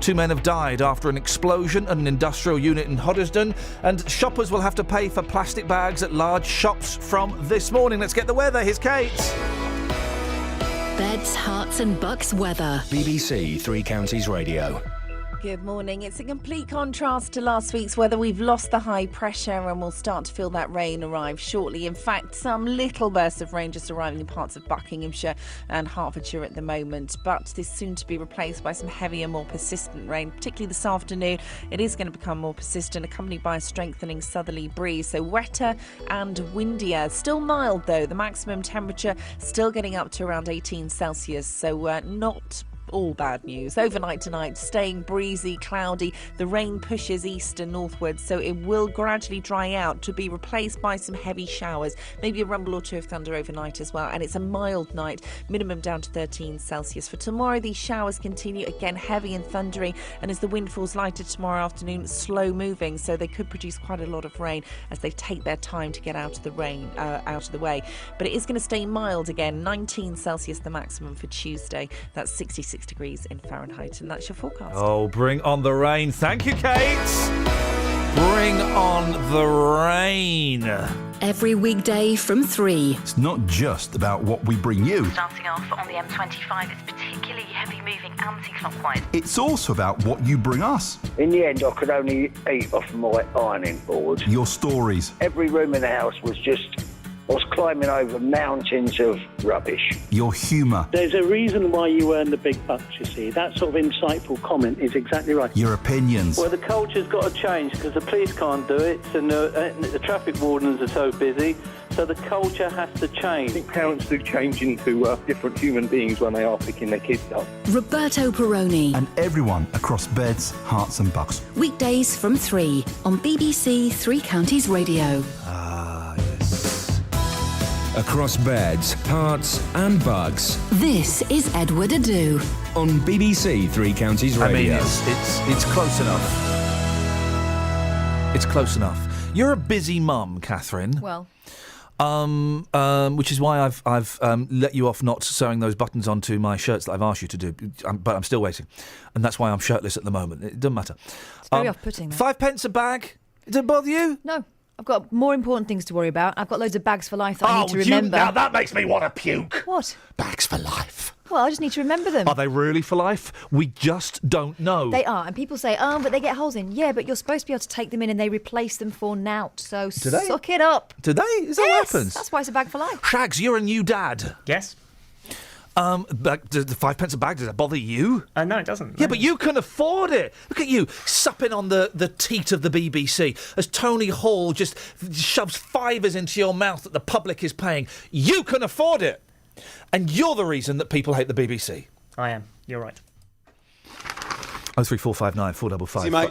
2 men have died after an explosion at an industrial unit in Hoddesdon, and shoppers will have to pay for plastic bags at large shops from this morning. Let's get the weather. Here's Kate. Beds, Herts and Bucks weather. BBC Three Counties Radio. Good morning. It's a complete contrast to last week's weather. We've lost the high pressure and we'll start to feel that rain arrive shortly. In fact, some little bursts of rain just arriving in parts of Buckinghamshire and Hertfordshire at the moment. But this soon to be replaced by some heavier, more persistent rain, particularly this afternoon. It is going to become more persistent, accompanied by a strengthening southerly breeze. So wetter and windier. Still mild though. The maximum temperature still getting up to around 18 Celsius. So not all bad news. Overnight tonight, staying breezy, cloudy. The rain pushes east and northwards, so it will gradually dry out to be replaced by some heavy showers. Maybe a rumble or two of thunder overnight as well. And it's a mild night, minimum down to 13 Celsius. For tomorrow, these showers continue, again heavy and thundery. And as the wind falls lighter tomorrow afternoon, slow moving, so they could produce quite a lot of rain as they take their time to get out of the rain, out of the way. But it is going to stay mild again, 19 Celsius the maximum for Tuesday. That's 66 degrees in Fahrenheit, and that's your forecast. Oh, bring on the rain. Thank you, Kate. Bring on the rain. Every weekday from 3. It's not just about what we bring you. Starting off on the M25, it's particularly heavy moving anti-clockwise. It's also about what you bring us. In the end, I could only eat off my ironing board. Your stories. Every room in the house was climbing over mountains of rubbish. Your humour. There's a reason why you earn the big bucks, you see. That sort of insightful comment is exactly right. Your opinions. Well, the culture's got to change because the police can't do it and the traffic wardens are so busy. So the culture has to change. I think parents do change into different human beings when they are picking their kids up. Roberto Perroni. And everyone across Beds, Herts and Bucks. Weekdays from 3 on BBC Three Counties Radio. Across Beds, Herts and Bucks. This is Edward Adu on BBC Three Counties Radio. I mean, it's close enough. It's close enough. You're a busy mum, Catherine. Well, which is why I've let you off not sewing those buttons onto my shirts that I've asked you to do, but I'm still waiting, and that's why I'm shirtless at the moment. It doesn't matter. It's very off-putting. 5 pence a bag. Does it bother you? No. I've got more important things to worry about. I've got loads of bags for life that I need to remember. Now that makes me want to puke. What? Bags for life. Well, I just need to remember them. Are they really for life? We just don't know. They are. And people say, but they get holes in. Yeah, but you're supposed to be able to take them in and they replace them for nout. So suck it up. Do they? Is that what happens? That's why it's a bag for life. Shags, you're a new dad. Yes. The 5 pence a bag, does that bother you? No, it doesn't. Yeah, but you can afford it. Look at you, supping on the teat of the BBC as Tony Hall just shoves fivers into your mouth that the public is paying. You can afford it. And you're the reason that people hate the BBC. I am. You're right. 03459 455. See you, mate.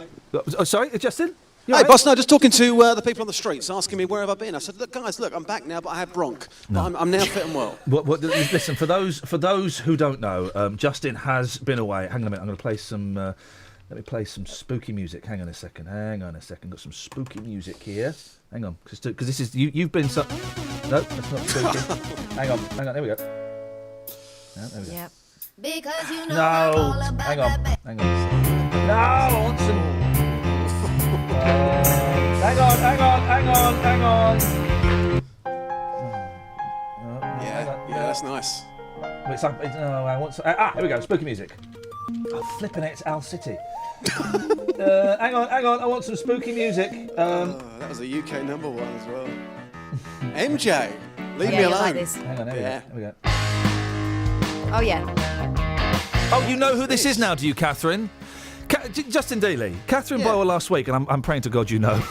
Oh, sorry, Justin? Hey, boss, no, just talking to the people on the streets, asking me where have I been. I said, look, guys, I'm back now, but I had bronch. No. But I'm now fit and well. Listen, for those who don't know, Justin has been away. Hang on a minute, I'm going to play some. Let me play some spooky music. Hang on a second. Got some spooky music here. Hang on, because this is you've been so. No, that's not spooky. hang on. There we go. No, there we go. Yep. Because you know No, hang on. No, I want some. Hang on. Yeah, that's nice. I want some, here we go, spooky music. Oh, flipping it, it's Owl City. Hang on, I want some spooky music. That was a UK #1 as well. MJ. Leave me you alone. like this. Hang on, there we go. Oh, yeah. Oh, you know who this is now, do you, Catherine? Justin Dealey. Catherine Boyle last week, and I'm praying to God you know.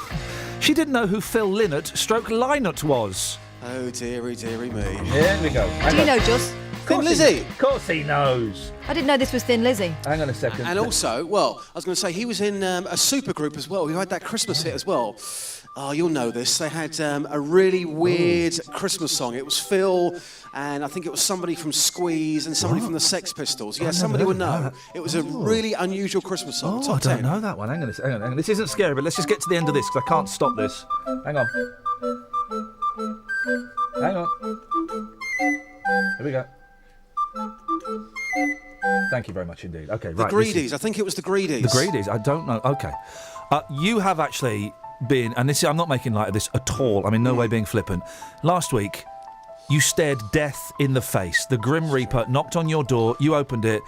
She didn't know who Phil Lynott / was. Oh, dearie me. Here we go. Do you know, Just? Thin Lizzy. Of course he knows. I didn't know this was Thin Lizzy. Hang on a second. And also, well, I was going to say, he was in a supergroup as well. He had that Christmas hit as well. Oh, you'll know this. They had a really weird Christmas song. It was Phil, and I think it was somebody from Squeeze and somebody from the Sex Pistols. Yeah, somebody would know. It was a really unusual Christmas song. Top 10. I don't know that one. Hang on. This isn't scary, but let's just get to the end of this because I can't stop this. Hang on. Here we go. Thank you very much indeed. Okay, right. The Greedies. I think it was the Greedies. The Greedies. I don't know. Okay. You have actually been, and I'm not making light of this at all. I'm in no way being flippant. Last week, you stared death in the face. The Grim Reaper knocked on your door. You opened it.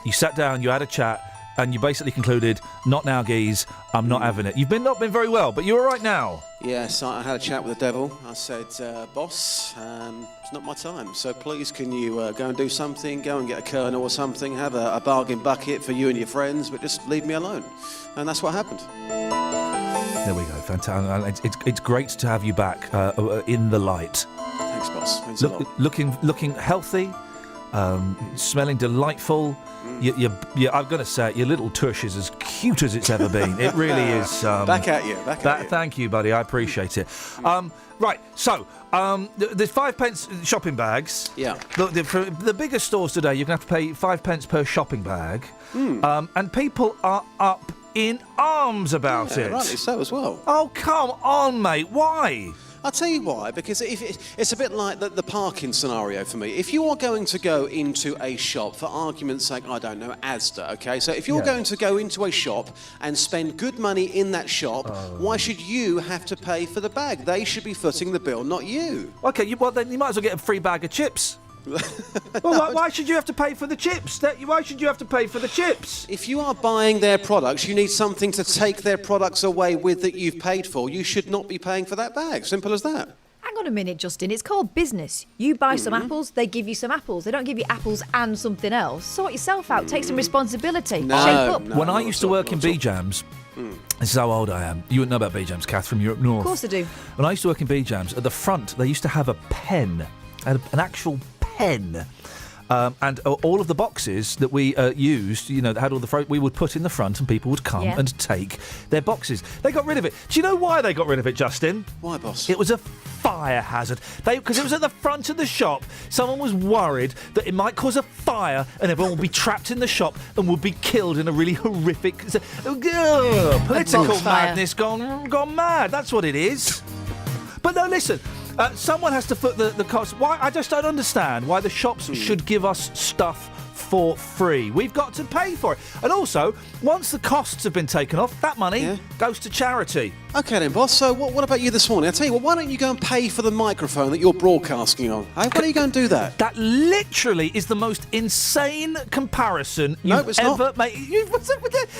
You sat down. You had a chat. And you basically concluded, not now, geez, I'm not having it. You've not been very well, but you're all right now. Yes, I had a chat with the devil. I said, boss, it's not my time. So please, can you go and do something? Go and get a Colonel or something. Have a bargain bucket for you and your friends, but just leave me alone. And that's what happened. There we go. Fantastic. It's great to have you back in the light. Thanks, boss. Thanks a lot. Looking healthy, smelling delightful. I've got to say, your little tush is as cute as it's ever been. It really is. Back at you. Thank you, buddy. I appreciate it. Right, so there's 5 pence shopping bags. Yeah. For the bigger stores today, you're going to have to pay 5 pence per shopping bag. And people are up in arms about it. Rightly so as well. Oh, come on, mate. Why? I'll tell you why, because it's a bit like the parking scenario for me. If you are going to go into a shop, for argument's sake, I don't know, Asda, okay? So if you're going to go into a shop and spend good money in that shop, why should you have to pay for the bag? They should be footing the bill, not you. Okay, well, then you might as well get a free bag of chips. Well, why should you have to pay for the chips? Why should you have to pay for the chips? If you are buying their products, you need something to take their products away with that you've paid for. You should not be paying for that bag. Simple as that. Hang on a minute, Justin. It's called business. You buy some apples, they give you some apples. They don't give you apples and something else. Sort yourself out. Take some responsibility. Shape up. When I used to work in B-Jams, this is how old I am. You wouldn't know about B-Jams, Kath, from Europe North. Of course I do. When I used to work in B-Jams, at the front, they used to have a pen, an actual pen. And all of the boxes that we used, that had all the we would put in the front, and people would come and take their boxes. They got rid of it. Do you know why they got rid of it, Justin? Why, boss? It was a fire hazard. Because it was at the front of the shop. Someone was worried that it might cause a fire, and everyone would be trapped in the shop and would be killed in a really horrific political madness gone mad. That's what it is. But no, listen. Someone has to foot the cost. Why? I just don't understand why the shops should give us stuff for free. We've got to pay for it. And also, once the costs have been taken off, that money goes to charity. OK then, boss. So what about you this morning? I tell you what, why don't you go and pay for the microphone that you're broadcasting on? Hey, why don't you go and do that? That literally is the most insane comparison you've ever made.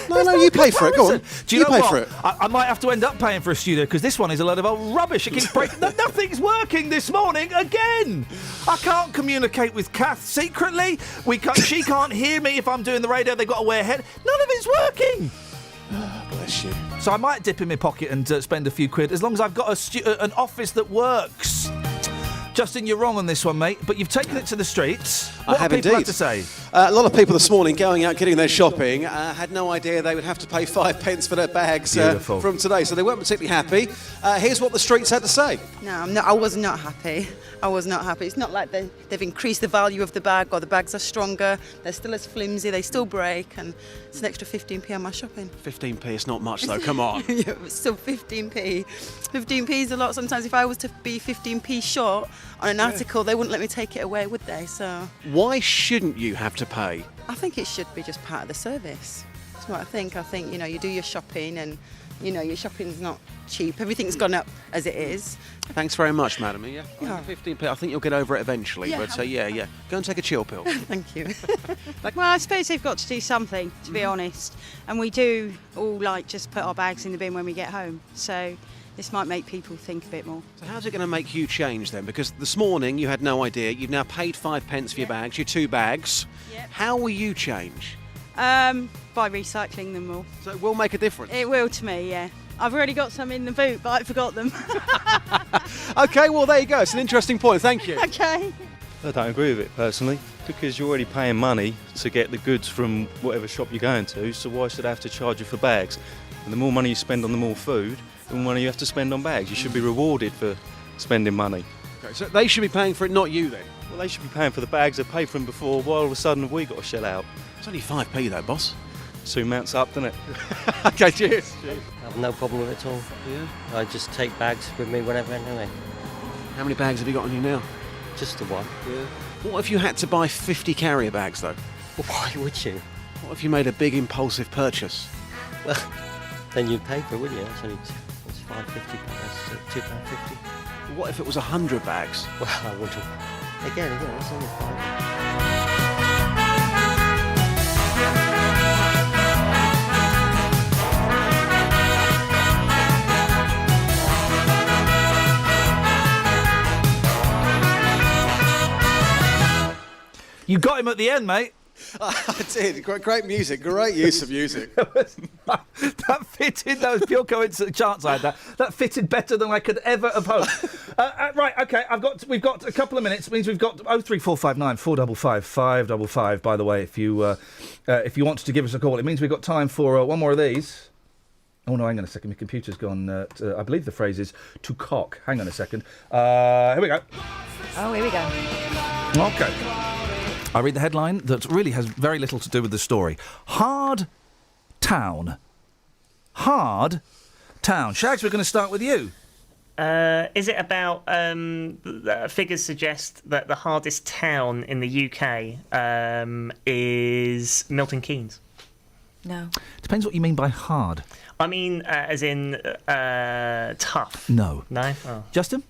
No, you pay for it. Go on. Do you know pay what? for it. I might have to end up paying for a studio because this one is a load of old rubbish. It keeps breaking. Nothing's working this morning again. I can't communicate with Kath secretly. She can't hear me if I'm doing the radio. They've got to wear head. None of it's working. Bless you. So I might dip in my pocket and spend a few quid as long as I've got an office that works. Justin, you're wrong on this one, mate, but you've taken it to the streets. What do people have to say? A lot of people this morning going out getting their shopping had no idea they would have to pay 5 pence for their bags from today, so they weren't particularly happy. Here's what the streets had to say. No, I was not happy. I was not happy. It's not like they've increased the value of the bag or the bags are stronger. They're still as flimsy. They still break, and it's an extra 15p on my shopping. 15p is not much, though. Come on. Yeah, it's still 15p. 15p is a lot. Sometimes if I was to be 15p short on an article, they wouldn't let me take it away, would they? So why shouldn't you have to pay? I think it should be just part of the service. That's what I think. I think, you do your shopping and, your shopping's not cheap. Everything's gone up as it is. Thanks very much, madam. Yeah. 15p. I think you'll get over it eventually. Yeah. But yeah. Go and take a chill pill. Thank you. Well, I suppose they've got to do something, to be honest. And we do all just put our bags in the bin when we get home. So, this might make people think a bit more. So how's it going to make you change then? Because this morning you had no idea. You've now paid 5 pence for your bags, your 2 bags. Yep. How will you change? By recycling them all. So it will make a difference? It will to me, yeah. I've already got some in the boot, but I forgot them. OK, well, there you go. It's an interesting point. Thank you. OK. I don't agree with it personally, because you're already paying money to get the goods from whatever shop you're going to, so why should I have to charge you for bags? And the more money you spend on the more food, the more money you have to spend on bags. You should be rewarded for spending money. Okay, so they should be paying for it, not you then? Well, they should be paying for the bags. They paid for them before. Why all of a sudden have we got to shell out? It's only 5p though, boss. Soon mounts up, doesn't it? OK, cheers. I have no problem with it at all. Yeah. I just take bags with me whenever anyway. How many bags have you got on you now? Just the one. Yeah. What if you had to buy 50 carrier bags though? Why would you? What if you made a big impulsive purchase? Well, then you'd pay for it, wouldn't you? That's only £5.50. That's £2.50. What if it was 100 bags? Well, I wouldn't. Again, it's only £5. You got him at the end, mate. I did. Great music. Great use of music. That fitted. That was pure coincidence. Chance I had that. That fitted better than I could ever have hoped. Right. Okay. We've got a couple of minutes. It means we've got 03459 455 555. By the way, if you want to give us a call, it means we've got time for one more of these. Oh no! Hang on a second. My computer's gone. I believe the phrase is to cock. Hang on a second. Here we go. Oh, here we go. Okay. I read the headline that really has very little to do with the story. Hard town. Hard town. Shags, we're going to start with you. Is it about figures suggest that the hardest town in the UK is Milton Keynes? No. Depends what you mean by hard. I mean, as in tough. No. No? Oh. Justin?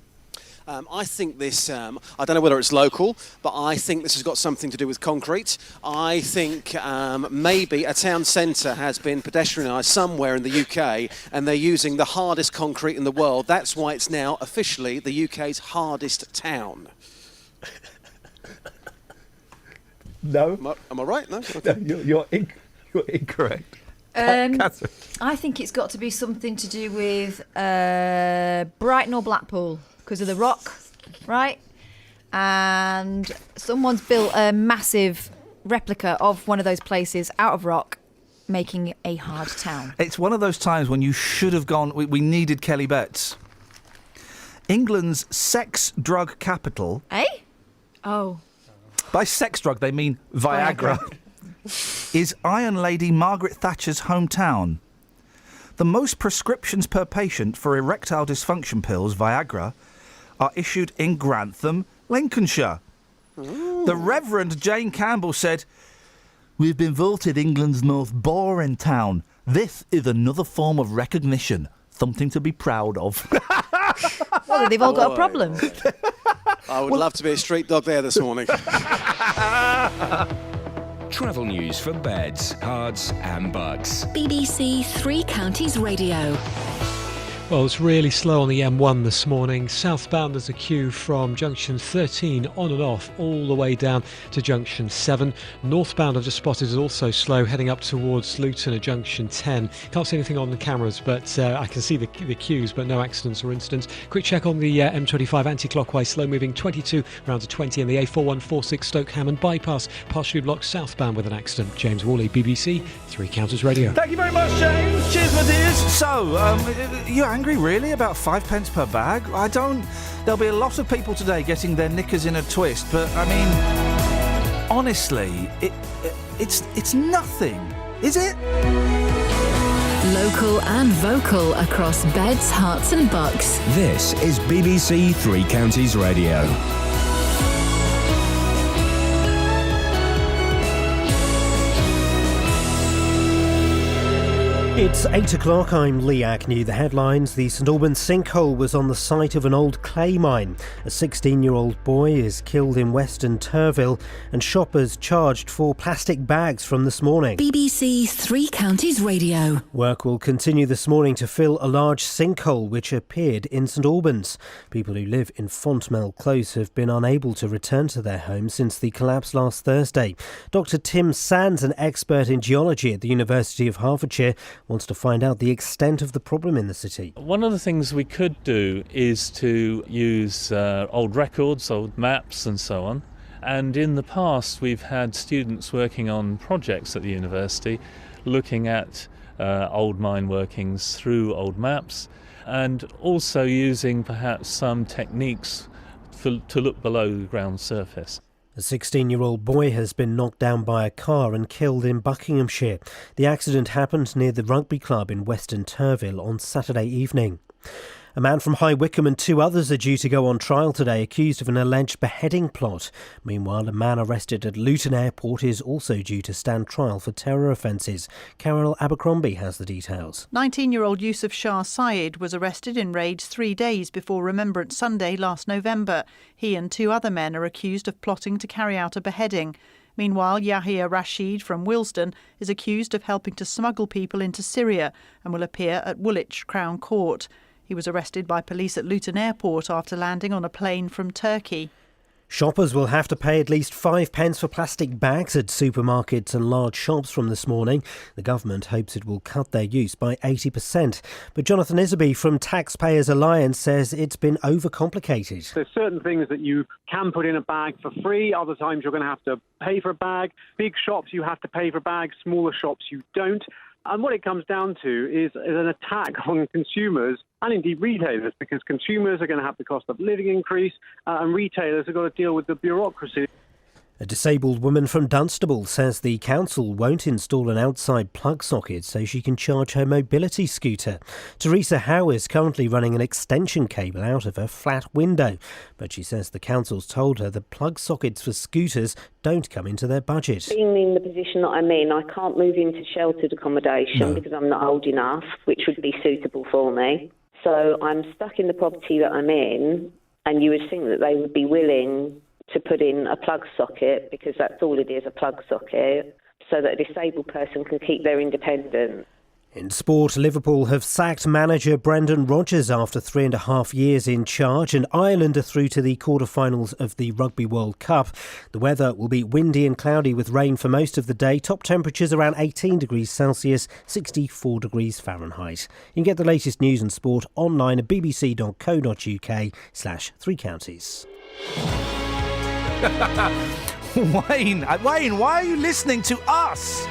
I think this, I don't know whether it's local, but I think this has got something to do with concrete. I think maybe a town centre has been pedestrianised somewhere in the UK and they're using the hardest concrete in the world. That's why it's now officially the UK's hardest town. No. Am I right? No? Okay. No, you're incorrect. I think it's got to be something to do with Brighton or Blackpool. Because of the rock, right? And someone's built a massive replica of one of those places out of rock, making a hard town. It's one of those times when you should have gone... We needed Kelly Betts. England's sex drug capital... Eh? Oh. By sex drug, they mean Viagra. is Iron Lady Margaret Thatcher's hometown. The most prescriptions per patient for erectile dysfunction pills, Viagra, are issued in Grantham, Lincolnshire. Ooh. The Reverend Jane Campbell said, "We've been voted England's most boring town. This is another form of recognition, something to be proud of." Well, they've all got a problem. I would love to be a street dog there this morning. Travel news for beds, cards and bugs. BBC Three Counties Radio. Well, it's really slow on the M1 this morning. Southbound there's a queue from junction 13 on and off all the way down to junction 7. Northbound I've just spotted is also slow, heading up towards Luton at junction 10. Can't see anything on the cameras, but I can see the queues, but no accidents or incidents. Quick check on the M25 anti-clockwise, slow moving 22 round to 20, and the A4146 Stoke Hammond bypass partially blocked southbound with an accident. James Worley, BBC Three Counties Radio. Thank you very much, James. Cheers, my dears. So, you're angry, really, about 5 pence per bag? There'll be a lot of people today getting their knickers in a twist, but, I mean, honestly, it's nothing, is it? Local and vocal across beds, hearts and bucks. This is BBC Three Counties Radio. It's 8 o'clock, I'm Lee Agnew. The headlines: the St Albans sinkhole was on the site of an old clay mine. A 16-year-old boy is killed in Western Turville, and shoppers charged for plastic bags from this morning. BBC Three Counties Radio. Work will continue this morning to fill a large sinkhole which appeared in St Albans. People who live in Fontmell Close have been unable to return to their homes since the collapse last Thursday. Dr Tim Sands, an expert in geology at the University of Hertfordshire, wants to find out the extent of the problem in the city. One of the things we could do is to use old records, old maps and so on. And in the past we've had students working on projects at the university looking at old mine workings through old maps, and also using perhaps some techniques to look below the ground surface. A 16-year-old boy has been knocked down by a car and killed in Buckinghamshire. The accident happened near the rugby club in Western Turville on Saturday evening. A man from High Wycombe and two others are due to go on trial today, accused of an alleged beheading plot. Meanwhile, a man arrested at Luton Airport is also due to stand trial for terror offences. Carol Abercrombie has the details. 19-year-old Yusuf Shah Syed was arrested in raids 3 days before Remembrance Sunday last November. He and two other men are accused of plotting to carry out a beheading. Meanwhile, Yahya Rashid from Willesden is accused of helping to smuggle people into Syria and will appear at Woolwich Crown Court. He was arrested by police at Luton Airport after landing on a plane from Turkey. Shoppers will have to pay at least 5 pence for plastic bags at supermarkets and large shops from this morning. The government hopes it will cut their use by 80%. But Jonathan Isaby from Taxpayers Alliance says it's been overcomplicated. There's certain things that you can put in a bag for free. Other times you're going to have to pay for a bag. Big shops, you have to pay for bags. Smaller shops, you don't. And what it comes down to is an attack on consumers and indeed retailers, because consumers are going to have the cost of living increase and retailers have got to deal with the bureaucracy. A disabled woman from Dunstable says the council won't install an outside plug socket so she can charge her mobility scooter. Teresa Howe is currently running an extension cable out of her flat window, but she says the council's told her the plug sockets for scooters don't come into their budget. Being in the position that I'm in, I can't move into sheltered accommodation because I'm not old enough, which would be suitable for me. So I'm stuck in the property that I'm in, and you would think that they would be willing to put in a plug socket, because that's all it is, a plug socket, so that a disabled person can keep their independence. In sport, Liverpool have sacked manager Brendan Rodgers after 3.5 years in charge, and Ireland are through to the quarter-finals of the Rugby World Cup. The weather will be windy and cloudy with rain for most of the day. Top temperatures around 18 degrees Celsius, 64 degrees Fahrenheit. You can get the latest news and sport online at bbc.co.uk/Three Counties. Wayne, why are you listening to us?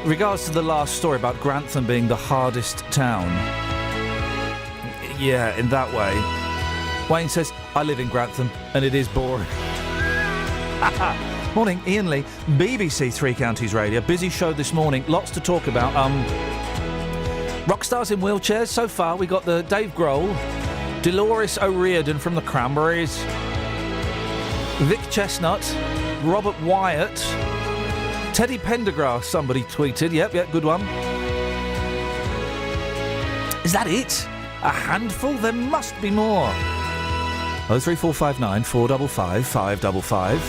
Regards to the last story about Grantham being the hardest town. Yeah, in that way. Wayne says, I live in Grantham and it is boring. Morning, Iain Lee, BBC Three Counties Radio. Busy show this morning, lots to talk about. Rock stars in wheelchairs. So far, we got the Dave Grohl, Dolores O'Riordan from the Cranberries, Vic Chestnut, Robert Wyatt, Teddy Pendergrass, somebody tweeted. Yep, good one. Is that it? A handful? There must be more. 03459 455 555.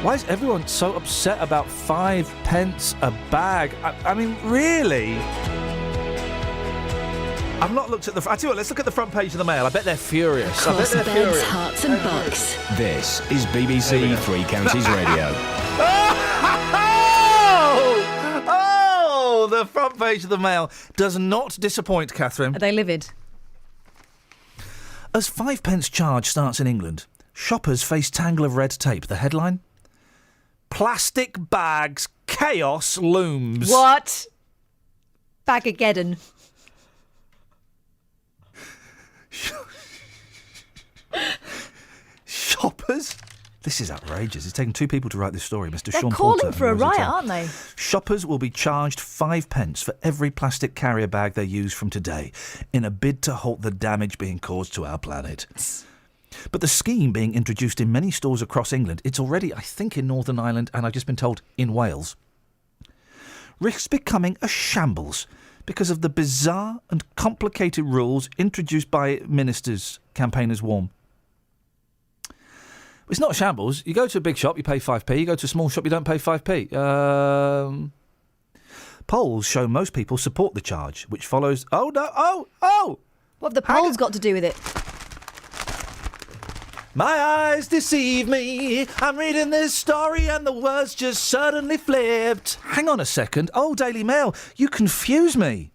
Why is everyone so upset about 5 pence a bag? I mean, really? I've not looked at the... I tell you what, let's look at the front page of the Mail. I bet they're furious. Cross beds, hearts and bucks. This is BBC Three Counties Radio. Oh, the front page of the Mail does not disappoint, Catherine. Are they livid? As 5 pence charge starts in England, shoppers face tangle of red tape. The headline? Plastic bags, chaos looms. What? Bagageddon. Shoppers? This is outrageous. It's taken two people to write this story, Mr. They're Sean calling Porter for a and Rosie riot, Tell. aren't they? Shoppers will be charged 5 pence for every plastic carrier bag they use from today in a bid to halt the damage being caused to our planet. But the scheme being introduced in many stores across England, it's already, I think, in Northern Ireland and I've just been told in Wales. risks becoming a shambles because of the bizarre and complicated rules introduced by ministers, campaigners warn. It's not a shambles. You go to a big shop, you pay 5p. You go to a small shop, you don't pay 5p. Polls show most people support the charge, which follows... Oh, no! Oh! What have the polls got to do with it? My eyes deceive me. I'm reading this story and the words just suddenly flipped. Hang on a second. Oh, Daily Mail, you confuse me.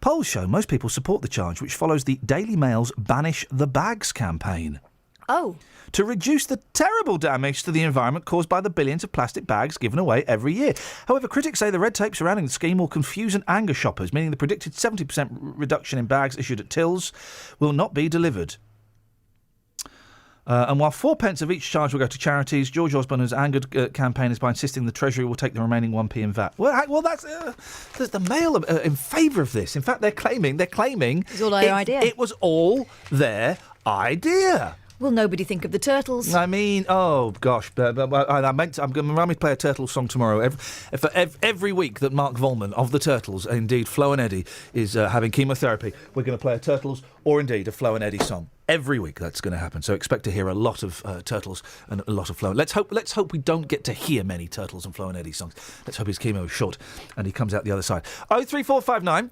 Polls show most people support the charge, which follows the Daily Mail's Banish the Bags campaign. Oh. To reduce the terrible damage to the environment caused by the billions of plastic bags given away every year. However, critics say the red tape surrounding the scheme will confuse and anger shoppers, meaning the predicted 70% reduction in bags issued at tills will not be delivered. And while 4p of each charge will go to charities, George Osborne has angered campaigners by insisting the Treasury will take the remaining 1p in VAT. Well, that's the Mail in favour of this. In fact, they're claiming it's all their idea. It was all their idea. Will nobody think of the turtles? I mean, oh gosh, I'm going to play a Turtles song tomorrow. Every week that Mark Volman of the Turtles, indeed Flo and Eddie, is having chemotherapy, we're going to play a Turtles or indeed a Flo and Eddie song. Every week that's going to happen. So expect to hear a lot of Turtles and a lot of Flo. Let's hope we don't get to hear many Turtles and Flo and Eddie songs. Let's hope his chemo is short and he comes out the other side. 03459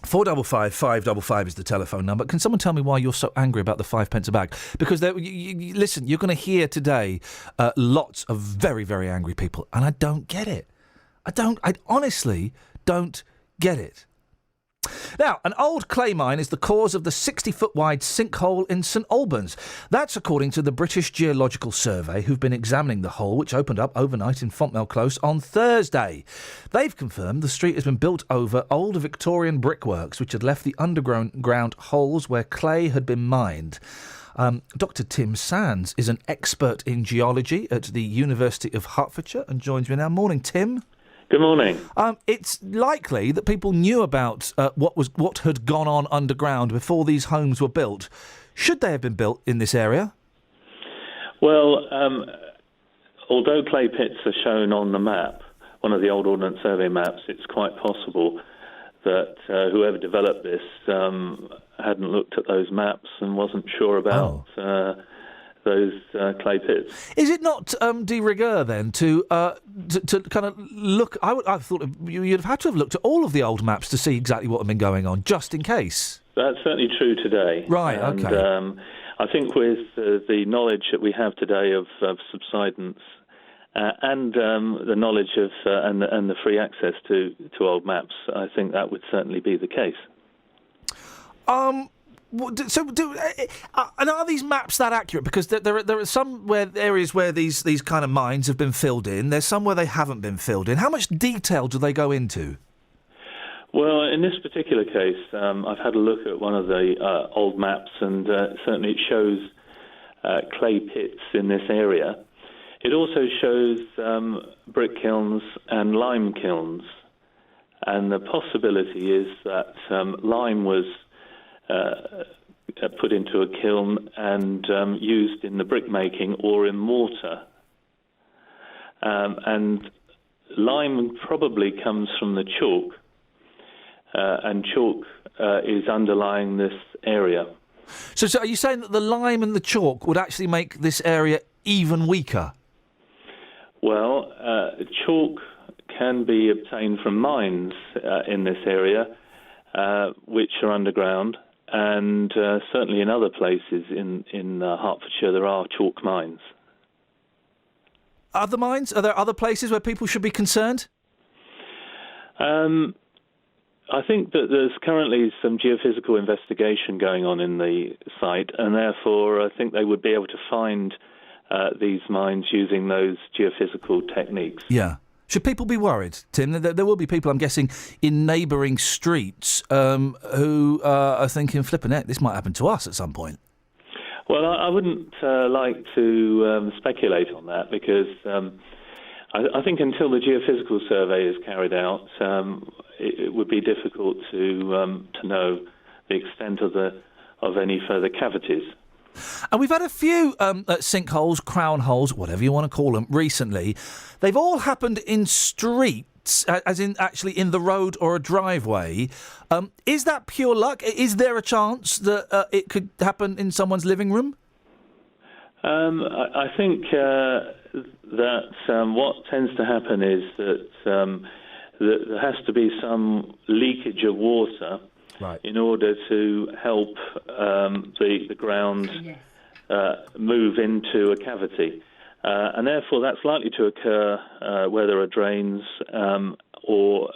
455 555 is the telephone number. Can someone tell me why you're so angry about the 5p a bag? Because listen, you're going to hear today lots of very, very angry people, and I don't get it. I honestly don't get it. Now, an old clay mine is the cause of the 60-foot wide sinkhole in St Albans. That's according to the British Geological Survey, who've been examining the hole, which opened up overnight in Fontmell Close on Thursday. They've confirmed the street has been built over old Victorian brickworks, which had left the underground holes where clay had been mined. Dr. Tim Sands is an expert in geology at the University of Hertfordshire and joins me now. Morning, Tim. Good morning. It's likely that people knew about what had gone on underground before these homes were built. Should they have been built in this area? Well, although clay pits are shown on the map, one of the old Ordnance Survey maps, it's quite possible that whoever developed this hadn't looked at those maps and wasn't sure about those clay pits. Is it not de rigueur then to kind of look? I thought you'd have had to have looked at all of the old maps to see exactly what had been going on, just in case. That's certainly true today. Right. And, okay. I think with the knowledge that we have today of subsidence and the knowledge of and the free access to old maps, I think that would certainly be the case. And are these maps that accurate? Because there are some areas where these kind of mines have been filled in. There's some where they haven't been filled in. How much detail do they go into? Well, in this particular case, I've had a look at one of the old maps, and certainly it shows clay pits in this area. It also shows brick kilns and lime kilns, and the possibility is that lime was put into a kiln and used in the brick making or in mortar. And lime probably comes from the chalk, and chalk is underlying this area. So are you saying that the lime and the chalk would actually make this area even weaker? Well, chalk can be obtained from mines in this area, which are underground. And certainly in other places in Hertfordshire, there are chalk mines. Other mines? Are there other places where people should be concerned? I think that there's currently some geophysical investigation going on in the site, and therefore I think they would be able to find these mines using those geophysical techniques. Yeah. Should people be worried, Tim? There will be people, I'm guessing, in neighbouring streets who are thinking, flipping heck, this might happen to us at some point. Well, I wouldn't like to speculate on that because I think until the geophysical survey is carried out, it would be difficult to know the extent of any further cavities. And we've had a few sinkholes, crown holes, whatever you want to call them, recently. They've all happened in streets as in actually in the road or a driveway. Is that pure luck? Is there a chance that it could happen in someone's living room? I think that what tends to happen is that there has to be some leakage of water in order to help the ground move into a cavity. And therefore that's likely to occur where there are drains or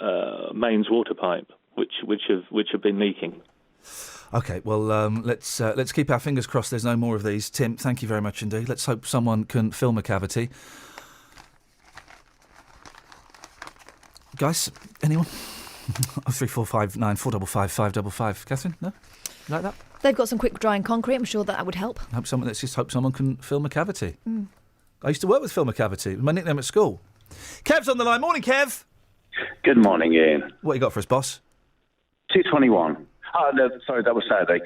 mains water pipe, which have been leaking. OK, well, let's keep our fingers crossed there's no more of these. Tim, thank you very much indeed. Let's hope someone can film a cavity. Guys, anyone? 03459 455 555. Catherine, no? You like that? They've got some quick drying concrete. I'm sure that would help. Let's just hope someone can film a cavity. Mm. I used to work with Film a Cavity. It was my nickname at school. Kev's on the line. Morning, Kev. Good morning, Ian. What you got for us, boss? 2:21. Oh, no, sorry, that was Saturday.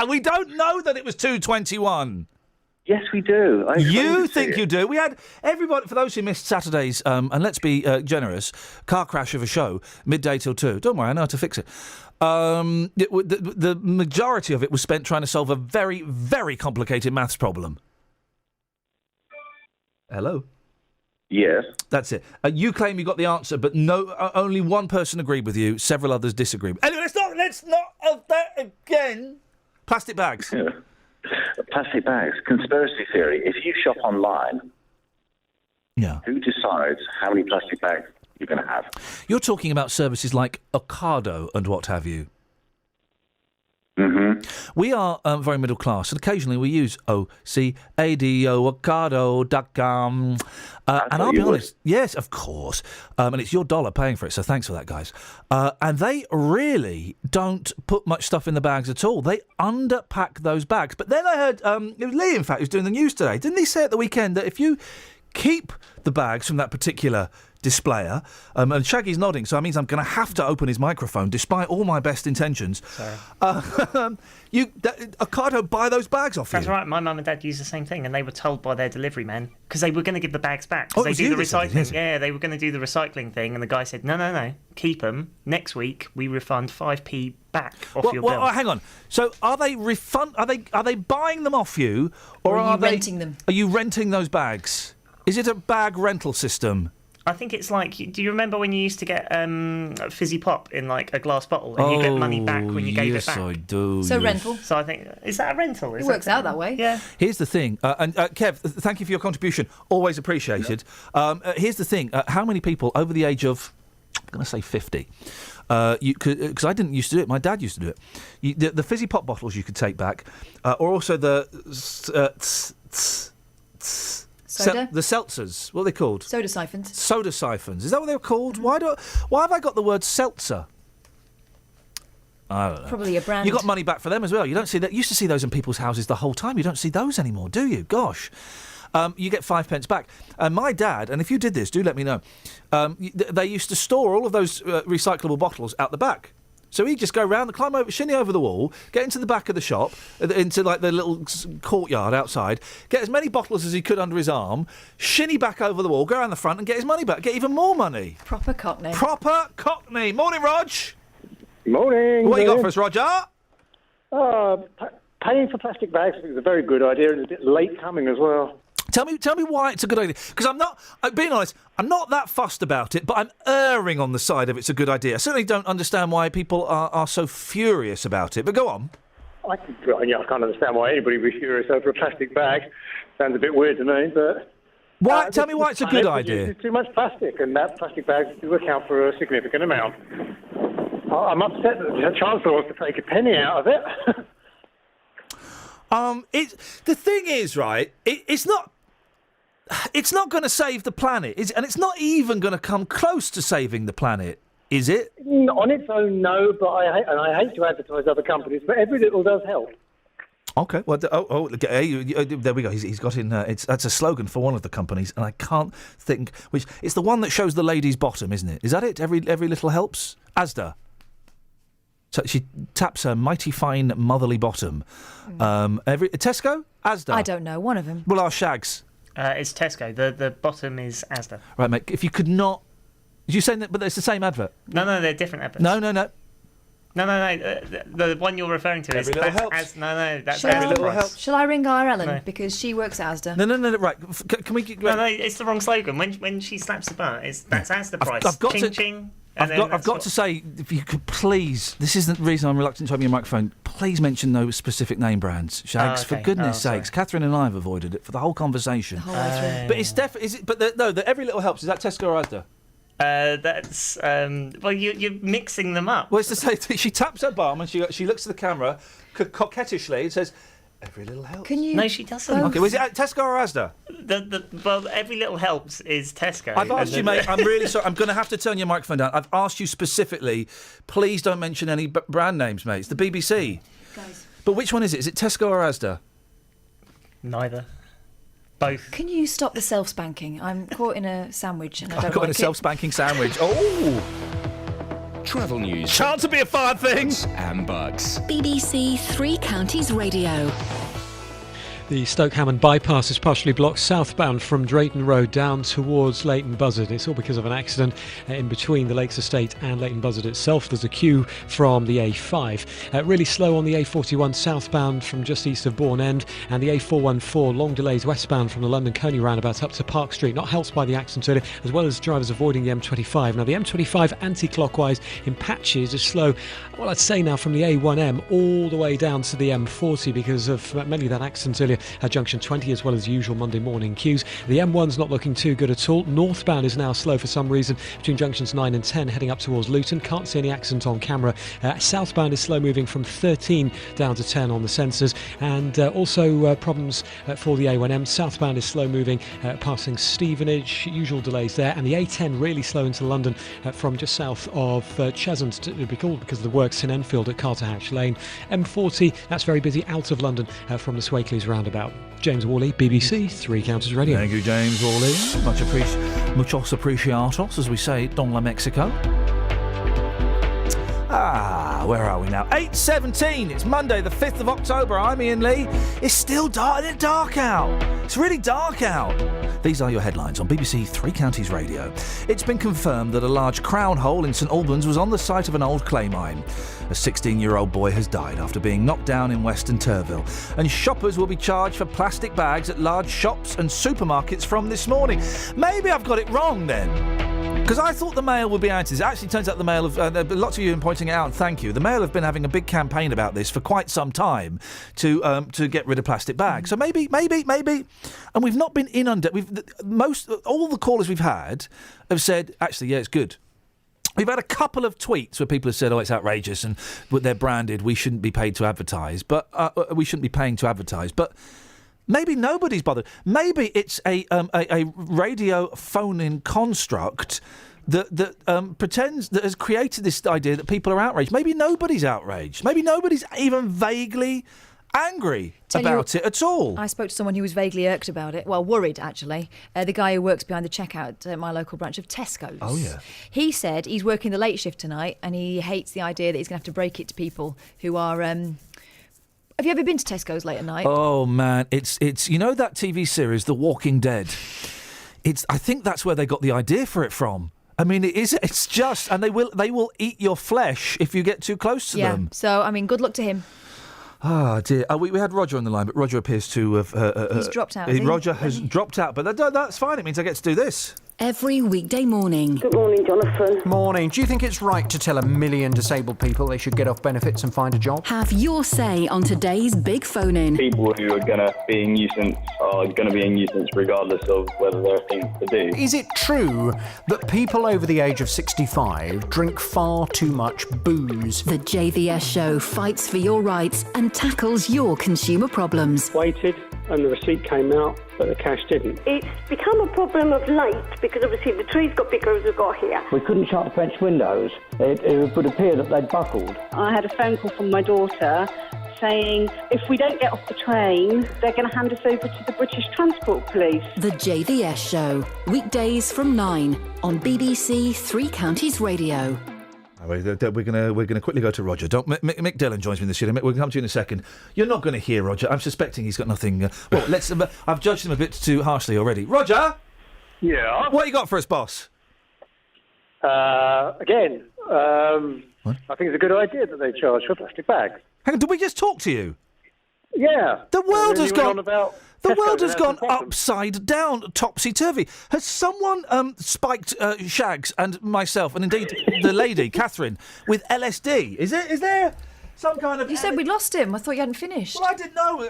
We don't know that it was 2:21. Yes, we do. You think you do? We had everybody, for those who missed Saturday's, and let's be generous, car crash of a show, midday till 2. Don't worry, I know how to fix it. The majority of it was spent trying to solve a very, very complicated maths problem. Hello? Yes. That's it. You claim you got the answer, but no, only one person agreed with you. Several others disagreed. Anyway, let's not have that again. Plastic bags. Yeah. Plastic bags. Conspiracy theory. If you shop online, who decides how many plastic bags you're going to have? You're talking about services like Ocado and what have you. Mm-hmm. We are very middle class, and occasionally we use OCADO, Ocado.com. And I'll be honest, yes, of course. And it's your dollar paying for it, so thanks for that, guys. And they really don't put much stuff in the bags at all. They underpack those bags. But then I heard, it was Lee, in fact, who's doing the news today. Didn't he say at the weekend that if you keep the bags from that particular displayer, and Shaggy's nodding, so that means I'm going to have to open his microphone despite all my best intentions. Sorry. Ocado buy those bags off you. That's right. My mum and dad used the same thing, and they were told by their delivery men because they were going to give the bags back. Oh, they do the that said it, recycling. yes. Yeah, they were going to do the recycling thing, and the guy said, "No, keep them. Next week we refund 5p back off your bill." Well, hang on. So are they Are they buying them off you, or are you they renting them? Are you renting those bags? Is it a bag rental system? I think it's like, do you remember when you used to get fizzy pop in like a glass bottle and you get money back when you gave it back? Yes, I do. So yes. rental. So I think, is that a rental? It works out that way. Yeah. Here's the thing, and Kev, thank you for your contribution. Always appreciated. Here's the thing: how many people over the age of, I'm going to say 50, because I didn't used to do it. My dad used to do it. The fizzy pop bottles you could take back, or also the Soda? the seltzers. What are they called? Soda siphons. Soda siphons. Is that what they're called? Why have I got the word seltzer? I don't know. Probably a brand. You got money back for them as well. You don't see that. You used to see those in people's houses the whole time. You don't see those anymore, do you? Gosh. You get 5 pence back. And my dad, and if you did this, do let me know, they used to store all of those recyclable bottles out the back. So he'd just go round, climb over, shinny over the wall, get into the back of the shop, into like the little courtyard outside, get as many bottles as he could under his arm, shinny back over the wall, go around the front and get his money back, get even more money. Proper Cockney. Proper Cockney. Morning, Rog. Morning. What you got for us, Roger? Paying for plastic bags I think is a very good idea and a bit late coming as well. Tell me why it's a good idea. Because being honest, I'm not that fussed about it, but I'm erring on the side of it's a good idea. I certainly don't understand why people are so furious about it, but go on. I can't understand why anybody would be furious over a plastic bag. Sounds a bit weird to me, but... Why? Tell me why it's a good idea. There's too much plastic, and that plastic bags do account for a significant amount. I'm upset that the Chancellor wants to take a penny out of it. The thing is, right, it's not going to save the planet, is it? And it's not even going to come close to saving the planet, is it? On its own, no, but I hate to advertise other companies, but every little does help. Okay, well, there we go. He's got in. That's a slogan for one of the companies, and I can't think which. It's the one that shows the lady's bottom, isn't it? Is that it? Every little helps. Asda. So she taps her mighty fine motherly bottom. Tesco, Asda. I don't know. One of them. Well, our Shags. It's Tesco. The bottom is Asda. Right, mate. If you could not... Did you say that, but it's the same advert? No, they're different adverts. No. No. The one you're referring to Every Little Helps. That's Shall Every I- Little Helps. Shall I ring our Ellen? No. Because she works at Asda. No. Right. Can we... No, it's the wrong slogan. When she slaps the butt, that's Asda price. I've got ching, to... ching. I've got to say, if you could please, this isn't the reason I'm reluctant to open your microphone, please mention no specific name brands, Shags, for goodness sakes. Catherine and I have avoided it for the whole conversation. The whole way through. But it's definitely, the Every Little Helps, is that Tesco or Asda? That's you're mixing them up. Well, it's to say, she taps her bum and she looks at the camera coquettishly and says, Every Little Helps. Can you? No, she doesn't. Okay, was it Tesco or Asda? Well, Every Little Helps is Tesco. I've asked you, mate. I'm really sorry. I'm going to have to turn your microphone down. I've asked you specifically. Please don't mention any brand names, mate. It's the BBC. Guys. But which one is it? Is it Tesco or Asda? Neither. Both. Can you stop the self-spanking? I'm caught in a sandwich and I don't I've got like a it. self-spanking sandwich. Oh! Travel news. Chance to be a fine thing. And bugs. BBC Three Counties Radio. The Stoke-Hammond bypass is partially blocked southbound from Drayton Road down towards Leighton Buzzard. It's all because of an accident in between the Lakes Estate and Leighton Buzzard itself. There's a queue from the A5. Really slow on the A41 southbound from just east of Bourne End, and the A414 long delays westbound from the London Coney roundabout up to Park Street. Not helped by the accident earlier, as well as drivers avoiding the M25. Now the M25 anti-clockwise in patches is slow, well, I'd say now from the A1M all the way down to the M40 because of mainly that accident earlier at junction 20, as well as usual Monday morning queues. The M1's not looking too good at all. Northbound is now slow for some reason between junctions 9 and 10 heading up towards Luton. Can't see any accident on camera. Southbound is slow moving from 13 down to 10 on the sensors, and also problems for the A1M. Southbound is slow moving passing Stevenage, usual delays there, and the A10 really slow into London from just south of Cheshunt, to be called because of the works in Enfield at Carterhatch Lane. M40, that's very busy out of London from the Swakeleys roundabout. James Worley, BBC Three Counties Radio. Thank you, James Worley. Muchos apreciados, as we say, Don La Mexico. Where are we now? 8:17. It's Monday, the 5th of October. I'm Iain Lee. It's still dark out. It's really dark out. These are your headlines on BBC Three Counties Radio. It's been confirmed that a large crown hole in St Albans was on the site of an old clay mine. A 16-year-old boy has died after being knocked down in Western Turville, and shoppers will be charged for plastic bags at large shops and supermarkets from this morning. Maybe I've got it wrong then, because I thought the Mail would be out. It actually turns out the Mail have, lots of you have been pointing it out, and thank you. The Mail have been having a big campaign about this for quite some time to get rid of plastic bags. So maybe, and we've not been inundated. All the callers we've had have said, actually, yeah, it's good. We've had a couple of tweets where people have said, oh, it's outrageous and they're branded, we shouldn't be paid to advertise, but we shouldn't be paying to advertise. But maybe nobody's bothered. Maybe it's a radio phone-in construct that pretends, that has created this idea that people are outraged. Maybe nobody's outraged. Maybe nobody's even vaguely angry about it at all. I spoke to someone who was vaguely irked about it. Well, worried, actually. The guy who works behind the checkout at my local branch of Tesco's. Oh, yeah. He said he's working the late shift tonight and he hates the idea that he's going to have to break it to people who are... Have you ever been to Tesco's late at night? Oh, man. It's you know that TV series, The Walking Dead? I think that's where they got the idea for it from. I mean, it's just... And they will eat your flesh if you get too close to them. So, I mean, good luck to him. Ah, dear. We had Roger on the line, but Roger appears to have... He's dropped out, has he? Roger has dropped out, but that's fine. It means I get to do this. Every weekday morning. Good morning, Jonathan. Morning. Do you think it's right to tell 1 million disabled people they should get off benefits and find a job? Have your say on today's big phone-in. People who are going to be a nuisance are going to be a nuisance regardless of whether there are things to do. Is it true that people over the age of 65 drink far too much booze? The JVS show fights for your rights and tackles your consumer problems. Waited and the receipt came out, but the cash didn't. It's become a problem of late because obviously the trees got bigger as we've got here. We couldn't shut the French windows. It would appear that they'd buckled. I had a phone call from my daughter saying if we don't get off the train, they're going to hand us over to the British Transport Police. The JVS show, weekdays from 9 on BBC Three Counties Radio. We're going to quickly go to Roger. Mick Dillon joins me in the studio. Mick, we'll come to you in a second. You're not going to hear Roger. I'm suspecting he's got nothing. I've judged him a bit too harshly already. Roger. Yeah. What you got for us, boss? Again, I think it's a good idea that they charge for plastic bags. Hang on, did we just talk to you? Yeah. The world has gone. The world has gone problems. upside down, topsy-turvy. Has someone spiked Shags and myself, and indeed the lady, Catherine, with LSD? Is there some kind of... You said we lost him. I thought you hadn't finished. Well, I didn't know.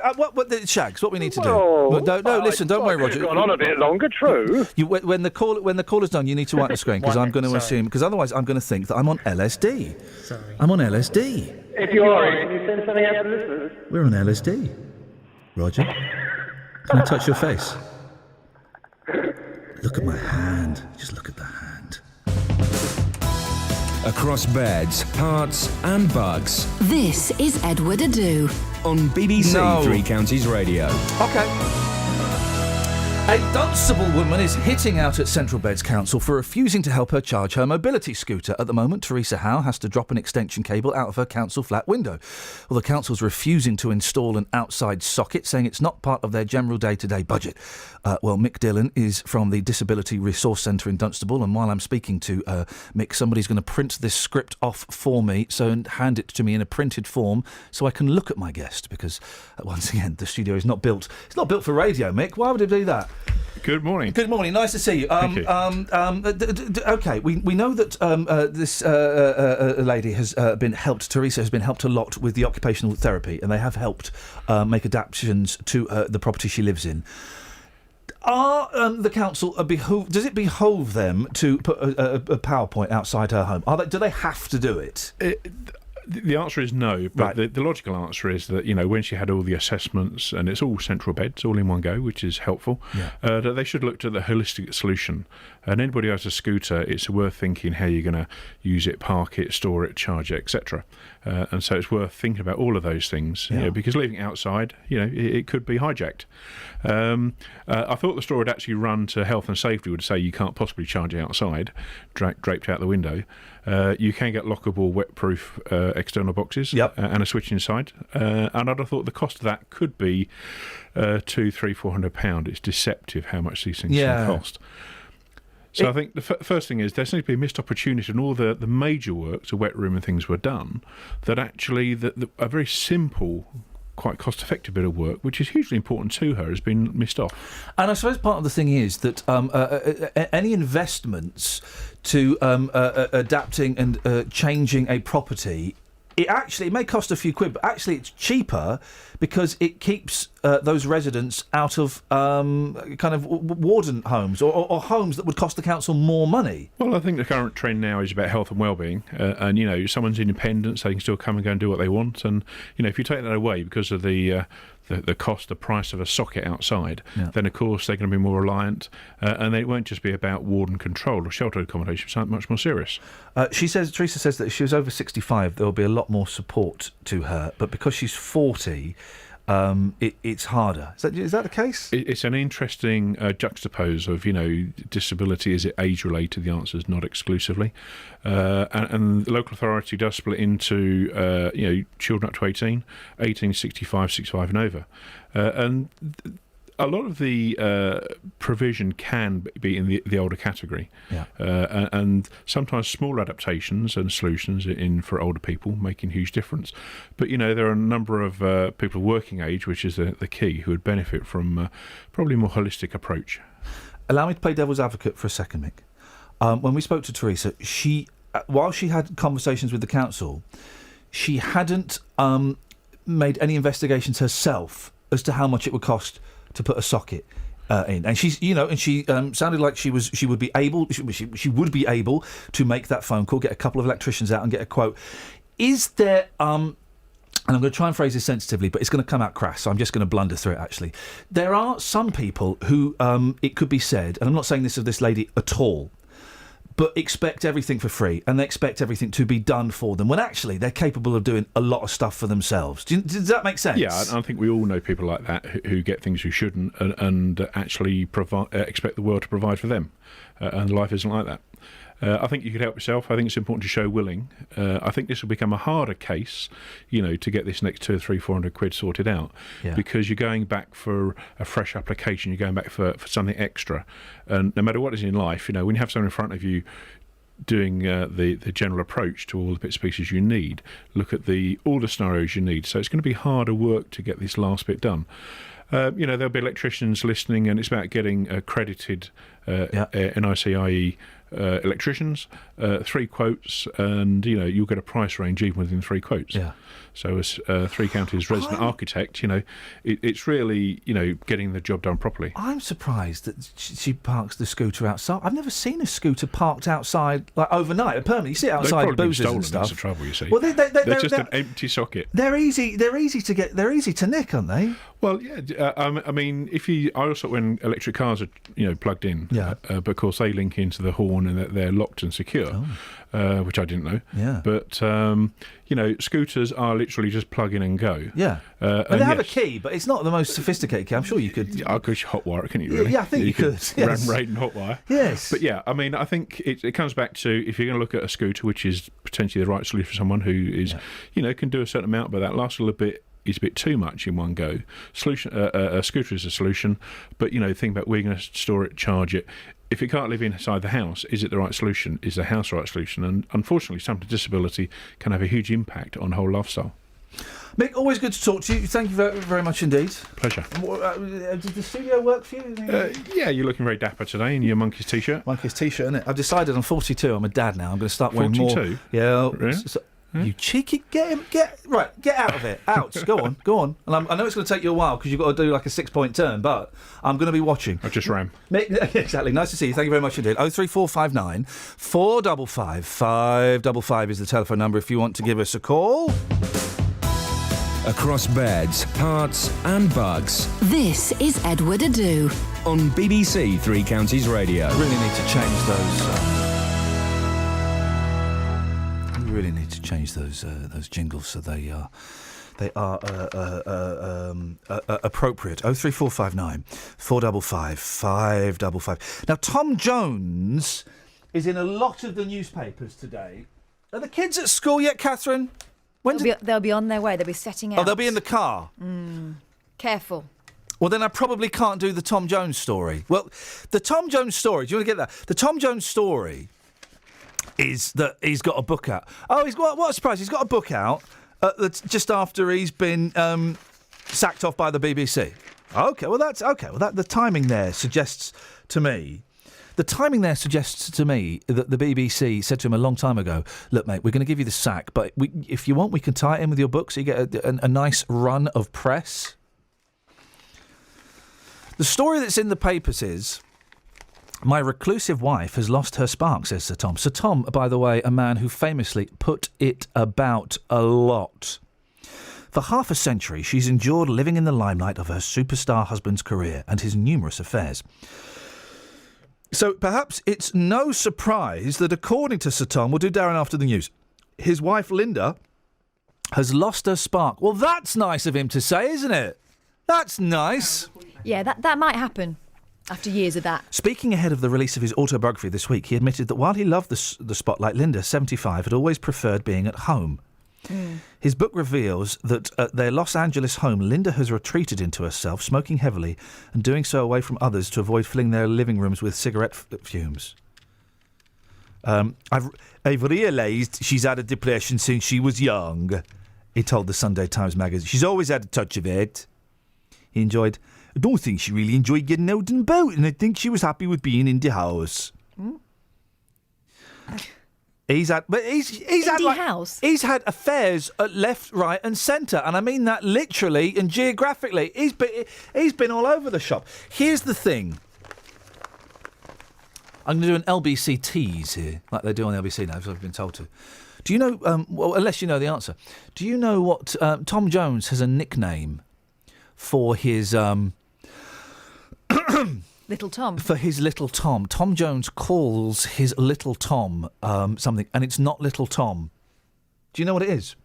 Shags, what we need to do. Well, Listen, don't worry, Roger. Gone on a bit longer, true. When the call is done, you need to wipe the screen, because I'm going to assume... Because otherwise I'm going to think that I'm on LSD. Sorry. I'm on LSD. If you are, can you send something out to the listeners? We're on LSD. Roger? Can I touch your face? Look at my hand. Just look at the hand. Across beds, hearts and bugs. This is Edward Adu. On BBC Three Counties Radio. OK. A Dunstable woman is hitting out at Central Beds Council for refusing to help her charge her mobility scooter. At the moment, Teresa Howe has to drop an extension cable out of her council flat window. Well, the council's refusing to install an outside socket, saying it's not part of their general day-to-day budget. Mick Dillon is from the Disability Resource Centre in Dunstable, and while I'm speaking to Mick, somebody's going to print this script off for me and hand it to me in a printed form so I can look at my guest, because, once again, the studio is not built. It's not built for radio, Mick. Why would it do that? Good morning. Good morning. Nice to see you. Thank you. Okay, we know that this lady has been helped. Teresa has been helped a lot with the occupational therapy, and they have helped make adaptations to the property she lives in. Are the council does it behove them to put a PowerPoint outside her home? Do they have to do it? The answer is no, but the logical answer is that, when she had all the assessments, and it's all central beds, all in one go, which is helpful, that they should look at the holistic solution. And anybody who has a scooter, it's worth thinking how you're going to use it, park it, store it, charge it, etc. And so it's worth thinking about all of those things, because leaving it outside, it could be hijacked. I thought the store would actually run to health and safety, would say you can't possibly charge it outside, draped out the window. You can get lockable, wet-proof external boxes and a switch inside. And I'd have thought the cost of that could be £200-400. It's deceptive how much these things can cost. So I think the first thing is there seems to be a missed opportunity, and all the major works, the wet room and things were done, that actually a very simple, quite cost-effective bit of work, which is hugely important to her, has been missed off. And I suppose part of the thing is that any investments to adapting and changing a property, it may cost a few quid, but actually it's cheaper because it keeps those residents out of kind of warden homes or homes that would cost the council more money. Well, I think the current trend now is about health and well-being, and someone's independence, they can still come and go and do what they want, and if you take that away because of the cost, the price of a socket outside, then of course they're going to be more reliant, and it won't just be about warden control or sheltered accommodation, something much more serious. Teresa says that if she was over 65, there will be a lot more support to her, but because she's 40, it's harder. Is that the case? It's an interesting juxtapose of, disability, is it age-related? The answer is not exclusively. And the local authority does split into, children up to 18, 65 and over. And a lot of the provision can be in the older category. And sometimes small adaptations and solutions for older people making huge difference. But, there are a number of people of working age, which is the key, who would benefit from probably a more holistic approach. Allow me to play devil's advocate for a second, Mick. When we spoke to Teresa, while she had conversations with the council, she hadn't made any investigations herself as to how much it would cost to put a socket in, and she's, and she sounded like she would be able to make that phone call, get a couple of electricians out, and get a quote. Is there? And I'm going to try and phrase this sensitively, but it's going to come out crass, so I'm just going to blunder through it. Actually, there are some people who, it could be said, and I'm not saying this of this lady at all, but expect everything for free, and they expect everything to be done for them, when actually they're capable of doing a lot of stuff for themselves. Does that make sense? Yeah, I think we all know people like that who get things who shouldn't, and actually expect the world to provide for them, and life isn't like that. I think you could help yourself. I think it's important to show willing. I think this will become a harder case, to get this next 200 or 300, 400 quid sorted out, because you're going back for a fresh application. You're going back for something extra, and no matter what is in life, when you have someone in front of you doing the general approach to all the bits and pieces you need, look at all the scenarios you need. So it's going to be harder work to get this last bit done. There'll be electricians listening, and it's about getting accredited NICIE electricians, 3 quotes, and you'll get a price range even within 3 quotes. Yeah. So as 3 Counties resident architect, it's really getting the job done properly. I'm surprised that she parks the scooter outside. I've never seen a scooter parked outside overnight. Permanently, you see it outside boozers and stuff. That's the trouble, you see. Well, they're just an empty socket. They're easy to get. They're easy to nick, aren't they? Well, yeah. I mean, I also, when electric cars are plugged in, but of course they link into the horn and they're locked and secure, which I didn't know. Yeah. But scooters are literally just plug in and go. Yeah. And they have a key, but it's not the most sophisticated key. I'm sure you could. I could hotwire it, couldn't you? Really? Yeah, I think you could. Yes. Raid and hotwire. Yes. But yeah, I mean, I think it comes back to, if you're going to look at a scooter, which is potentially the right solution for someone who is, can do a certain amount, but that last little bit is a bit too much in one go. A scooter is a solution, but think about where you're going to store it, charge it. If it can't live inside the house, is it the right solution? Is the house the right solution? And unfortunately, some disability can have a huge impact on the whole lifestyle. Mick, always good to talk to you. Thank you very, very much indeed. Pleasure. Did the studio work for you? Yeah, you're looking very dapper today in your Monkeys t-shirt. Monkeys t-shirt, isn't it? I've decided I'm 42. I'm a dad now. I'm going to start wearing 42? more. Yeah. Really? You cheeky, get out of it. Out. Go on. And I know it's going to take you a while because you've got to do like a 6-point turn, but I'm going to be watching. I just ran. Exactly. Nice to see you. Thank you very much indeed. 03459 455 555 is the telephone number if you want to give us a call. Across beds, hearts and bugs. This is Edward Adu on BBC 3 Counties Radio. Really need to change those. Really need to change those jingles so they are appropriate. 03459 455 555. Now, Tom Jones is in a lot of the newspapers today. Are the kids at school yet, Catherine? They'll be on their way. They'll be setting out. Oh, they'll be in the car. Careful. Well, then I probably can't do the Tom Jones story. Well, the Tom Jones story. Do you want to get that? The Tom Jones story is that he's got a book out. Oh, what a surprise! He's got a book out that's just after he's been sacked off by the BBC. Okay, well the timing there suggests to me. The timing there suggests to me that the BBC said to him a long time ago, "Look, mate, we're going to give you the sack, but if you want, we can tie it in with your book so you get a nice run of press." The story that's in the papers is, "My reclusive wife has lost her spark," says Sir Tom. Sir Tom, by the way, a man who famously put it about a lot. For half a century, she's endured living in the limelight of her superstar husband's career and his numerous affairs. So perhaps it's no surprise that, according to Sir Tom, we'll do Darren after the news, his wife Linda has lost her spark. Well, that's nice of him to say, isn't it? That's nice. Yeah, that might happen. After years of that. Speaking ahead of the release of his autobiography this week, he admitted that while he loved the spotlight, Linda, 75, had always preferred being at home. His book reveals that at their Los Angeles home, Linda has retreated into herself, smoking heavily and doing so away from others to avoid filling their living rooms with cigarette fumes. I've realised she's had a depression since she was young, he told the Sunday Times magazine. She's always had a touch of it. He enjoyed... I don't think she really enjoyed getting out and about, and I think she was happy with being in the house. He's had affairs at left, right, and centre, and I mean that literally and geographically. He's been all over the shop. Here's the thing. I'm going to do an LBC tease here, like they do on LBC now, as I've been told to. Do you know? Well, unless you know the answer, do you know what Tom Jones has a nickname for his Little Tom. For his little Tom. Tom Jones calls his little Tom something, and it's not little Tom. Do you know what it is?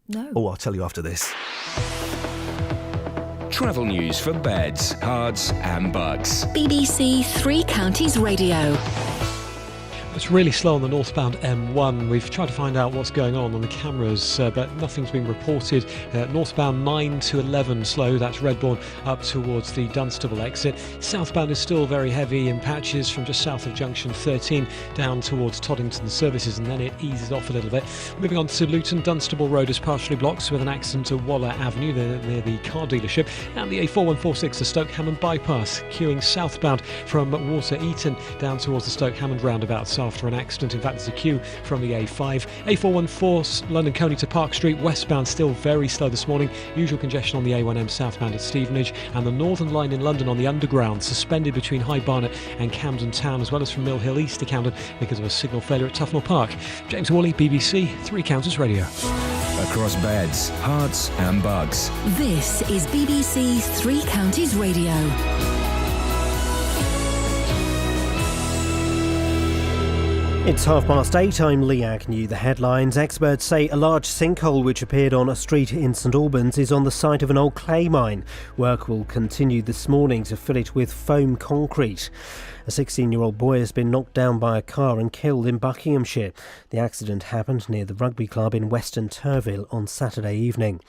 No. Oh, I'll tell you after this. Travel news for beds, cards and bugs. BBC 3 Counties Radio. It's really slow on the northbound M1. We've tried to find out what's going on the cameras, but nothing's been reported. Northbound 9 to 11 slow, that's Redbourne up towards the Dunstable exit. Southbound is still very heavy in patches from just south of junction 13 down towards Toddington services, and then it eases off a little bit. Moving on to Luton, Dunstable Road is partially blocked with an accident at Waller Avenue near the car dealership, and the A4146 to Stoke Hammond bypass, queuing southbound from Water Eaton down towards the Stoke Hammond roundabouts after an accident. In fact, there's a queue from the A5. A414 London Coney to Park Street westbound still very slow this morning. Usual congestion on the A1M southbound at Stevenage, and the Northern Line in London on the Underground suspended between High Barnet and Camden Town, as well as from Mill Hill East to Camden because of a signal failure at Tufnell Park. James Worley, BBC Three Counties Radio. Across beds, hearts and bugs. This is BBC Three Counties Radio. It's 8:30. I'm Lee Agnew. The headlines. Experts say a large sinkhole which appeared on a street in St Albans is on the site of an old clay mine. Work will continue this morning to fill it with foam concrete. A 16-year-old boy has been knocked down by a car and killed in Buckinghamshire. The accident happened near the rugby club in Western Turville on Saturday evening.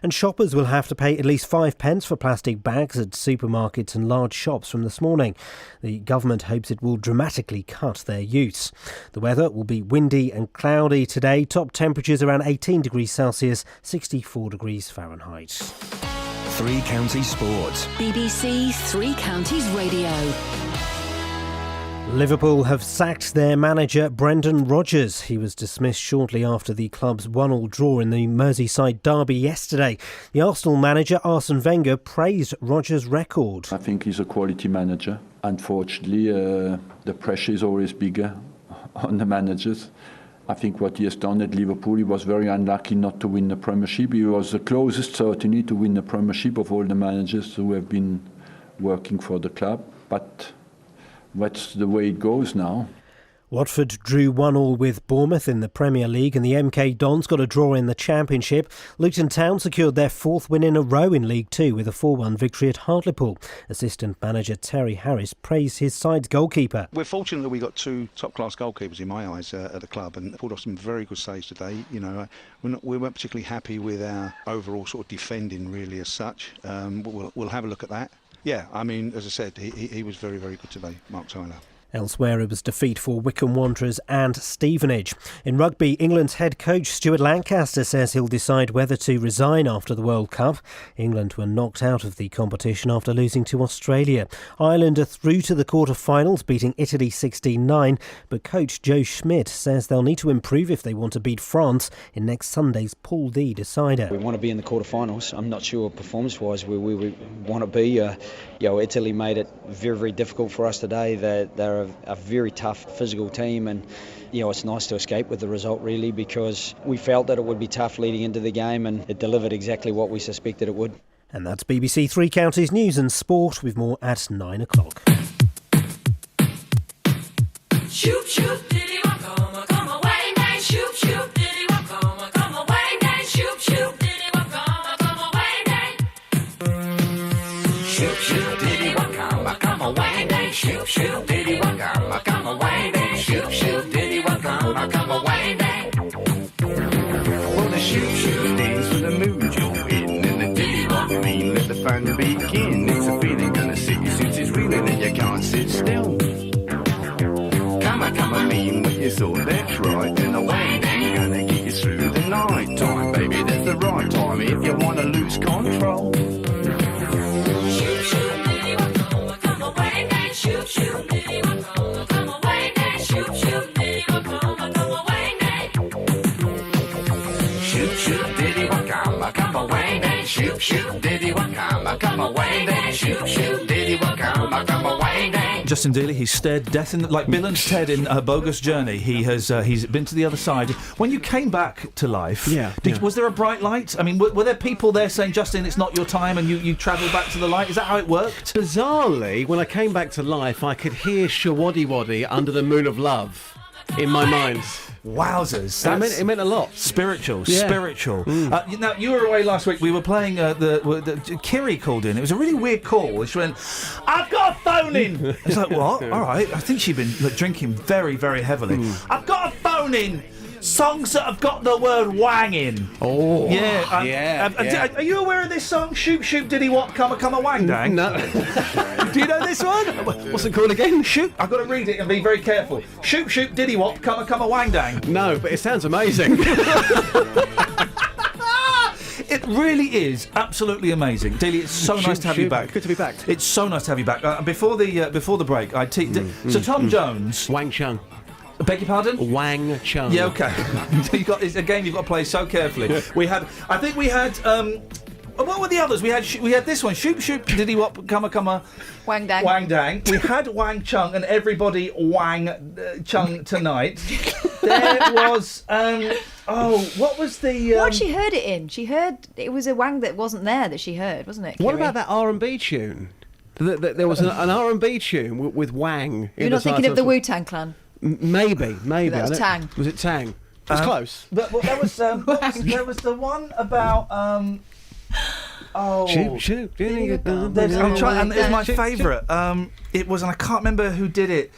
And shoppers will have to pay at least 5 pence for plastic bags at supermarkets and large shops from this morning. The government hopes it will dramatically cut their use. The weather will be windy and cloudy today. Top temperatures around 18 degrees Celsius, 64 degrees Fahrenheit. Three Counties Sports. BBC Three Counties Radio. Liverpool have sacked their manager Brendan Rodgers. He was dismissed shortly after the club's 1-1 draw in the Merseyside derby yesterday. The Arsenal manager Arsene Wenger praised Rodgers' record. I think he's a quality manager. Unfortunately, the pressure is always bigger on the managers. I think what he has done at Liverpool, he was very unlucky not to win the Premiership. He was the closest certainly to win the Premiership of all the managers who have been working for the club. But that's the way it goes now. Watford drew 1-1 with Bournemouth in the Premier League, and the MK Dons got a draw in the Championship. Luton Town secured their 4th win in a row in League 2 with a 4-1 victory at Hartlepool. Assistant manager Terry Harris praised his side's goalkeeper. We're fortunate that we got 2 top-class goalkeepers in my eyes at the club, and pulled off some very good saves today. You know, we weren't particularly happy with our overall sort of defending really as such. We'll have a look at that. Yeah, I mean, as I said, he was very, very good today, Mark Tyler. Elsewhere, it was defeat for Wycombe Wanderers and Stevenage. In rugby, England's head coach Stuart Lancaster says he'll decide whether to resign after the World Cup. England were knocked out of the competition after losing to Australia. Ireland are through to the quarter-finals, beating Italy 16-9, but coach Joe Schmidt says they'll need to improve if they want to beat France in next Sunday's Pool D decider. We want to be in the quarter-finals. I'm not sure performance-wise where we want to be. Italy made it very, very difficult for us today. They're a very tough physical team, and it's nice to escape with the result really, because we felt that it would be tough leading into the game, and it delivered exactly what we suspected it would. And that's BBC Three Counties News and Sport, with more at 9 o'clock. Shoop, shoop, diddy, come away, nay, shoop, shoop, diddy, come away, nay, shoop, shoop, diddy, come away, nay. Shoop, shoop, diddy, come away, nay, shoop, shoop, diddy, come away, nay, shoop, shoop, diddy, come away, nay. Well, the shoop, shoop dance for the mood you're in, and the diddy mean let the fun begin. It's a feeling gonna sit you since it's reeling and you can't sit still. Come on, mean what you thought, that's right. And the way ain't gonna get you through the night time, baby, that's the right time if you wanna lose control. Shoot, shoot, diddy, come away, nay, shoot, shoot, diddy, come away, nay, shoot, shoot, diddy, come away, nay. Shoot, shoot, diddy, come away, nay, shoot, shoot, diddy, come away, nay, shoot, shoot, diddy, come away, nay. Justin Dealey, he's stared death in like Bill and Ted in A Bogus Journey. He's been to the other side. When you came back to life, was there a bright light? I mean, were there people there saying, Justin, it's not your time, and you travelled back to the light? Is that how it worked? Bizarrely, when I came back to life, I could hear Shawaddy Waddy Under the Moon of Love. in my mind. Wowzers! It meant a lot. Spiritual. Mm. You were away last week. We were playing. Kiri called in. It was a really weird call. She went, "I've got a phone in." It's like, what? All right. I think she'd been drinking very, very heavily. I've got a phone in. Songs that have got the word wang in. Oh, yeah. Are you aware of this song? Shoop, shoop, diddy wop, come a wang dang. No. Do you know this one? What's it called again? Shoop. I've got to read it and be very careful. Shoop, shoop, diddy wop, come a wang dang. No, but it sounds amazing. It really is absolutely amazing, Dealey. It's so nice to have you back. Good to be back. It's so nice to have you back. Before the break, so Tom Jones, Wang Chung. Beg your pardon? Wang Chung. Yeah, okay. It's a game you've got to play so carefully. We had. What were the others? We had this one. Shoop, shoop, diddy wop, come. Wang dang. Wang dang. We had Wang Chung and everybody Wang Chung tonight. There was. What was the? What she heard it in? She heard it was a wang that wasn't there that she heard, wasn't it? What Kiri? about that R&B tune? There was an R&B tune with Wang. You're not thinking of the Wu-Tang Clan? Maybe. That was Tang. Was it Tang? It was close. But there was the one about. Shoot. I'm trying, and it's my favourite. It was, and I can't remember who did it.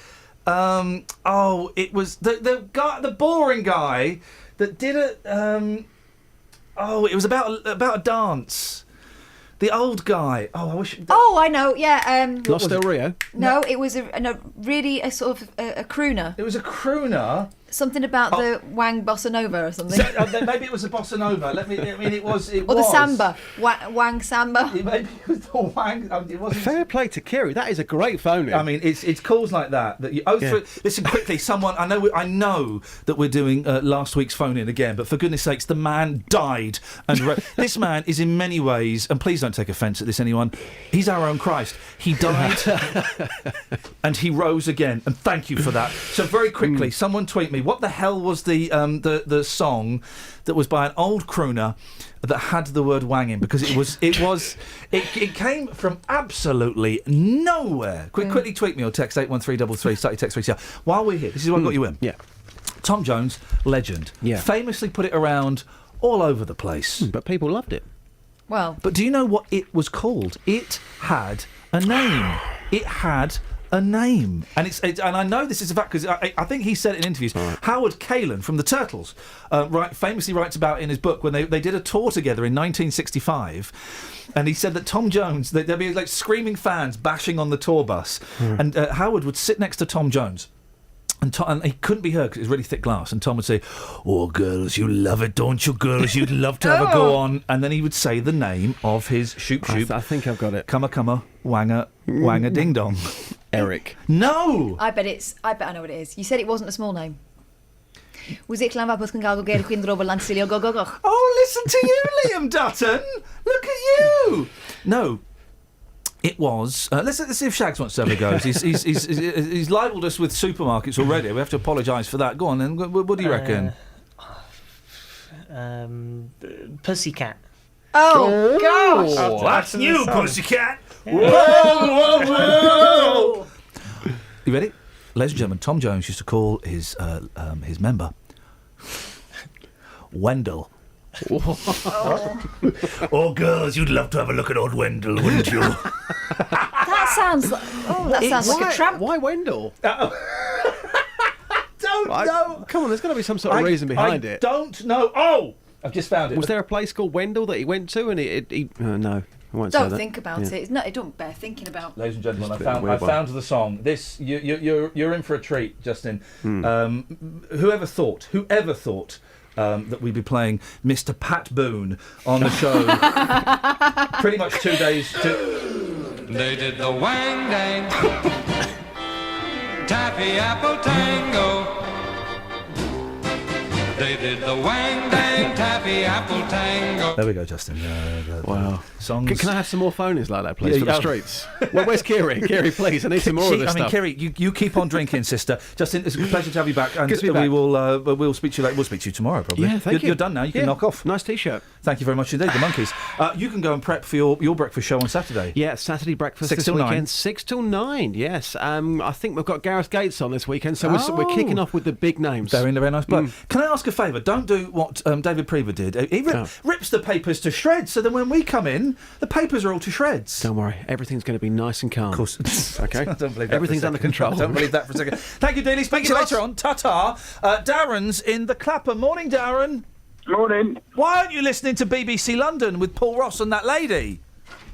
It was the guy, the boring guy that did it. It was about a dance. The old guy. I wish. I know. Yeah. Lost Del Rio. No, it was a sort of a crooner. It was a crooner. Something about the Wang Bossa Nova or something. Maybe it was the Bossa Nova. It was. Or the Samba. Wang Samba. Maybe it was the Wang. It wasn't. Fair play to Kiri. That is a great phone-in. I mean, it's calls like that you. Listen quickly. Someone. I know that we're doing last week's phone-in again, but for goodness sakes, the man died. And this man is in many ways, and please don't take offence at this, anyone. He's our own Christ. He died, and he rose again. And thank you for that. So very quickly, someone tweet me. What the hell was the song that was by an old crooner that had the word wang in? Because it came from absolutely nowhere. Quickly tweet me or text 81333. Start your text 3CR. While we're here, this is what got you in. Yeah. Tom Jones, legend. Yeah. Famously put it around all over the place. But people loved it. Well. But do you know what it was called? It had a name. It had a name, and and I know this is a fact because I think he said it in interviews. Right. Howard Kalin from the Turtles, famously writes about in his book when they did a tour together in 1965, and he said that Tom Jones, there'd be like screaming fans bashing on the tour bus, and Howard would sit next to Tom Jones. And he couldn't be heard because it was really thick glass. And Tom would say, "Oh, girls, you love it, don't you, girls? You'd love to have a go on." And then he would say the name of his shoop. I think I've got it. Cumma, wanga, ding dong. Eric. No. I bet I know what it is. You said it wasn't a small name. Was it Clan Vapus Can Go Get Queen Robert Lancilio Go Go Go? Oh, listen to you, Liam Dutton. Look at you. No. It was. Let's see if Shags wants to have a go. He's libelled us with supermarkets already. We have to apologise for that. Go on, then. What do you reckon? Pussycat. Oh gosh! Oh, that's new, Pussycat. Whoa! You ready, ladies and gentlemen? Tom Jones used to call his member Wendell. Oh, girls, you'd love to have a look at old Wendell, wouldn't you? That sounds like a tramp. Why Wendell? Don't know. Come on, there's got to be some sort of reason behind it. Don't know. Oh, I've just found it. Was there a place called Wendell that he went to and he no, I won't say that. Don't think about it. No, it don't bear thinking about. Ladies and gentlemen, I found the song. This you're in for a treat, Justin. Whoever thought that we'd be playing Mr. Pat Boone on the show pretty much 2 days to... They did the wang dang Taffy apple tango. They did the wang dang taffy apple tango. There we go, Justin. Wow. Songs. Can I have some more phonies like that, please, Yeah, for the yeah. streets? Well, where's Kiri? Kiri, please. I need some more of this I mean, stuff. Kiri, you keep on drinking, sister. Justin, it's a pleasure to have you back, and Good to be back. we'll speak to you later. We'll speak to you tomorrow, probably. Yeah, thank you. You're done now. You can knock off. Nice T-shirt. Thank you very much indeed. The Monkeys. You can go and prep for your breakfast show on Saturday. Yeah, Saturday breakfast 6 this till 9. weekend. 6 till 9. Yes. I think we've got Gareth Gates on this weekend, so we're kicking off with the big names. Very nice bloke. Can I ask a favour? Don't do what David Prever did. He rips the papers to shreds, so then when we come in, the papers are all to shreds. Don't worry, everything's going to be nice and calm. Of course. Okay. I don't believe that. Everything's under control. I don't believe that for a second. Thank you, Dealey. Speak to you later on. Ta-ta. Darren's in the Clapper. Morning, Darren. Morning. Why aren't you listening to BBC London with Paul Ross and that lady?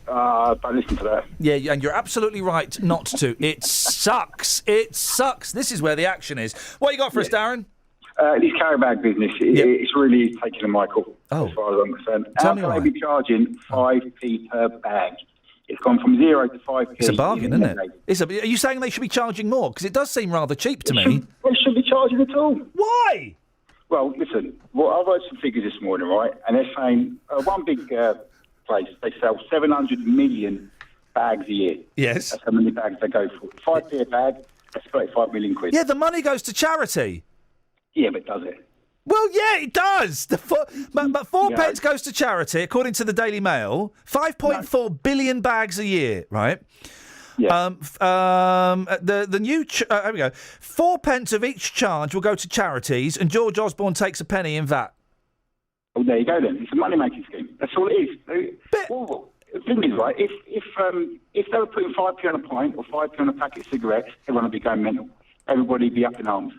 Don't listen to that. Yeah, and you're absolutely right not to. It sucks. It sucks. This is where the action is. What you got for us, Darren? This carry bag business, it's really taking a Michael, as far as I'm concerned. Tell How me can why. they be charging 5p per bag? It's gone from 0 to 5p. It's a bargain, isn't it? Are you saying they should be charging more? Because it does seem rather cheap to me. They shouldn't be charging at all. Why? Well, listen, I've heard some figures this morning, right? And they're saying one big place, they sell 700 million bags a year. Yes. That's how many bags they go for. 5p a bag, that's 35 million quid. Yeah, the money goes to charity. Yeah, but does it? Well, yeah, it does. But 4 pence goes to charity, according to the Daily Mail. 5.4 billion bags a year, right? Yeah. The new here we go. 4 pence of each charge will go to charities, and George Osborne takes a penny in VAT. Oh, there you go then. It's a money-making scheme. That's all it is. Well, the thing is, right, if they were putting 5p on a pint or 5p on a packet of cigarettes, everyone would be going mental. Everybody would be up in arms.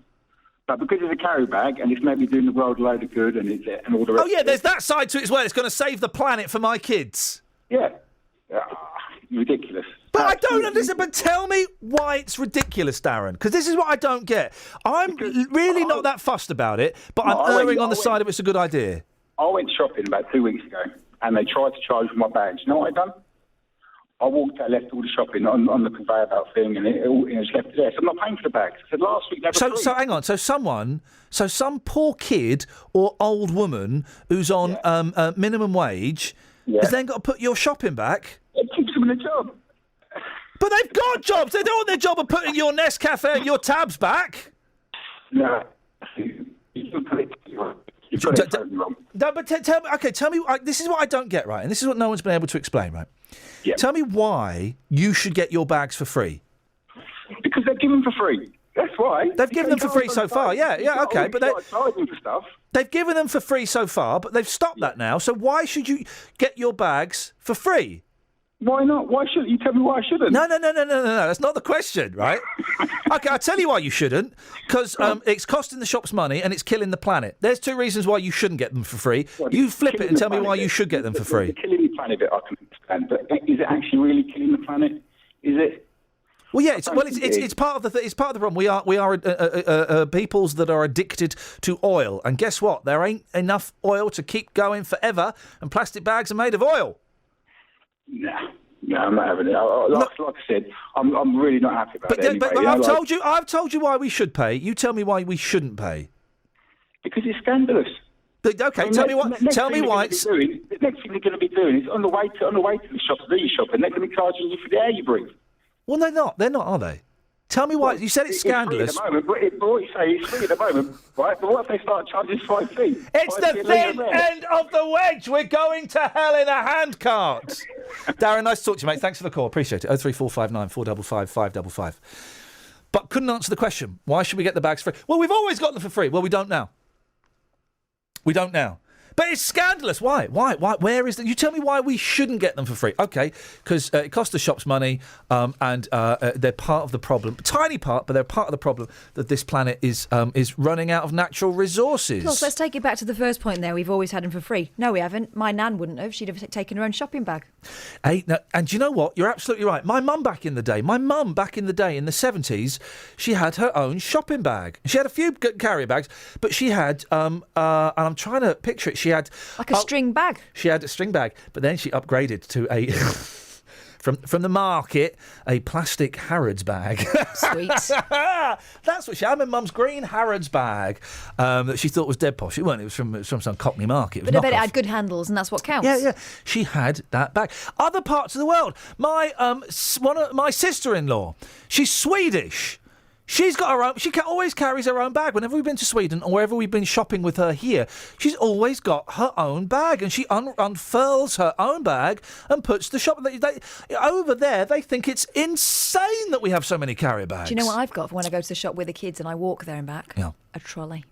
But because it's a carry bag and it's maybe doing the world a load of good and all the rest. Oh, yeah, there's that side to it as well. It's going to save the planet for my kids. Yeah. Ridiculous. But I don't understand. But tell me why it's ridiculous, Darren, because this is what I don't get. I'm really not that fussed about it, but I'm erring on the side of it's a good idea. I went shopping about 2 weeks ago and they tried to charge for my bags. You know what I done? I walked out, left all the shopping on the conveyor belt thing, and it was left there. So I'm not paying for the bags. I said last week they were free. So hang on. So some poor kid or old woman who's on minimum wage has then got to put your shopping back. It keeps them in a job. But they've got jobs. They don't want their job of putting your Nescafe and your tabs back. No. You put it totally wrong. No, but tell me. Okay, tell me. This is what I don't get, right? And this is what no one's been able to explain, right? Yeah. Tell me why you should get your bags for free. Because they're given for free. That's why. They've given them for free so far. Yeah, okay. But charging for stuff. They've given them for free so far, but they've stopped that now. So why should you get your bags for free? Why not? Why shouldn't you? Tell me why I shouldn't. No. That's not the question, right? Okay, I'll tell you why you shouldn't. Because it's costing the shops money and it's killing the planet. There's 2 reasons why you shouldn't get them for free. You flip it and tell me why you should get them for free. Killing the planet bit I can understand, but is it actually really killing the planet? Is it? Well, yeah. It's part of the problem. We are peoples that are addicted to oil, and guess what? There ain't enough oil to keep going forever, and plastic bags are made of oil. No, I'm not having it. Like I said, I'm really not happy about it. Anyway. But I've told you why we should pay. You tell me why we shouldn't pay. Because it's scandalous. Okay, tell me why. Tell me why. The next thing they're going to be doing is on the way to the shops, do your shopping. They're going to be charging you for the air you breathe. Well, they're not. They're not, are they? Tell me why. You said it's scandalous. It's free at the moment, but what you say is free at the moment, right? But what if they start charging 5p? It's the thin end of the wedge. We're going to hell in a handcart. Darren, nice to talk to you, mate. Thanks for the call. Appreciate it. 03459 455 555. But couldn't answer the question. Why should we get the bags free? Well, we've always got them for free. Well, we don't now. But it's scandalous. Why? Where is that? You tell me why we shouldn't get them for free. Okay, because it costs the shops money, and they're part of the problem. Tiny part, but they're part of the problem that this planet is running out of natural resources. Plus, let's take it back to the first point there. We've always had them for free. No, we haven't. My nan wouldn't have. She'd have taken her own shopping bag. Hey, and you know what? You're absolutely right. My mum back in the day, in the 70s, she had her own shopping bag. She had a few carrier bags, but she had, and I'm trying to picture it, she had... Like a string bag? She had a string bag, but then she upgraded to a from the market, a plastic Harrods bag. Sweet. That's what she had. My mum's green Harrods bag that she thought was dead posh. It weren't. It was from some Cockney market. It was But I bet it knockoff. had good handles, and that's what counts. Yeah. She had that bag. Other parts of the world. My sister-in-law, she's Swedish. She's got her own. She always carries her own bag. Whenever we've been to Sweden or wherever we've been shopping with her here, she's always got her own bag, and she unfurls her own bag and puts the shop. Over there, they think it's insane that we have so many carrier bags. Do you know what I've got for when I go to the shop with the kids and I walk there and back? Yeah. A trolley.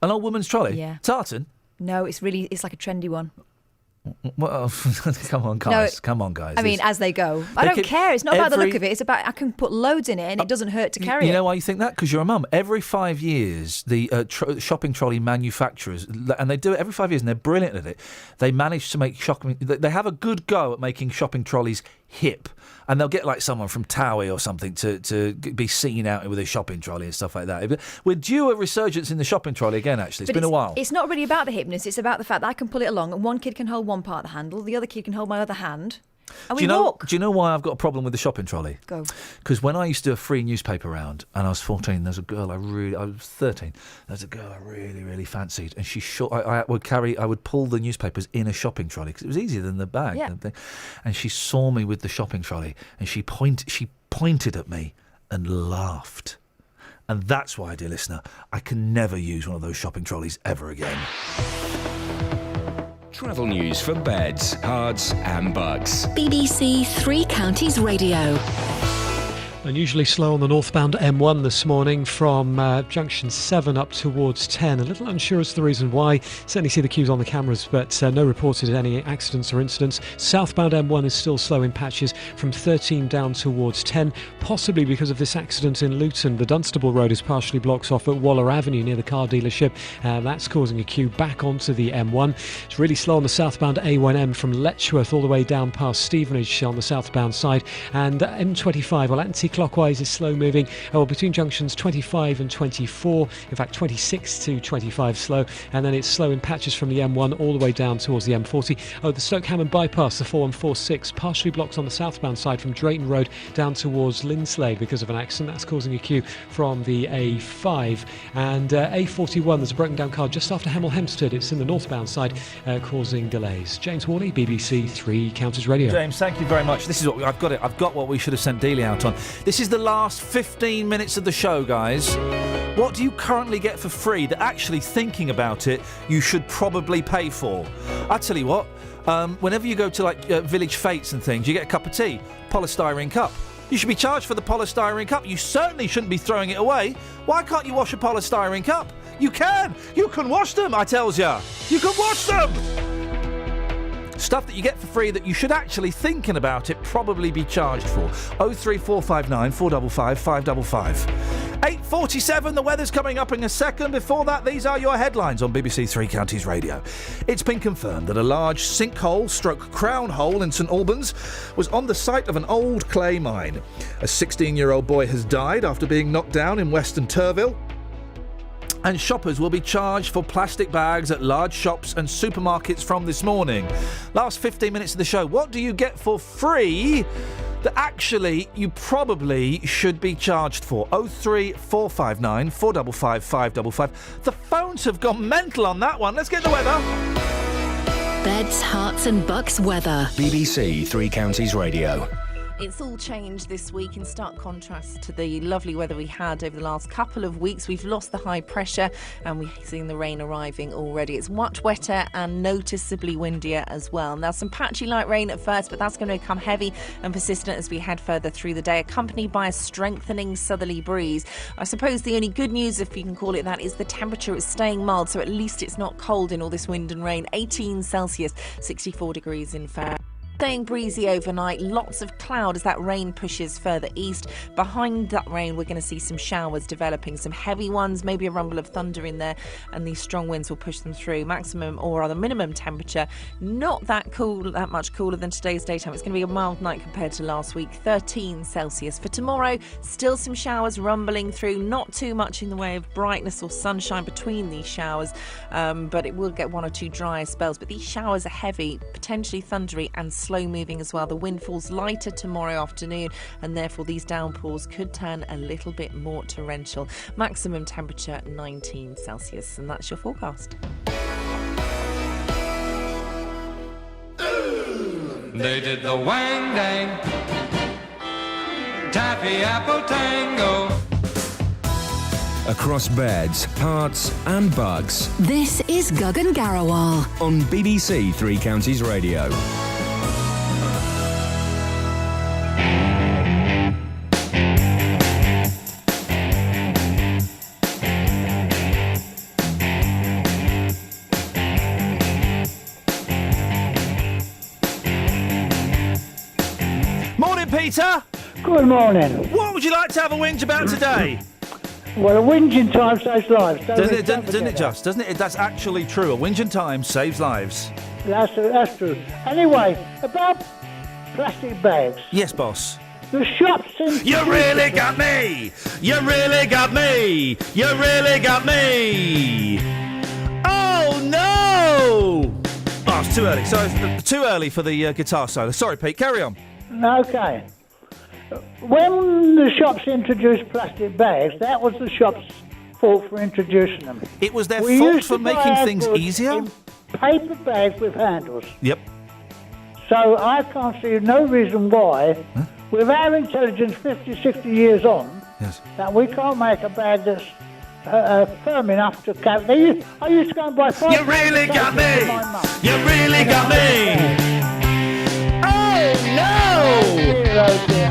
An old woman's trolley? Yeah. Tartan? No, it's like a trendy one. Well, come on, guys. Come on, guys. I mean, as they go. I don't care. It's not about the look of it. It's about I can put loads in it and it doesn't hurt to carry it. You know why you think that? Because you're a mum. Every 5 years, the shopping trolley manufacturers, and they do it every 5 years, and they're brilliant at it. They manage to make shopping. They have a good go at making shopping trolleys hip, and they'll get like someone from Towie or something to be seen out with a shopping trolley and stuff like that. We're due a resurgence in the shopping trolley again. Actually, it's been a while. It's not really about the hipness. It's about the fact that I can pull it along, and one kid can hold one part of the handle, the other kid can hold my other hand, and we walk. Do you know why I've got a problem with the shopping trolley? Go. Because when I used to do a free newspaper round, and I was 14, there's a girl I was 13. There's a girl I really, really fancied, and I would pull the newspapers in a shopping trolley because it was easier than the bag. Yeah. And she saw me with the shopping trolley, and she pointed at me and laughed. And that's why, dear listener, I can never use one of those shopping trolleys ever again. Travel news for beds, cards and bugs. BBC Three Counties Radio. Unusually slow on the northbound M1 this morning from junction 7 up towards 10. A little unsure as to the reason why. Certainly see the queues on the cameras, but no reported any accidents or incidents. Southbound M1 is still slow in patches from 13 down towards 10, possibly because of this accident in Luton. The Dunstable Road is partially blocked off at Waller Avenue near the car dealership. That's causing a queue back onto the M1. It's really slow on the southbound A1M from Letchworth all the way down past Stevenage on the southbound side. And M25, well, anti-clockwise is slow moving between junctions 25 and 24, in fact 26 to 25 slow, and then it's slow in patches from the M1 all the way down towards the M40. The Stoke Hammond bypass, the 4146, partially blocked on the southbound side from Drayton Road down towards Linslade because of an accident. That's causing a queue from the A5. And A41, there's a broken down car just after Hemel Hempstead. It's in the northbound side, causing delays. James Worley, BBC Three Counties Radio. James, thank you very much. This is what I've got. I've got what we should have sent Dealey out on. This is the last 15 minutes of the show, guys. What do you currently get for free that actually thinking about it you should probably pay for? I tell you what, whenever you go to like village fetes and things, you get a cup of tea, polystyrene cup. You should be charged for the polystyrene cup. You certainly shouldn't be throwing it away. Why can't you wash a polystyrene cup? You can. You can wash them, I tells ya. You can wash them. Stuff that you get for free that you should actually, thinking about it, probably be charged for. 03459 455 555. 8:47, the weather's coming up in a second. Before that, these are your headlines on BBC Three Counties Radio. It's been confirmed that a large sinkhole/crown hole in St Albans was on the site of an old clay mine. A 16-year-old boy has died after being knocked down in Western Turville. And shoppers will be charged for plastic bags at large shops and supermarkets from this morning. Last 15 minutes of the show. What do you get for free that actually you probably should be charged for? 03459 455 555. The phones have gone mental on that one. Let's get the weather. Beds, hearts and bucks weather. BBC Three Counties Radio. It's all changed this week in stark contrast to the lovely weather we had over the last couple of weeks. We've lost the high pressure and we're seeing the rain arriving already. It's much wetter and noticeably windier as well. Now, some patchy light rain at first, but that's going to become heavy and persistent as we head further through the day, accompanied by a strengthening southerly breeze. I suppose the only good news, if you can call it that, is the temperature is staying mild, so at least it's not cold in all this wind and rain. 18 Celsius, 64 degrees in Fahrenheit. Staying breezy overnight, lots of cloud as that rain pushes further east. Behind that rain, we're going to see some showers developing, some heavy ones, maybe a rumble of thunder in there, and these strong winds will push them through. Maximum or rather minimum temperature, not that much cooler than today's daytime. It's going to be a mild night compared to last week, 13 Celsius. For tomorrow, still some showers rumbling through, not too much in the way of brightness or sunshine between these showers, but it will get one or two drier spells. But these showers are heavy, potentially thundery and slightly slow moving as well. The wind falls lighter tomorrow afternoon, and therefore these downpours could turn a little bit more torrential. Maximum temperature 19 Celsius, and that's your forecast. They did the wang dang, taffy apple tango. Across beds, hearts and bugs. This is Gagan Garawal on BBC Three Counties Radio. Morning, Peter. Good morning. What would you like to have a whinge about today? Well, a whinging time saves lives. Doesn't it just? Doesn't it? That's actually true. A whinge in time saves lives. That's true. Anyway, about plastic bags. Yes, boss. The shops in... You really got me! You really got me! You really got me! Oh, no! Oh, it's too early. So it's too early for the guitar solo. Sorry, Pete. Carry on. Okay. When the shops introduced plastic bags, that was the shop's fault for introducing them. It was their We fault used for to buy making our things goods easier? in paper bags with handles. Yep. So I can't see no reason why, with our intelligence 50, 60 years on, that we can't make a bag that's firm enough to carry. I used to go and buy 5 You really got me! You really got me! Oh, no! Oh, dear.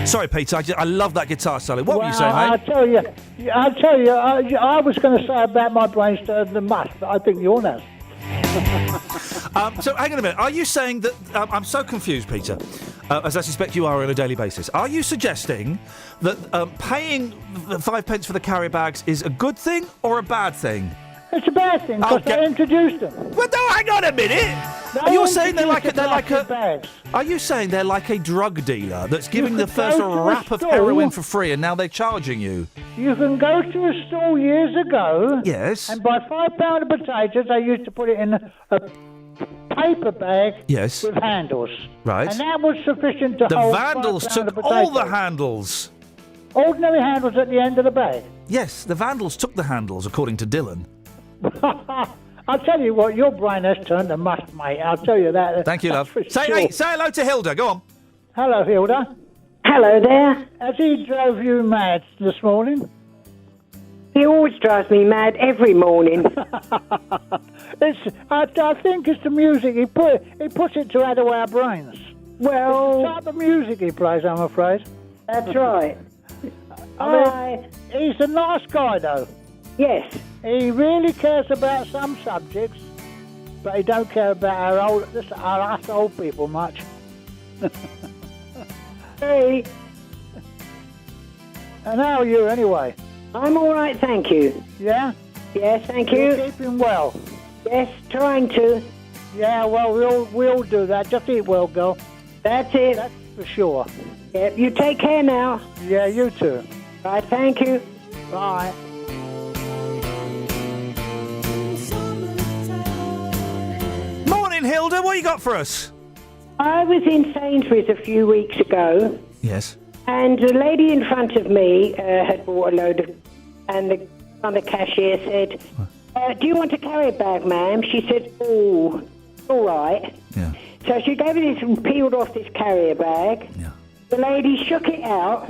Sorry, Peter, I love that guitar solo. What were you saying, mate? I'll tell you, I was going to say about my brain stirring the must, but I think yours has. So, hang on a minute. Are you saying that... I'm so confused, Peter, as I suspect you are on a daily basis. Are you suggesting that paying 5 pence for the carrier bags is a good thing or a bad thing? It's a bad thing, because they introduced them. Well, no, hang on a minute! You're saying they're like a... bags. Are you saying they're like a drug dealer that's giving the first wrap of heroin for free and now they're charging you? You can go to a store years ago. Yes. And buy £5 of potatoes. They used to put it in a paper bag. Yes. With handles. Right. And that was sufficient to The hold Vandals £5 took of potatoes. all the handles. Ordinary handles at the end of the bag. Yes, the Vandals took the handles, according to Dylan. I'll tell you what, your brain has turned to must, mate. I'll tell you that. Thank you, love. For Say sure. hello to Hilda. Go on. Hello, Hilda. Hello there. Has he drove you mad this morning? He always drives me mad every morning. I think it's the music he puts it to add away our brains. Well, it's the type of music he plays, I'm afraid. That's right. I mean, he's a nice guy, though. Yes. He really cares about some subjects, but he don't care about us old people much. Hey. And how are you, anyway? I'm all right, thank you. Yeah? Yes, thank you. You're keeping well? Yes, trying to. Yeah, well, we all do that. Just eat well, girl. That's it. That's for sure. Yep, you take care now. Yeah, you too. Right, thank you. Bye. Morning, Hilda. What you got for us? I was in Sainsbury's a few weeks ago. Yes. And the lady in front of me had bought a load of... And the cashier said, do you want a carrier bag, ma'am? She said, oh, all right. Yeah. So she gave me this and peeled off this carrier bag. Yeah. The lady shook it out,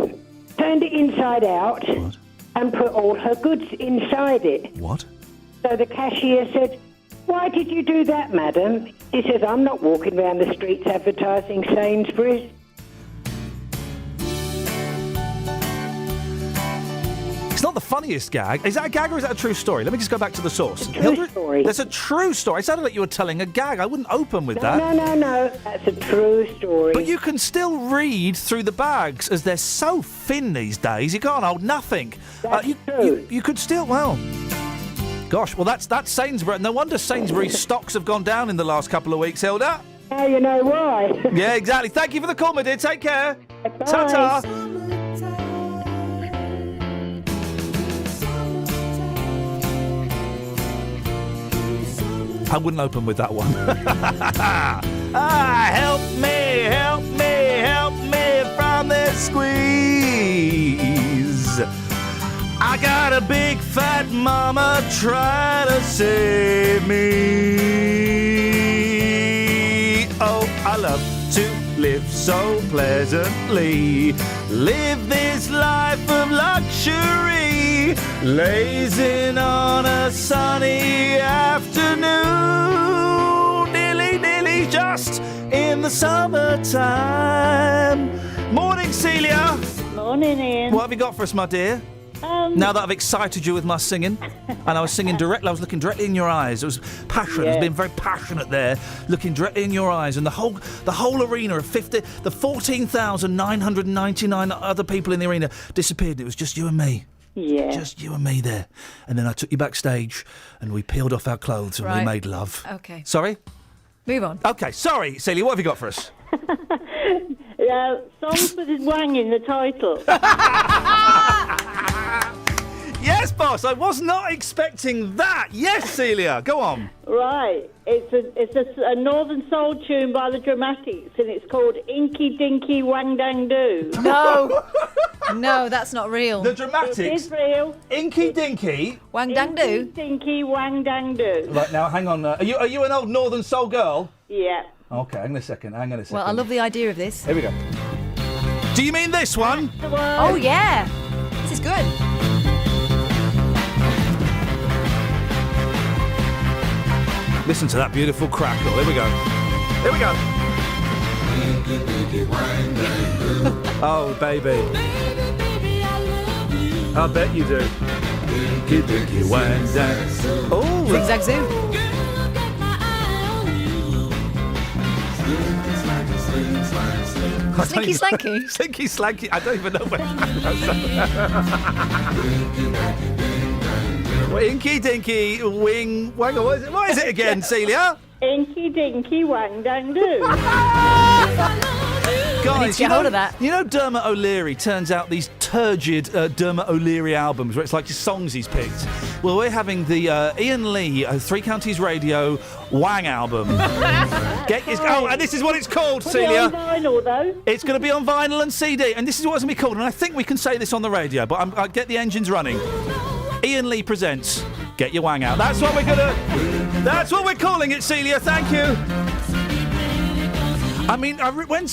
turned it inside out, and put all her goods inside it. What? So the cashier said, why did you do that, madam? He says, I'm not walking around the streets advertising Sainsbury's. It's not the funniest gag. Is that a gag or is that a true story? Let me just go back to the source. True story. That's a true story. It sounded like you were telling a gag. I wouldn't open with that. No. That's a true story. But you can still read through the bags as they're so thin these days. You can't hold nothing. That's true. You could still, well... Gosh, well, that's Sainsbury. No wonder Sainsbury's stocks have gone down in the last couple of weeks, Hilda. Now you know why. Yeah, exactly. Thank you for the call, my dear. Take care. Bye. Ta-ta. I wouldn't open with that one. Help me, help me, help me from this squeeze. I got a big fat mama trying to save me. Oh, I love to live so pleasantly. Live this life of luxury. Lazing on a sunny afternoon. Nearly just in the summertime. Morning, Celia. Morning, Ian. What have you got for us, my dear? Now that I've excited you with my singing, and I was singing directly, I was looking directly in your eyes. It was passion. I was being very passionate there, looking directly in your eyes, and the whole arena of 14,999 other people in the arena disappeared. It was just you and me. Yeah. Just you and me there. And then I took you backstage, and we peeled off our clothes and we made love. Okay. Sorry? Move on. Okay, sorry, Celia, what have you got for us? Songs with his wang in the title. Yes, boss, I was not expecting that. Yes, Celia, go on. Right. It's a Northern Soul tune by the Dramatics, and it's called Inky Dinky Wang Dang Doo. No. No, that's not real. The Dramatics? It is real. Inky Dinky? Wang Dang Doo? Inky Dinky Wang Dang Doo. Right, now, hang on. Are you an old Northern Soul girl? Yeah. Okay, hang on a second. Well, I love the idea of this. Here we go. Do you mean this one? Oh, yeah. This is good. Listen to that beautiful crackle. Here we go. Here we go. Oh, baby. I bet you do. Oh, Zigzag Zoo. Slinky Slanky. Slinky Slanky. I don't even know where. Inky Dinky Wing Waggle. What is it again, Celia? Inky Dinky Wang Dang Doo. Guys, get hold of that. You know Dermot O'Leary turns out these turgid Dermot O'Leary albums where it's like his songs he's picked. Well, we're having the Iain Lee Three Counties Radio Wang album. And this is what it's called, Celia. Put it on vinyl, though. It's going to be on vinyl and CD, and this is what it's going to be called. And I think we can say this on the radio, but I get the engines running. Iain Lee presents Get Your Wang Out. That's what we're calling it, Celia. Thank you. I mean, when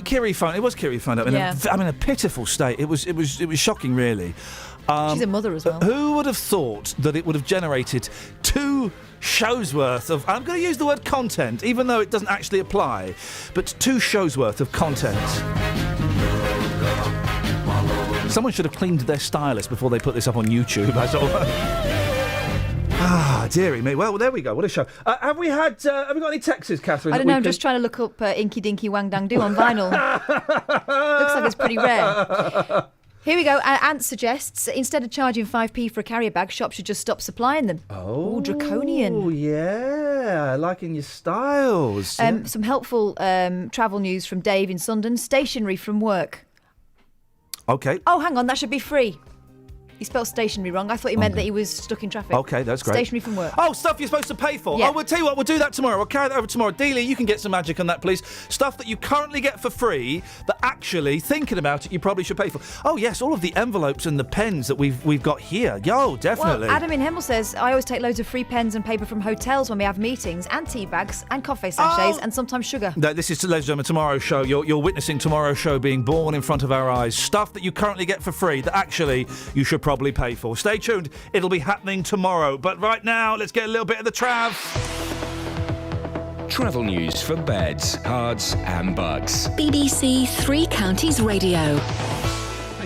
Kiri phoned, it was Kiri phoned up in a pitiful state. It was shocking, really. She's a mother as well. Who would have thought that it would have generated 2 shows worth of, I'm going to use the word content, even though it doesn't actually apply, but 2 shows worth of content. Someone should have cleaned their stylist before they put this up on YouTube. That's all. Dearie me. Well, there we go. What a show. Have we got any texts, Catherine? I don't know. I'm just trying to look up Inky Dinky Wang Dang Doo on vinyl. Looks like it's pretty rare. Here we go. Ant suggests instead of charging 5p for a carrier bag, shops should just stop supplying them. Oh, draconian. Oh, yeah. Liking your styles. Some helpful travel news from Dave in Sundon. Stationery from work. Okay. Oh, hang on. That should be free. He spelled stationery wrong. I thought he meant that he was stuck in traffic. Okay, that's great. Stationery from work. Oh, stuff you're supposed to pay for. Yeah. Oh, we'll tell you what, we'll do that tomorrow. We'll carry that over tomorrow. Delia, you can get some magic on that, please. Stuff that you currently get for free, that actually, thinking about it, you probably should pay for. Oh, yes, all of the envelopes and the pens that we've got here. Yo, definitely. Well, Adam in Hemel says, I always take loads of free pens and paper from hotels when we have meetings, and tea bags, and coffee sachets, and sometimes sugar. No, this is, ladies and gentlemen, tomorrow's show. You're witnessing tomorrow's show being born in front of our eyes. Stuff that you currently get for free that actually you should probably pay for. Stay tuned. It'll be happening tomorrow. But right now, let's get a little bit of the trav. Travel news for beds, cards and bugs. BBC Three Counties Radio.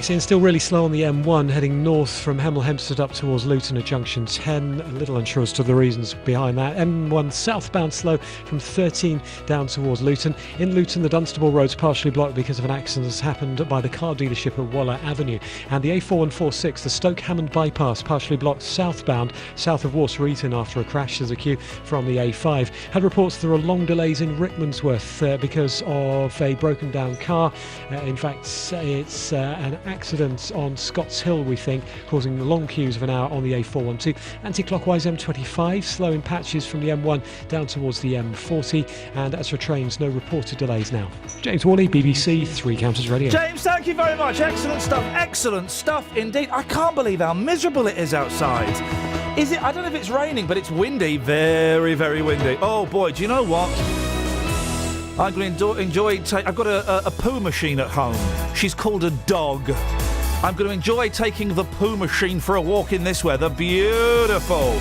Thanks, Ian. Still really slow on the M1 heading north from Hemel Hempstead up towards Luton at junction 10. A little unsure as to the reasons behind that. M1 southbound slow from 13 down towards Luton. In Luton, the Dunstable Road's partially blocked because of an accident that's happened by the car dealership at Waller Avenue. And the A4146, the Stoke Hammond bypass, partially blocked southbound, south of Water Eaton after a crash. There's a queue from the A5. Had reports there are long delays in Rickmansworth because of a broken down car. In fact, it's an accident on Scotts Hill, we think, causing long queues of an hour on the A412. Anti-clockwise M25, slow in patches from the M1 down towards the M40. And as for trains, no reported delays now. James Worley, BBC Three Counties Radio. James, thank you very much. Excellent stuff indeed. I can't believe how miserable it is outside. Is it? I don't know if it's raining, but it's windy. Very, very windy. Oh boy, do you know what? I'm going to enjoy. I've got a poo machine at home. She's called a dog. I'm going to enjoy taking the poo machine for a walk in this weather. Beautiful.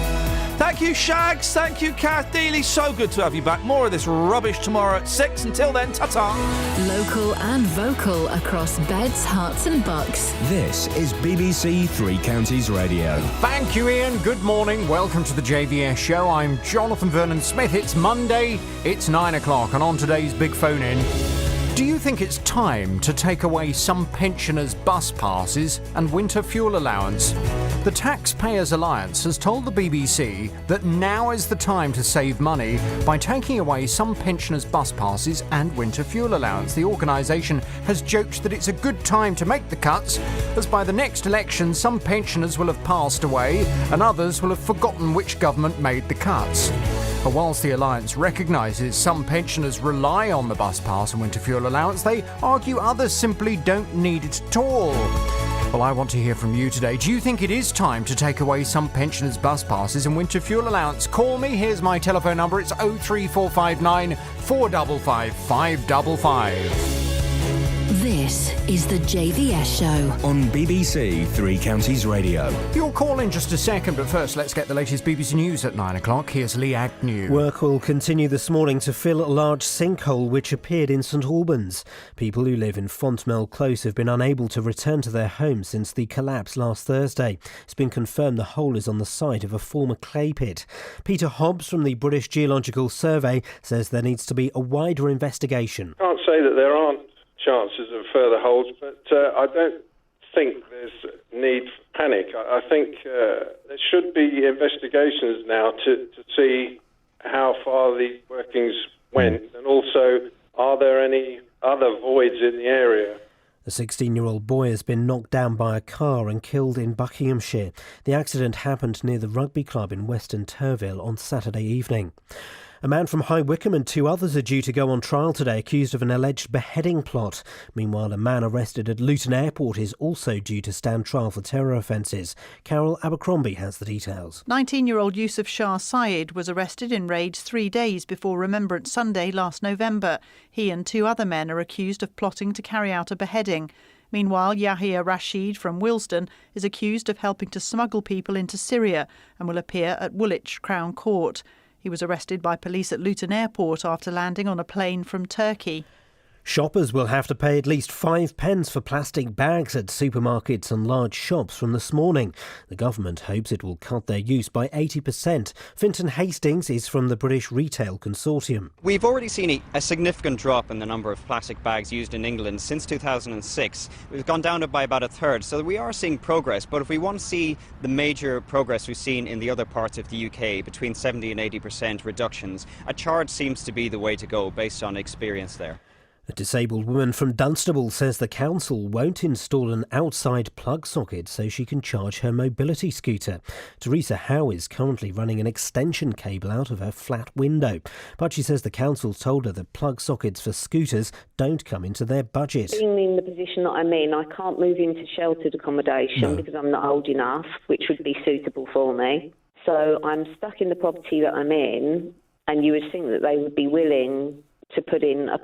Thank you, Shags. Thank you, Kath Deely. So good to have you back. More of this rubbish tomorrow at 6. Until then, ta-ta. Local and vocal across Beds, Herts and Bucks. This is BBC Three Counties Radio. Thank you, Ian. Good morning. Welcome to the JVS show. I'm Jonathan Vernon-Smith. It's Monday. It's 9 o'clock. And on today's Big Phone In, do you think it's time to take away some pensioners' bus passes and winter fuel allowance? The Taxpayers Alliance has told the BBC that now is the time to save money by taking away some pensioners' bus passes and winter fuel allowance. The organisation has joked that it's a good time to make the cuts, as by the next election some pensioners will have passed away and others will have forgotten which government made the cuts. But whilst the Alliance recognises some pensioners rely on the bus pass and winter fuel allowance, they argue others simply don't need it at all. Well, I want to hear from you today. Do you think it is time to take away some pensioners' bus passes and winter fuel allowance? Call me. Here's my telephone number. It's 03459 455 555. This is the JVS show on BBC Three Counties Radio. You'll call in just a second, but first let's get the latest BBC News at 9 o'clock. Here's Lee Agnew. Work will continue this morning to fill a large sinkhole which appeared in St Albans. People who live in Fontmell Close have been unable to return to their homes since the collapse last Thursday. It's been confirmed the hole is on the site of a former clay pit. Peter Hobbs from the British Geological Survey says there needs to be a wider investigation. I can't say that there aren't chances of further holes, but I don't think there's need for panic. I think there should be investigations now to see how far the workings went, and also are there any other voids in the area. A 16-year-old boy has been knocked down by a car and killed in Buckinghamshire. The accident happened near the rugby club in Western Turville on Saturday evening. A man from High Wycombe and 2 others are due to go on trial today, accused of an alleged beheading plot. Meanwhile, a man arrested at Luton Airport is also due to stand trial for terror offences. Carol Abercrombie has the details. 19-year-old Yusuf Shah Syed was arrested in raids 3 days before Remembrance Sunday last November. He and 2 other men are accused of plotting to carry out a beheading. Meanwhile, Yahya Rashid from Willesden is accused of helping to smuggle people into Syria and will appear at Woolwich Crown Court. He was arrested by police at Luton Airport after landing on a plane from Turkey. Shoppers will have to pay at least 5 pence for plastic bags at supermarkets and large shops from this morning. The government hopes it will cut their use by 80%. Fintan Hastings is from the British Retail Consortium. We've already seen a significant drop in the number of plastic bags used in England since 2006. We've gone down by about a third, so we are seeing progress. But if we want to see the major progress we've seen in the other parts of the UK, between 70 and 80% reductions, a charge seems to be the way to go based on experience there. A disabled woman from Dunstable says the council won't install an outside plug socket so she can charge her mobility scooter. Teresa Howe is currently running an extension cable out of her flat window, but she says the council told her that plug sockets for scooters don't come into their budget. Being in the position that I'm in, I can't move into sheltered accommodation because I'm not old enough, which would be suitable for me. So I'm stuck in the property that I'm in, and you would think that they would be willing to put in a